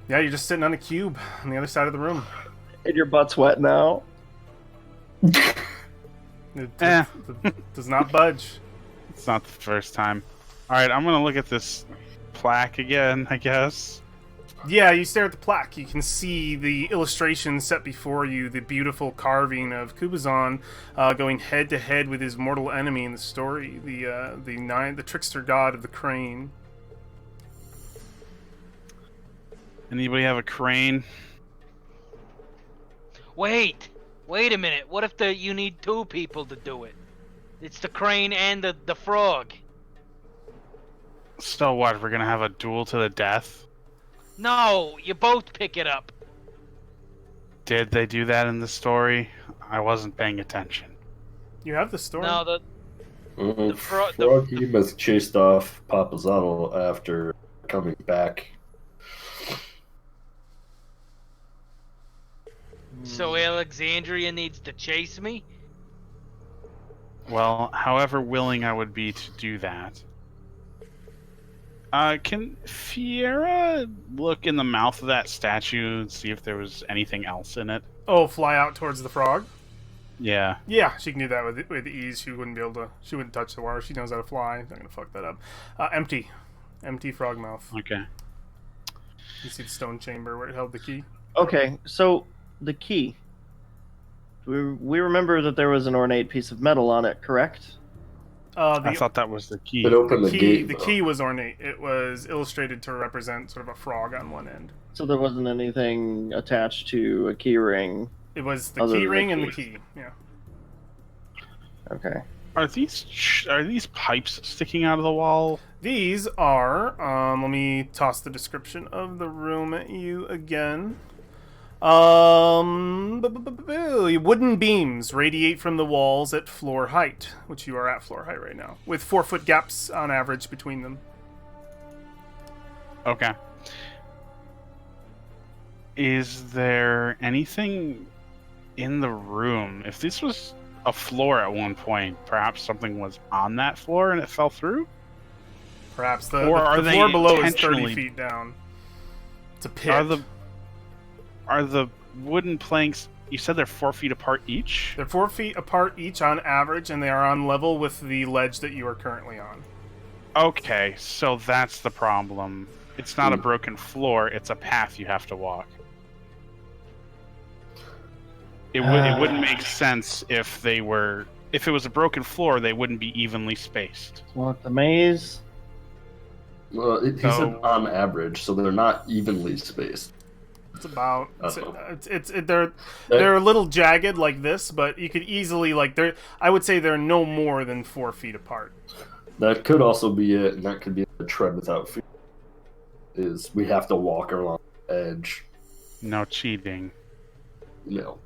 yeah, you're just sitting on a cube on the other side of the room.
And your butt's wet now?
It does not budge.
It's not the first time. All right, I'm gonna look at this plaque again, I guess.
Yeah, you stare at the plaque. You can see the illustration set before you, the beautiful carving of Kubazan going head to head with his mortal enemy in the story, the trickster god of the crane.
Anybody have a crane?
Wait a minute. What if you need two people to do it? It's the crane and the frog.
So what? We're gonna have a duel to the death?
No, you both pick it up.
Did they do that in the story? I wasn't paying attention.
You have the story.
No, the
Froggy has chased off Papazano after coming back.
So Alexandria needs to chase me?
Well, however willing I would be to do that. Can Fiera look in the mouth of that statue and see if there was anything else in it?
Oh, fly out towards the frog?
Yeah.
Yeah, she can do that with ease. She wouldn't be able to. She wouldn't touch the water. She knows how to fly. Not gonna fuck that up. Empty frog mouth.
Okay.
You see the stone chamber where it held the key.
Okay, so the key. We remember that there was an ornate piece of metal on it, correct?
I thought that was the key.
It opened the gate.
The key was ornate. It was illustrated to represent sort of a frog on one end.
So there wasn't anything attached to a key ring.
It was the
Other
key
than
ring
the
and the
key.
key. Yeah.
Okay.
Are these pipes sticking out of the wall?
These are. Let me toss the description of the room at you again. Wooden beams radiate from the walls at floor height, which you are at floor height right now, with 4-foot gaps on average between them.
Okay. Is there anything in the room? If this was a floor at one point, perhaps something was on that floor and it fell through?
Perhaps the
Or
the
are
floor
they
below is 30
intentionally-
feet down. It's a pit.
Are the wooden planks, you said they're 4 feet apart each?
They're 4 feet apart each on average, and they are on level with the ledge that you are currently on.
Okay, so that's the problem. It's not a broken floor, it's a path you have to walk. It wouldn't make sense if it was a broken floor, they wouldn't be evenly spaced.
Want the maze?
Well, he said on average, so they're not evenly spaced.
It's about
Uh-oh.
they're a little jagged like this, but you could easily I would say they're no more than 4 feet apart.
That could also be it, and that could be a tread without feet. Is we have to walk along the edge.
No cheating.
No.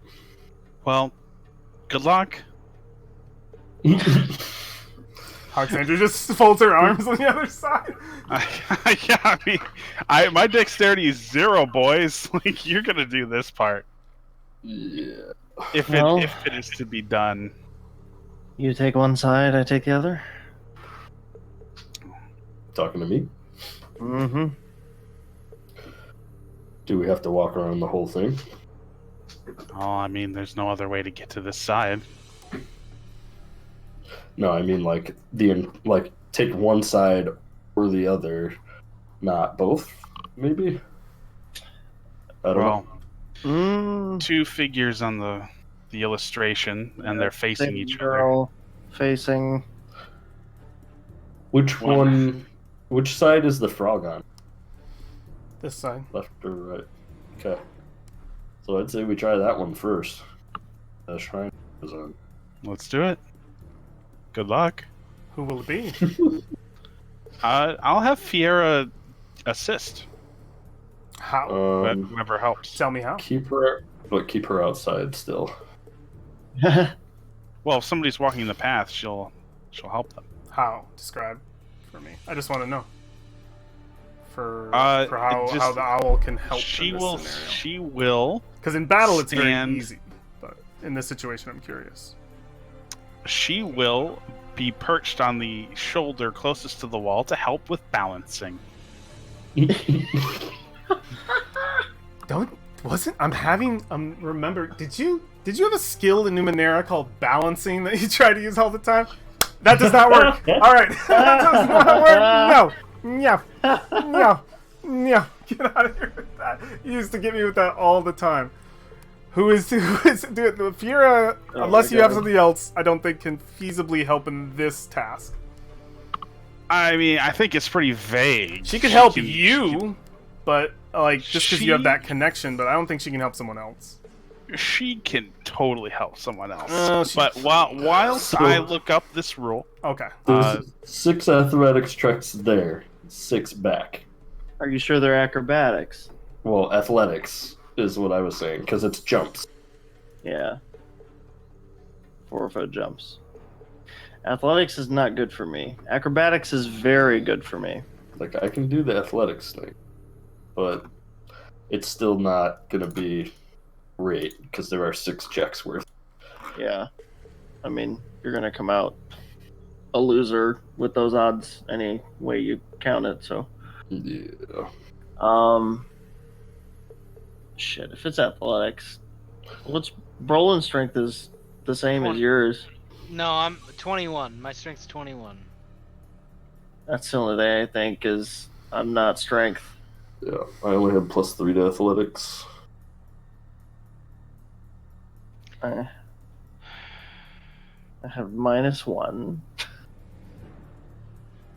Well, good luck.
Alexandra just folds her arms on the other side.
My dexterity is 0, boys. Like, you're gonna do this part
Yeah.
if it is to be done.
You take one side, I take the other.
Talking to me?
Mm-hmm.
Do we have to walk around the whole thing?
Oh, I mean, there's no other way to get to this side.
No, I mean take one side or the other, not both. Maybe. I don't know.
Mm.
2 figures on the illustration, and they're facing
Same
each other.
girl facing.
Which one? Which side is the frog on?
This side.
Left or right? Okay. So I'd say we try that one first. The shrine is on.
Let's do it. Good luck.
Who will it be?
I'll have Fiera assist.
How?
Whoever helps.
Tell me how.
Keep her outside still.
Well, if somebody's walking the path, she'll help them.
How? Describe for me. I just want to know. For
Just-
how the owl can help
She
in this
will.
scenario.
She will.
Because in battle it's very
stand-
easy, but in this situation I'm curious.
She will be perched on the shoulder closest to the wall to help with balancing.
Remember, did you have a skill in Numenera called balancing that you try to use all the time? That does not work. All right. That does not work. No. No. Get out of here with that. You used to get me with that all the time. Who is do it? Fiera, unless you have something else, I don't think can feasibly help in this task.
I mean, I think it's pretty vague.
She could help you, but just because you have that connection. But I don't think she can help someone else.
She can totally help someone else.
She-
But whilst
So-
I look up this rule,
Okay.
There's 6 athletics checks there, 6 back.
Are you sure they're acrobatics?
Well, athletics is what I was saying, because it's jumps.
Yeah. 4-foot jumps. Athletics is not good for me. Acrobatics is very good for me.
Like, I can do the athletics thing, but it's still not going to be great, because there are 6 checks worth.
Yeah. I mean, you're going to come out a loser with those odds any way you count it, so.
Yeah.
Shit, if it's athletics, what's Brolin's strength is the same as yours.
No, I'm 21. My strength's 21.
That's the only thing I think is I'm not strength.
Yeah, I only have +3 to athletics.
I have -1.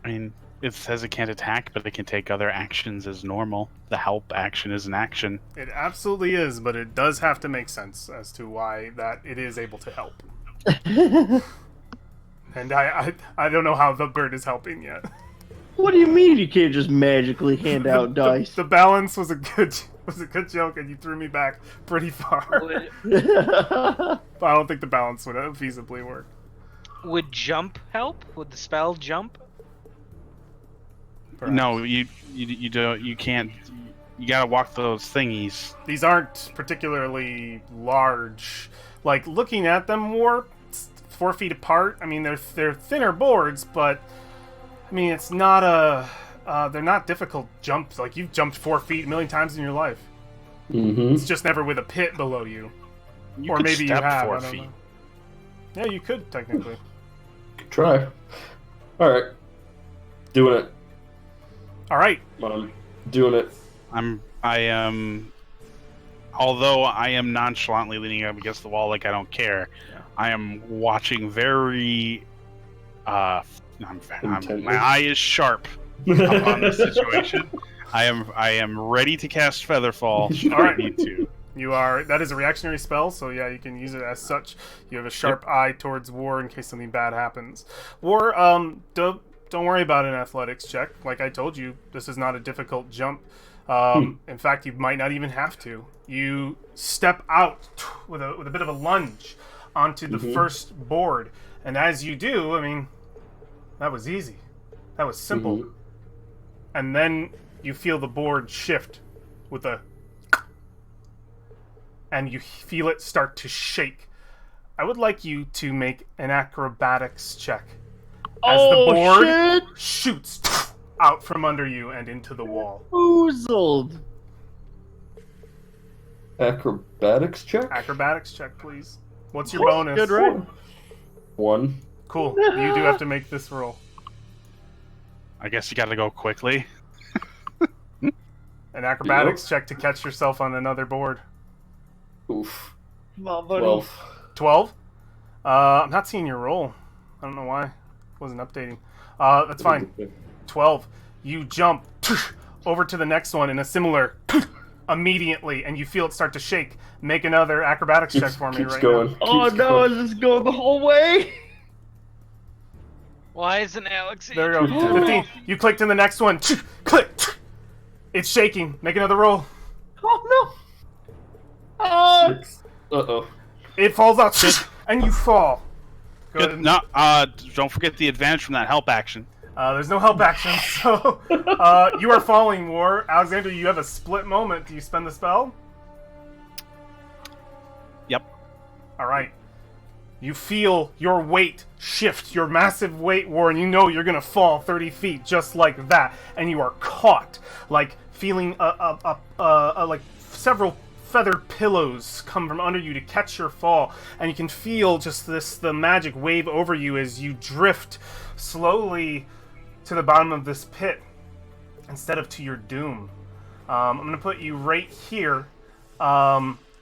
I mean, it says it can't attack, but it can take other actions as normal. The help action is an action.
It absolutely is, but it does have to make sense as to why that it is able to help. And I don't know how the bird is helping yet.
What do you mean you can't just magically hand out dice?
The balance was a good joke, and you threw me back pretty far. But I don't think the balance would feasibly work.
Would jump help? Would the spell jump?
Perhaps.
No, you don't. You can't. You gotta walk those thingies.
These aren't particularly large. Like, looking at them more 4 feet apart, I mean, they're thinner boards, but I mean, it's not they're not difficult jumps. Like, you've jumped 4 feet a million times in your life.
Mm-hmm.
It's just never with a pit below you.
You
Or
could
maybe you
step
have,
4
I don't
feet.
know. Yeah, you could, technically.
Try. All right. Doing it.
All right.
I'm doing it.
I am. Although I am nonchalantly leaning up against the wall like I don't care, I am watching very. My eye is sharp on this situation. I am ready to cast Featherfall should
All right.
I need to.
That is a reactionary spell, so yeah, you can use it as such. You have a sharp eye towards War in case something bad happens. War, don't worry about an athletics check. Like I told you, this is not a difficult jump. In fact, you might not even have to. You step out with a bit of a lunge onto the first board, and as you do, I mean, that was easy. That was simple. And then you feel the board shift with a, and you feel it start to shake. I would like you to make an acrobatics check as the board
shit!
shoots out from under you and into the wall.
Oozled.
Acrobatics check?
Acrobatics check, please. What's your bonus?
Good, right?
1.
Cool. You do have to make this roll.
I guess you got to go quickly.
An acrobatics check to catch yourself on another board.
Oof.
Come on, buddy.
12.
12? I'm not seeing your roll. I don't know why. It wasn't updating. That's fine. 12. You jump over to the next one in a similar immediately, and you feel it start to shake. Make another acrobatics check for me
Keeps
right
going.
now.
Oh
Keeps
no,
going.
is this going the whole way?
Why isn't Alex?
There we go. 15. You clicked in the next one. Click. It's shaking. Make another roll.
Oh no! Oh,
6. Uh-oh.
It falls out, and you fall. Go ahead
Good.
and-
No, don't forget the advantage from that help action.
There's no help action, so you are falling, War. Alexander, you have a split moment. Do you spend the spell?
Yep.
All right. You feel your weight shift, your massive weight, War, and you know you're gonna fall 30 feet just like that, and you are caught, like feeling like several feather pillows come from under you to catch your fall, and you can feel just the magic wave over you as you drift slowly to the bottom of this pit instead of to your doom. I'm gonna put you right here.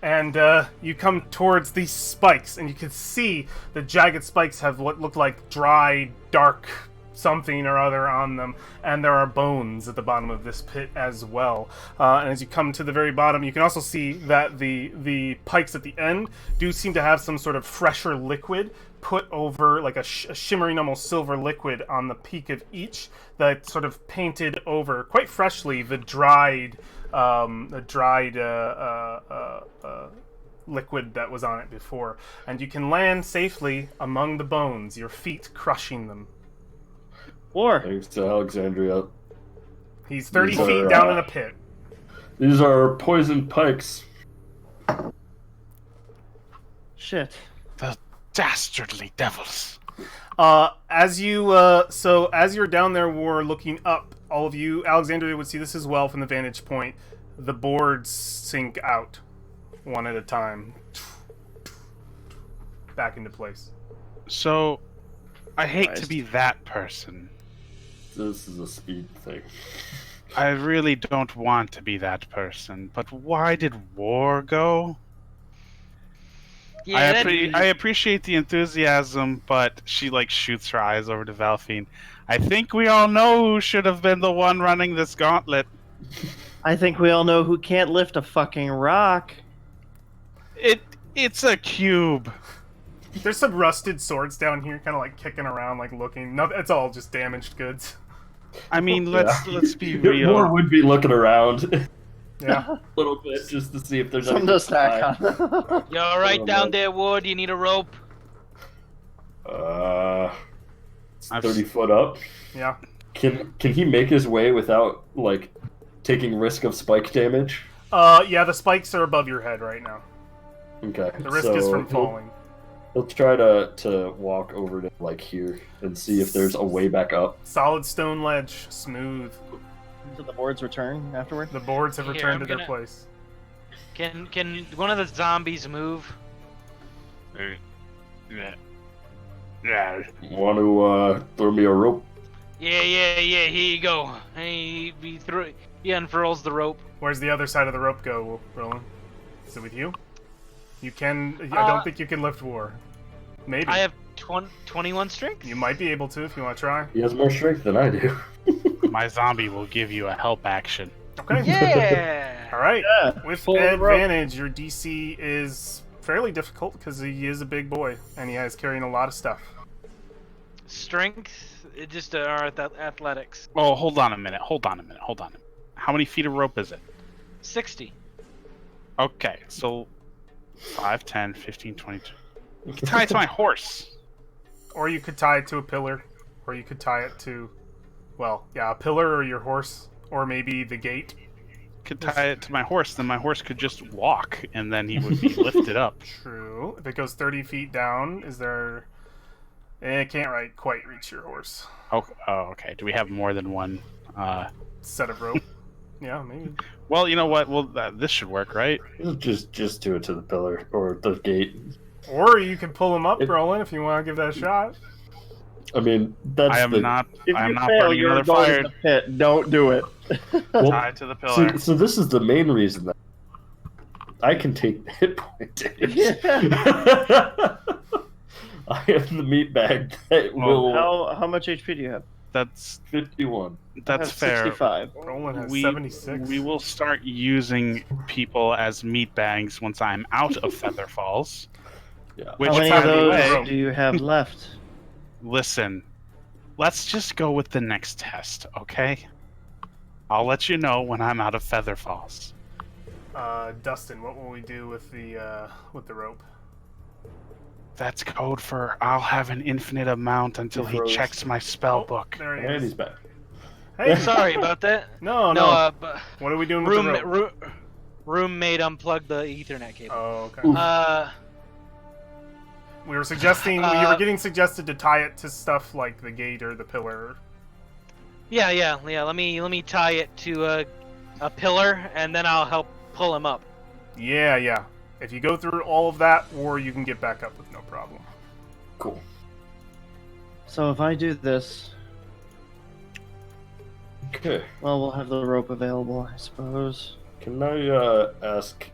And you come towards these spikes, and you can see the jagged spikes have what look like dry, dark something or other on them, and there are bones at the bottom of this pit as well. And as you come to the very bottom, you can also see that the pikes at the end do seem to have some sort of fresher liquid put over, like a shimmering, almost silver liquid on the peak of each that sort of painted over quite freshly the dried liquid that was on it before, and you can land safely among the bones, your feet crushing them.
War.
Thanks to Alexandria.
He's 30
These are,
feet down in a pit.
These are poison pikes.
Shit.
The dastardly devils.
As you're down there, War, looking up, all of you, Alexandria would see this as well from the vantage point. The boards sink out, one at a time, back into place.
So, I hate to
Christ.
be that person.
This is a speed thing.
I really don't want to be that person, but why did War go?
Yeah,
I appreciate the enthusiasm, but she shoots her eyes over to Valfine. I think we all know who should have been the one running this gauntlet.
I think we all know who can't lift a fucking rock.
It's a cube.
There's some rusted swords down here, kind of like kicking around, like looking. No, it's all just damaged goods.
I mean, let's be
More
real.
would be looking around
Yeah.
a little bit just to see if there's
Something to snack on.
You all right down there, Ward? You need a rope?
It's 30 foot up.
Yeah.
Can he make his way without like taking risk of spike damage?
Yeah, the spikes are above your head right now.
Okay.
The risk is from falling.
He'll try to walk over to like here and see if there's a way back up.
Solid stone ledge, smooth.
Did the boards return afterward?
The boards have
Here,
returned
I'm
to their
gonna-
place.
Can one of the zombies move?
Want to throw me a rope?
Yeah. Here you go. He unfurls the rope.
Where's the other side of the rope go, Roland? Is it with you? You can. I don't think you can lift war. Maybe.
I have 21 strength.
You might be able to if you want to try.
He has more strength than I do.
My zombie will give you a help action.
Okay.
Yeah.
All right.
Yeah.
With
pull the rope.
advantage, your DC is fairly difficult because he is a big boy and he is carrying a lot of stuff.
Strength, just our athletics.
Oh, hold on a minute. How many feet of rope is it?
60.
Okay, so 5, 10, 15, 22. You can tie it to my horse.
Or you could tie it to a pillar, or you could tie it to, well, yeah, a pillar or your horse, or maybe the gate.
Could tie it to my horse, then my horse could just walk, and then he would be lifted up.
True. If it goes 30 feet down, is there... It can't quite reach your horse.
Oh, okay. Do we have more than one?
Set of rope. Yeah, maybe.
Well, you know what? Well, this should work, right?
Just do it to the pillar or the gate.
Or you can pull him up, Roland, if you want to give that a shot.
I mean, that's
I am not.
If
I am
you
not
fail,
burning
you're
another
going
fire.
in the pit. Don't do it.
Well,
Tie it to the pillar.
so this is the main reason that I can take the hit point damage. I have the meat bag that will
How much HP do you have?
That's
51.
that's
I have
fair.
65.
Roland has
We
76.
we will start using people as meat bags once I'm out of Feather Falls.
Yeah.
Which,
How many
by
of
the
those
way,
do you have left?
listen, let's just go with the next test, okay? I'll let you know when I'm out of Feather Falls.
Dustin, what will we do with the rope?
That's code for I'll have an infinite amount until he
froze.
checks my spell book.
There he
And
is.
he's back.
Hey,
Sorry about that.
no.
But
What are we doing with the rope?
roommate unplugged the Ethernet cable.
Oh, okay. We were suggesting, you were getting suggested to tie it to stuff like the gate or the pillar.
Yeah. Let me tie it to a pillar, and then I'll help pull him up.
Yeah. If you go through all of that, or you can get back up with no problem.
Cool.
So if I do this,
Okay.
well, we'll have the rope available, I suppose.
Can I ask,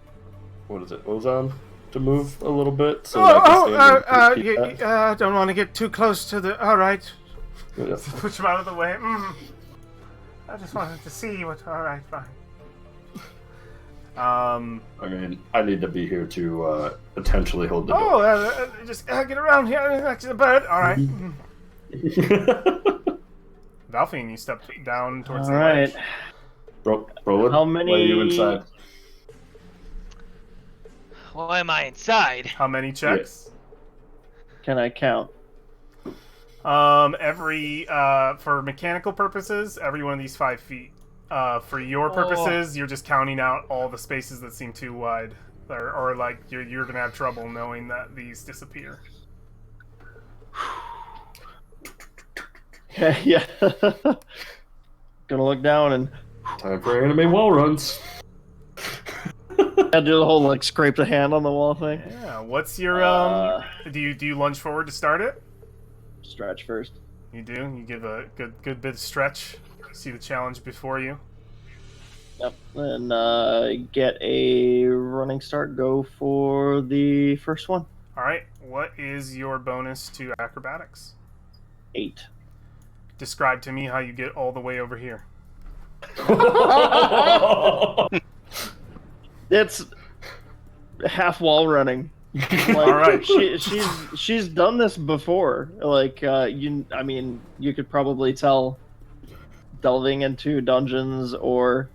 what is it, Ozan, to move a little bit? So that I can stand and keep that?
Don't want to get too close to the... All right.
Yeah.
Push him out of the way.
I just wanted to see what... All right, fine.
I mean, I need to be here to potentially hold the door.
Just get around here next to the bird. All right.
Valfian, you step down towards
All
the
right.
ledge.
Roland,
How many-
why are you inside?
Why am I inside?
How many checks?
Can I count?
Every for mechanical purposes, every one of these 5 feet. For your purposes, you're just counting out all the spaces that seem too wide, or like you're gonna have trouble knowing that these disappear.
Yeah. Gonna look down and
Time for anime wall runs.
I do the whole like scrape the hand on the wall thing.
Yeah. What's your Do you lunge forward to start it?
Stretch first.
You do. You give a good bit of stretch. See the challenge before you.
Yep. And get a running start. Go for the first one.
All right. What is your bonus to acrobatics?
8.
Describe to me how you get all the way over here.
It's half wall running. Like,
All right.
she's done this before. Like you could probably tell delving into dungeons or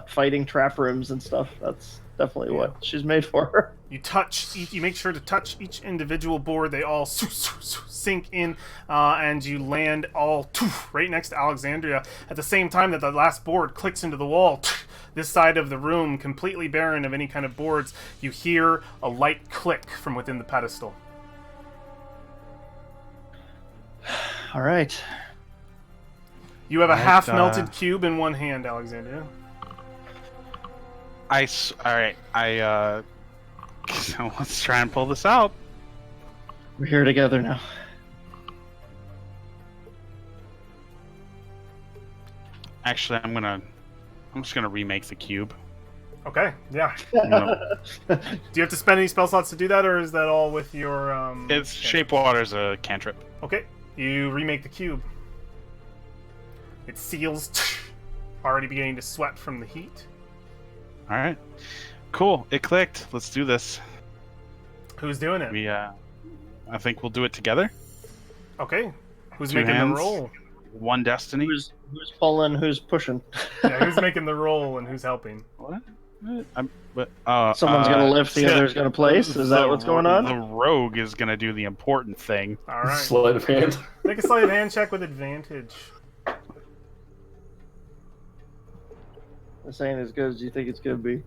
fighting trap rooms and stuff. That's definitely what she's made for.
You make sure to touch each individual board. They all sink in, and you land all right next to Alexandria. At the same time that the last board clicks into the wall, this side of the room, completely barren of any kind of boards, you hear a light click from within the pedestal.
All right.
You have a half-melted cube in one hand, Alexandria.
So let's try and pull this out.
We're here together now.
Actually, I'm just gonna remake the cube.
Okay, yeah. Do you have to spend any spell slots to do that, or is that all with your...
It's Shape Water's a cantrip.
Okay, you remake the cube. It seals, already beginning to sweat from the heat.
Alright. Cool, it clicked. Let's do this.
Who's doing it?
I think we'll do it together.
Okay. Who's
Two
making
hands.
the roll?
One destiny.
Who's pulling? Who's pushing?
Yeah, who's making the roll and who's helping?
What?
Someone's gonna lift, the other's gonna place. Is that what's going on?
The rogue is gonna do the important thing.
All right.
Sleight of hand.
Make a sleight of hand check with advantage.
This ain't as good as you think it's gonna be.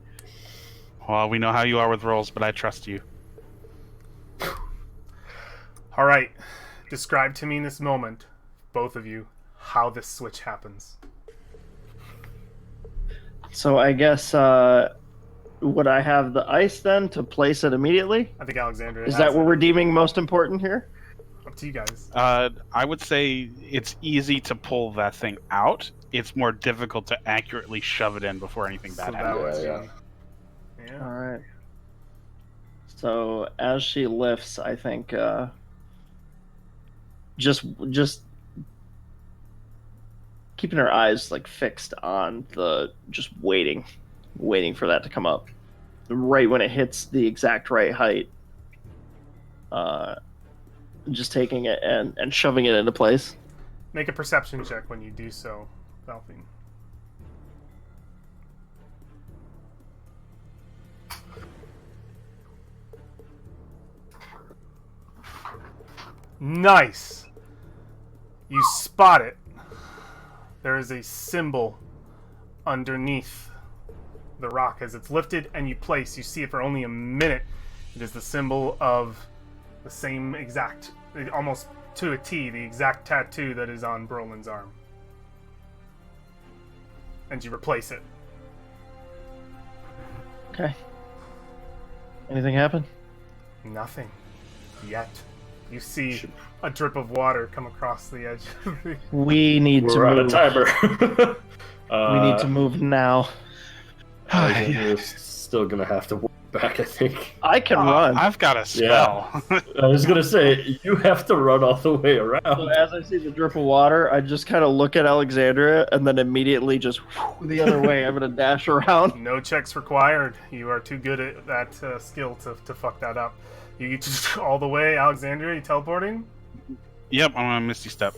Well, we know how you are with rolls, but I trust you.
All right. Describe to me in this moment, both of you, how this switch happens.
So I guess would I have the ice then to place it immediately?
I think Alexandria
Is
has
that what
it.
we're deeming most important here?
Up to you guys.
I would say it's easy to pull that thing out. It's more difficult to accurately shove it in before anything bad
So that
happens.
would
Yeah,
be- Yeah.
All right. So as she lifts, I think just keeping her eyes like fixed on the just waiting for that to come up. Right when it hits the exact right height. Just taking it and shoving it into place.
Make a perception check when you do so, Valfine. Nice. You spot it. There is a symbol underneath the rock as it's lifted and you place. You see it for only a minute. It is the symbol of the same exact, almost to a T, the exact tattoo that is on Brolin's arm. And you replace it.
Okay. Anything happen?
Nothing. Yet. You see a drip of water come across the edge of the...
We need to
We're on a
move.
timer.
We need to move now.
We're still gonna have to walk back, I think.
I can run.
I've got a spell.
I was gonna say, you have to run all the way
So
around.
as I see the drip of water, I just kind of look at Alexandria and then immediately just the other way. I'm gonna dash around.
No checks required. You are too good at that skill to fuck that up. You just all the way, Alexandria, you teleporting?
Yep, I'm on a Misty Step.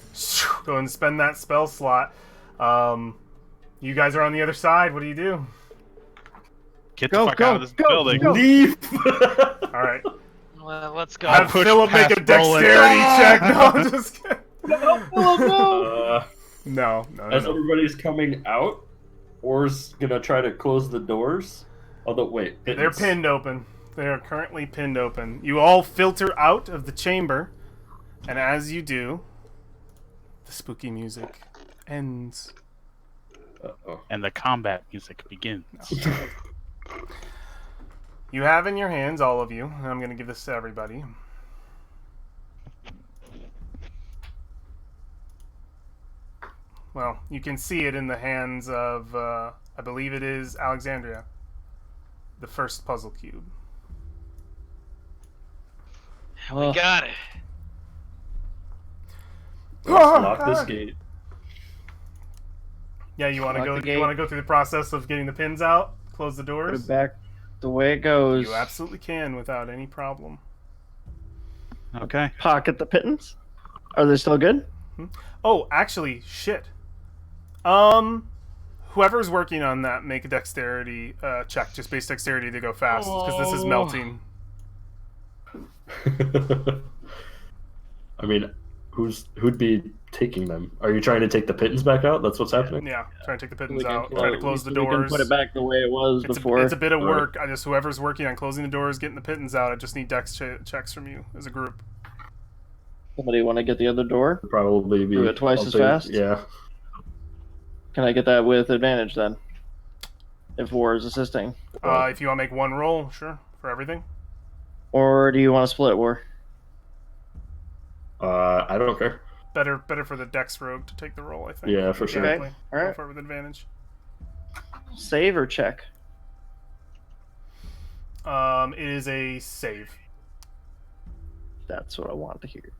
Go and spend that spell slot. You guys are on the other side. What do you do?
Get
Go,
the fuck
go,
out of this
go,
building.
go.
Leave!
All right.
Well, let's go.
Have
push
Philip make a
past Brolin.
dexterity check. No, I'm just kidding.
Uh,
No.
as everybody's coming out, Or's gonna try to close the doors. Although, wait.
They're pinned open. They are currently pinned open. You all filter out of the chamber, and as you do, the spooky music ends.
Uh-oh.
And the combat music begins.
You have in your hands, all of you, and I'm going to give this to everybody. Well, you can see it in the hands of, I believe it is Alexandria, the first puzzle cube.
We got it.
Let's lock this gate.
Yeah, you want to
Lock
go?
the
You
gate.
want to go through the process of getting the pins out, close the
Put
doors?
it back the way it goes.
You absolutely can without any problem.
Okay.
Pocket the pittance. Are they still good?
Oh, actually, shit. Whoever's working on that, make a dexterity check, just base dexterity to go fast, because this is melting.
I mean, who'd be taking them? Are you trying to take the pittance back out? That's what's happening?
Yeah, trying to take the
We
pittance
can
out, trying to close the
we can
doors.
put it back the way it was before.
It's a bit of
Alright.
work. I just whoever's working on closing the doors, getting the pittance out, I just need dex checks from you as a group.
Somebody want to get the other door?
Probably be
Do it twice
I'll
as
say-
fast?
Yeah.
Can I get that with advantage then? If War is assisting.
If you want to make one roll, sure, for everything.
Or do you want to split War?
I don't care.
Better for the dex rogue to take the roll, I think.
Yeah, for sure.
Okay.
Definitely.
All right.
Go for it with advantage.
Save or check?
It is a save.
That's what I want to hear.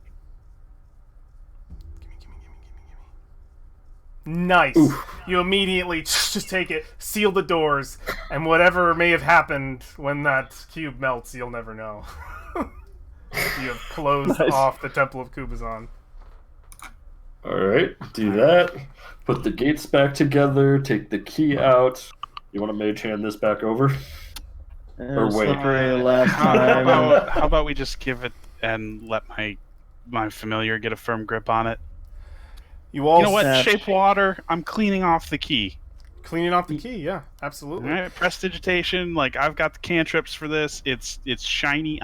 Nice.
Oof.
You immediately just take it, seal the doors, and whatever may have happened when that cube melts, you'll never know. You have closed
Nice.
off the Temple of Kubazan.
Alright, do that. Put the gates back together, take the key out. You want to mage hand this back over? Or wait.
Slippery last
How
time.
how about we just give it and let my familiar get a firm grip on it?
You all
You know what?
Snatch.
Shape water. I'm cleaning off the key.
cleaning off the key, yeah,
All
absolutely.
right, prestidigitation. Like I've got the cantrips for this. It's shiny.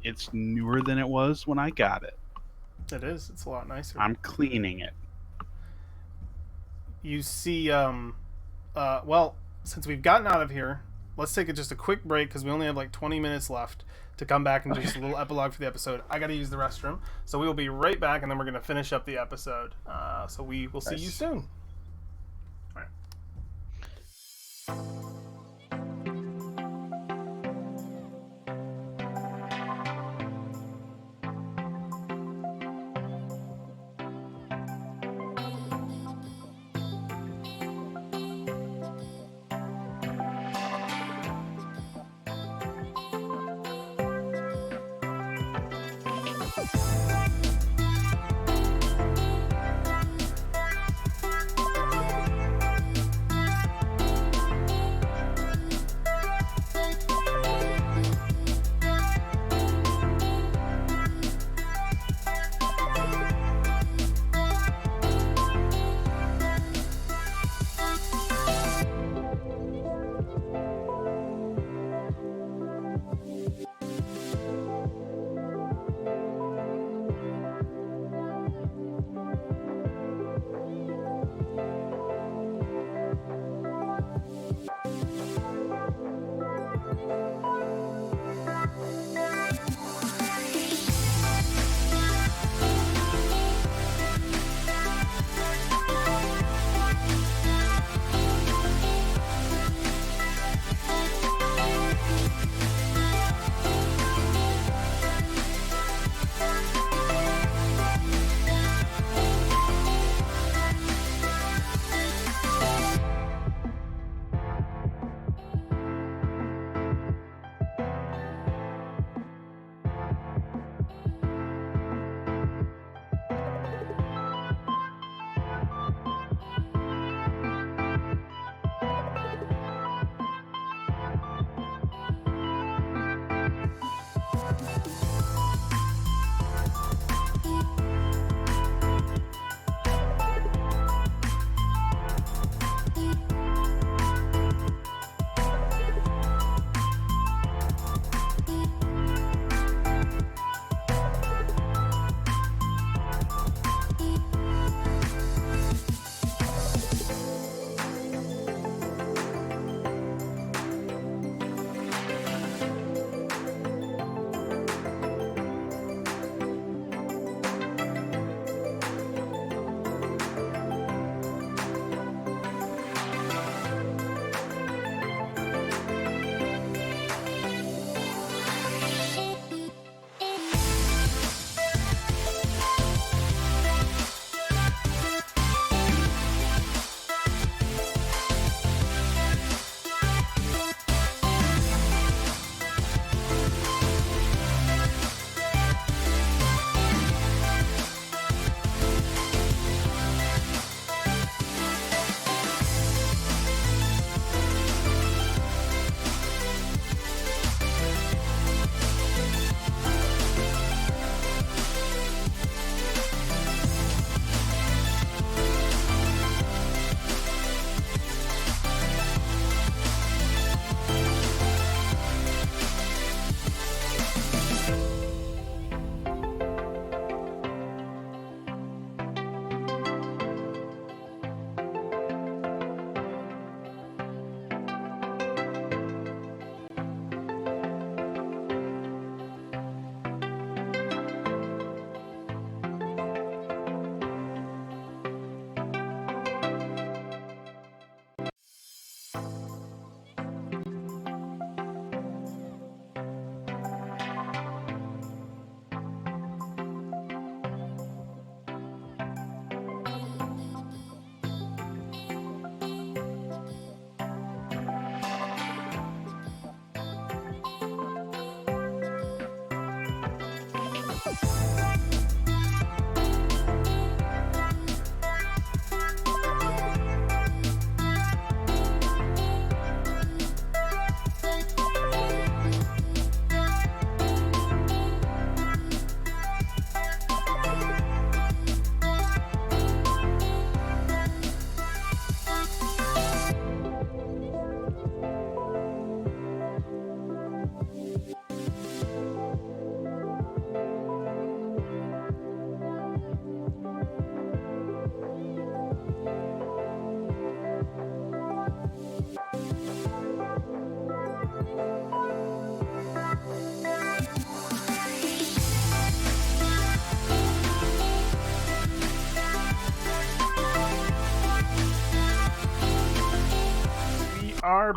It's newer than it was when I got it.
It is. It's a lot nicer.
I'm cleaning it.
You see, well, since we've gotten out of here, let's take just a quick break because we only have like 20 minutes left to come back and do just a little epilogue for the episode. I got to use the restroom, so we will be right back, and then we're going to finish up the episode. So we will see you soon. All right.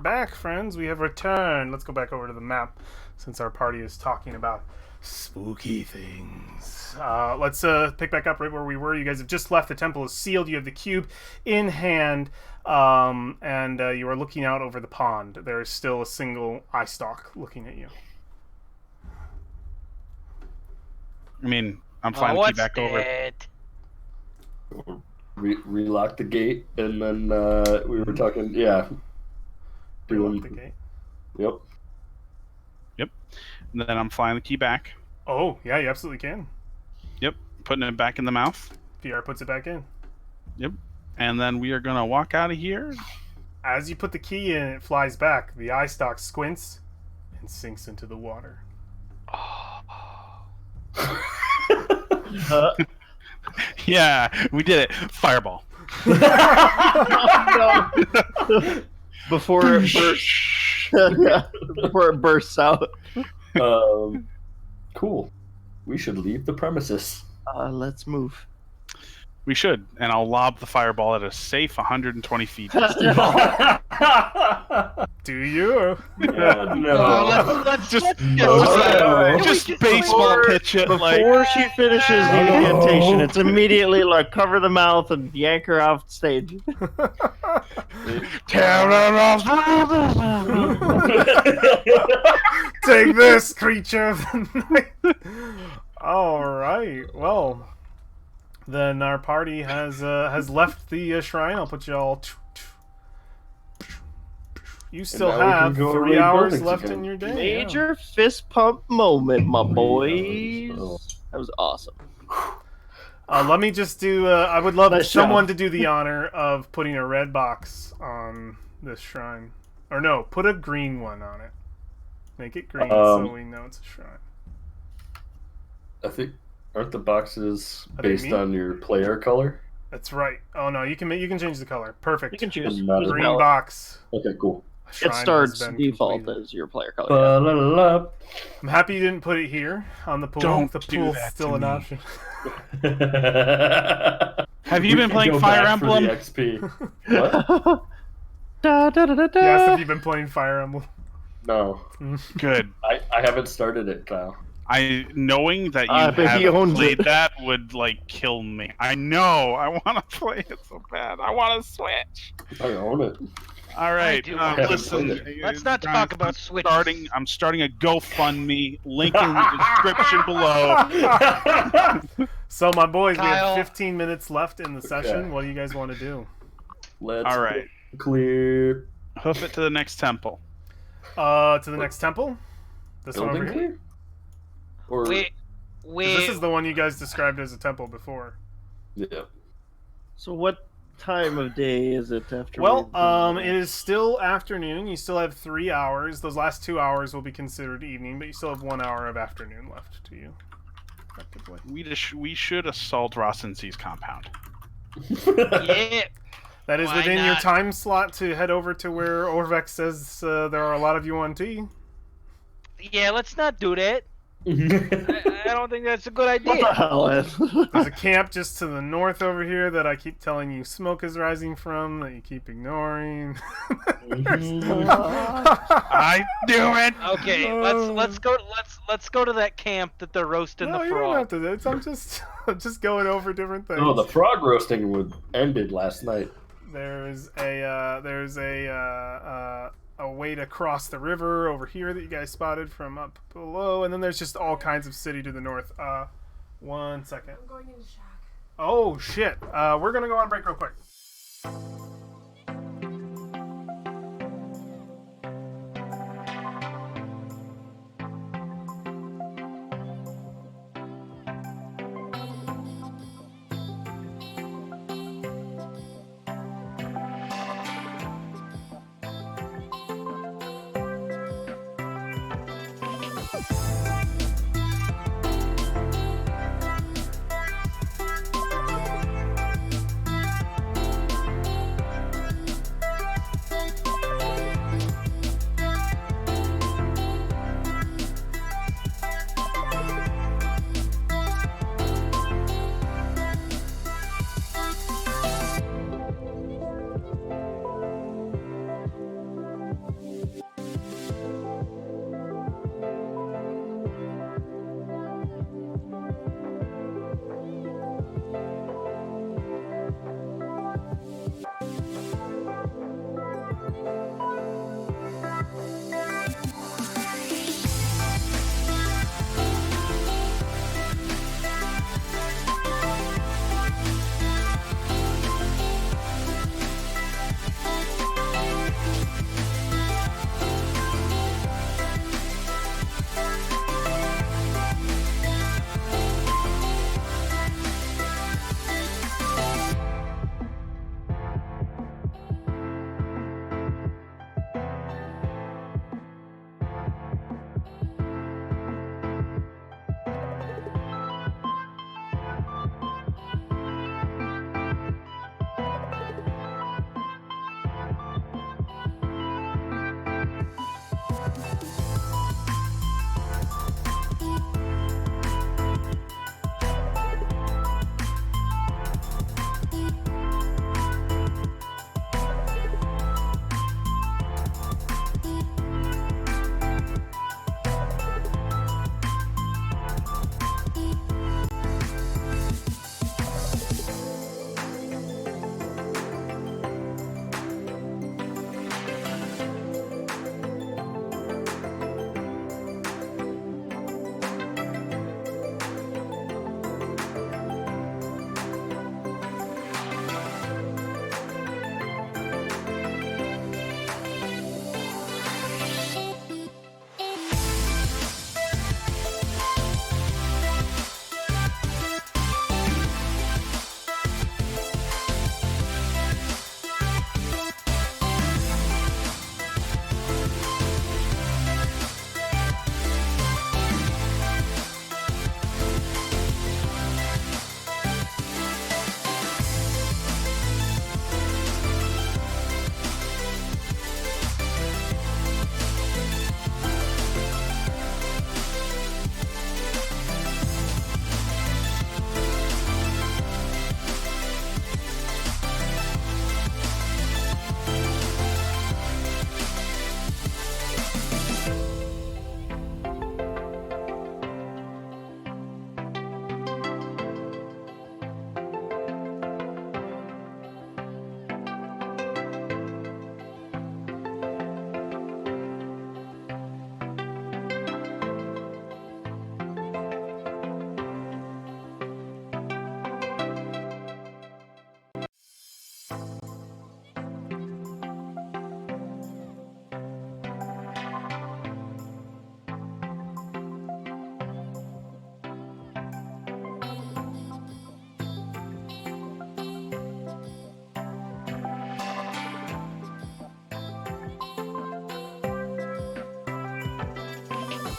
back, friends. We have returned. Let's go back over to the map since our party is talking about spooky things. Let's pick back up right where we were. You guys have just left. The temple is sealed. You have the cube in hand, and you are looking out over the pond. There is still a single eye stalk looking at you.
I mean, I'm flying the key
What's
back over.
that?
Relock the gate, and then we were talking. Yeah.
Relock the gate.
Yep.
And then I'm flying the key back.
Oh, yeah, you absolutely can.
Yep. Putting it back in the mouth.
VR puts it back in.
Yep. And then we are going to walk out of here.
As you put the key in, it flies back. The eye stalk squints and sinks into the water.
Yeah, we did it. Fireball.
Before it bursts. Before it bursts out.
Cool. We should leave the premises.
Let's move.
We should. And I'll lob the fireball at a safe 120 feet.
Do you?
Yeah, no.
Let's
Just
get
baseball pitch it.
Before she finishes the incantation, it's immediately like cover the mouth and yank her off stage.
Take this, creature of the night. All right. Well, then our party has left the shrine. I'll put you all. You still
now we can
have
go
3
raid
hours
buildings
left
again.
in your day.
Major fist pump moment, my boys.
Oh.
That was awesome.
Let me just do. I would love
Nice
someone
job.
to do the honor of putting a red box on this shrine, or no, put a green one on it. Make it green so we know it's a shrine.
I think aren't the boxes
Are they
based
me?
on your player color?
That's right. Oh no, you can change the color. Perfect.
You can choose.
Green
Green box.
Okay, cool.
A
It
shrine has
starts
been
default
completed.
as your player color.
Ba-la-la-la.
I'm happy you didn't put it here on the pool.
Don't
the
do
pool's
that
still
to
an
me.
option.
Have you been playing
Go
Fire
back for
Emblem?
the XP. What?
Yes, have you been playing Fire Emblem?
No,
Good.
I haven't started it, Kyle.
Knowing that you
but he
haven't
owns
played
it.
that would kill me. I know. I want to play it so bad. I want to switch.
I own it.
All right.
do.
I haven't
Listen.
played
Let's not
guys,
talk about
I'm
switches.
I'm starting a GoFundMe. Link in the description below.
So my boys, we
Kyle.
have 15 minutes left in the session.
Okay.
What do you guys want to do?
Let's
All right.
clear.
Hoof it to the next temple.
To the next temple. This one over
Building
here.
clear? Or
'Cause
Wait.
This is the one you guys described as a temple before.
yeah.
So what time of day is it after?
Well,
we've
it is still afternoon. You still have 3 hours. Those last 2 hours will be considered evening, but you still have 1 hour of afternoon left to you. Effectively.
We should assault Rossensee's compound.
Yeah.
That is
Why
within your
not?
time slot to head over to where Orvex says there are a lot of you on T.
Yeah. Let's not do that. I don't think that's a good idea.
What the hell, Ed?
There's a camp just to the north over here that I keep telling you smoke is rising from, that you keep ignoring.
I do it.
Okay, let's go to that camp that they're roasting
No,
the
you don't have
frog.
to. I'm just going over different things.
No, the frog roasting ended last night.
There's a way to cross the river over here that you guys spotted from up below, and then there's just all kinds of city to the north. 1 second.
I'm going into shack.
Oh shit. We're gonna go on break real quick.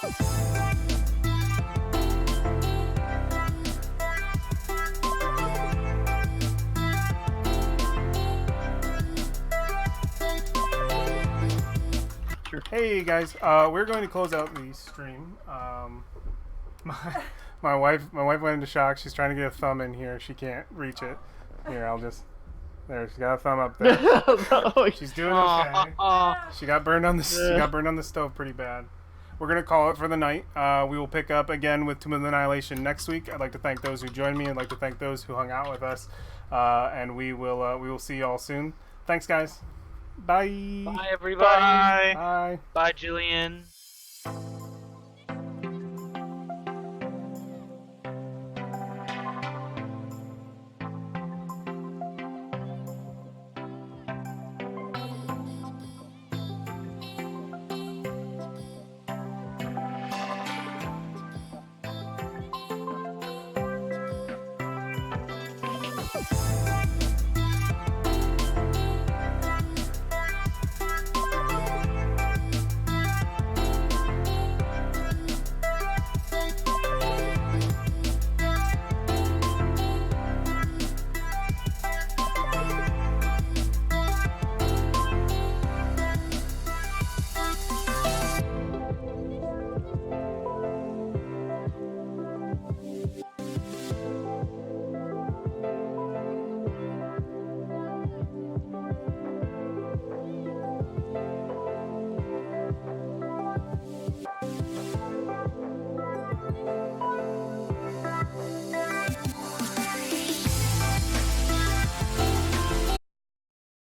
Hey guys, we're going to close out the stream. My wife went into shock. She's trying to get a thumb in here. She can't reach it. Here, I'll just. There, she got a thumb up there. She's doing okay. She got burned on the. She got burned on the stove pretty bad. We're gonna call it for the night. We will pick up again with Tomb of the Annihilation next week. I'd like to thank those who joined me. I'd like to thank those who hung out with us. And we will see you all soon. Thanks, guys. Bye.
Bye, everybody.
Bye.
Bye.
Bye, Julian.
you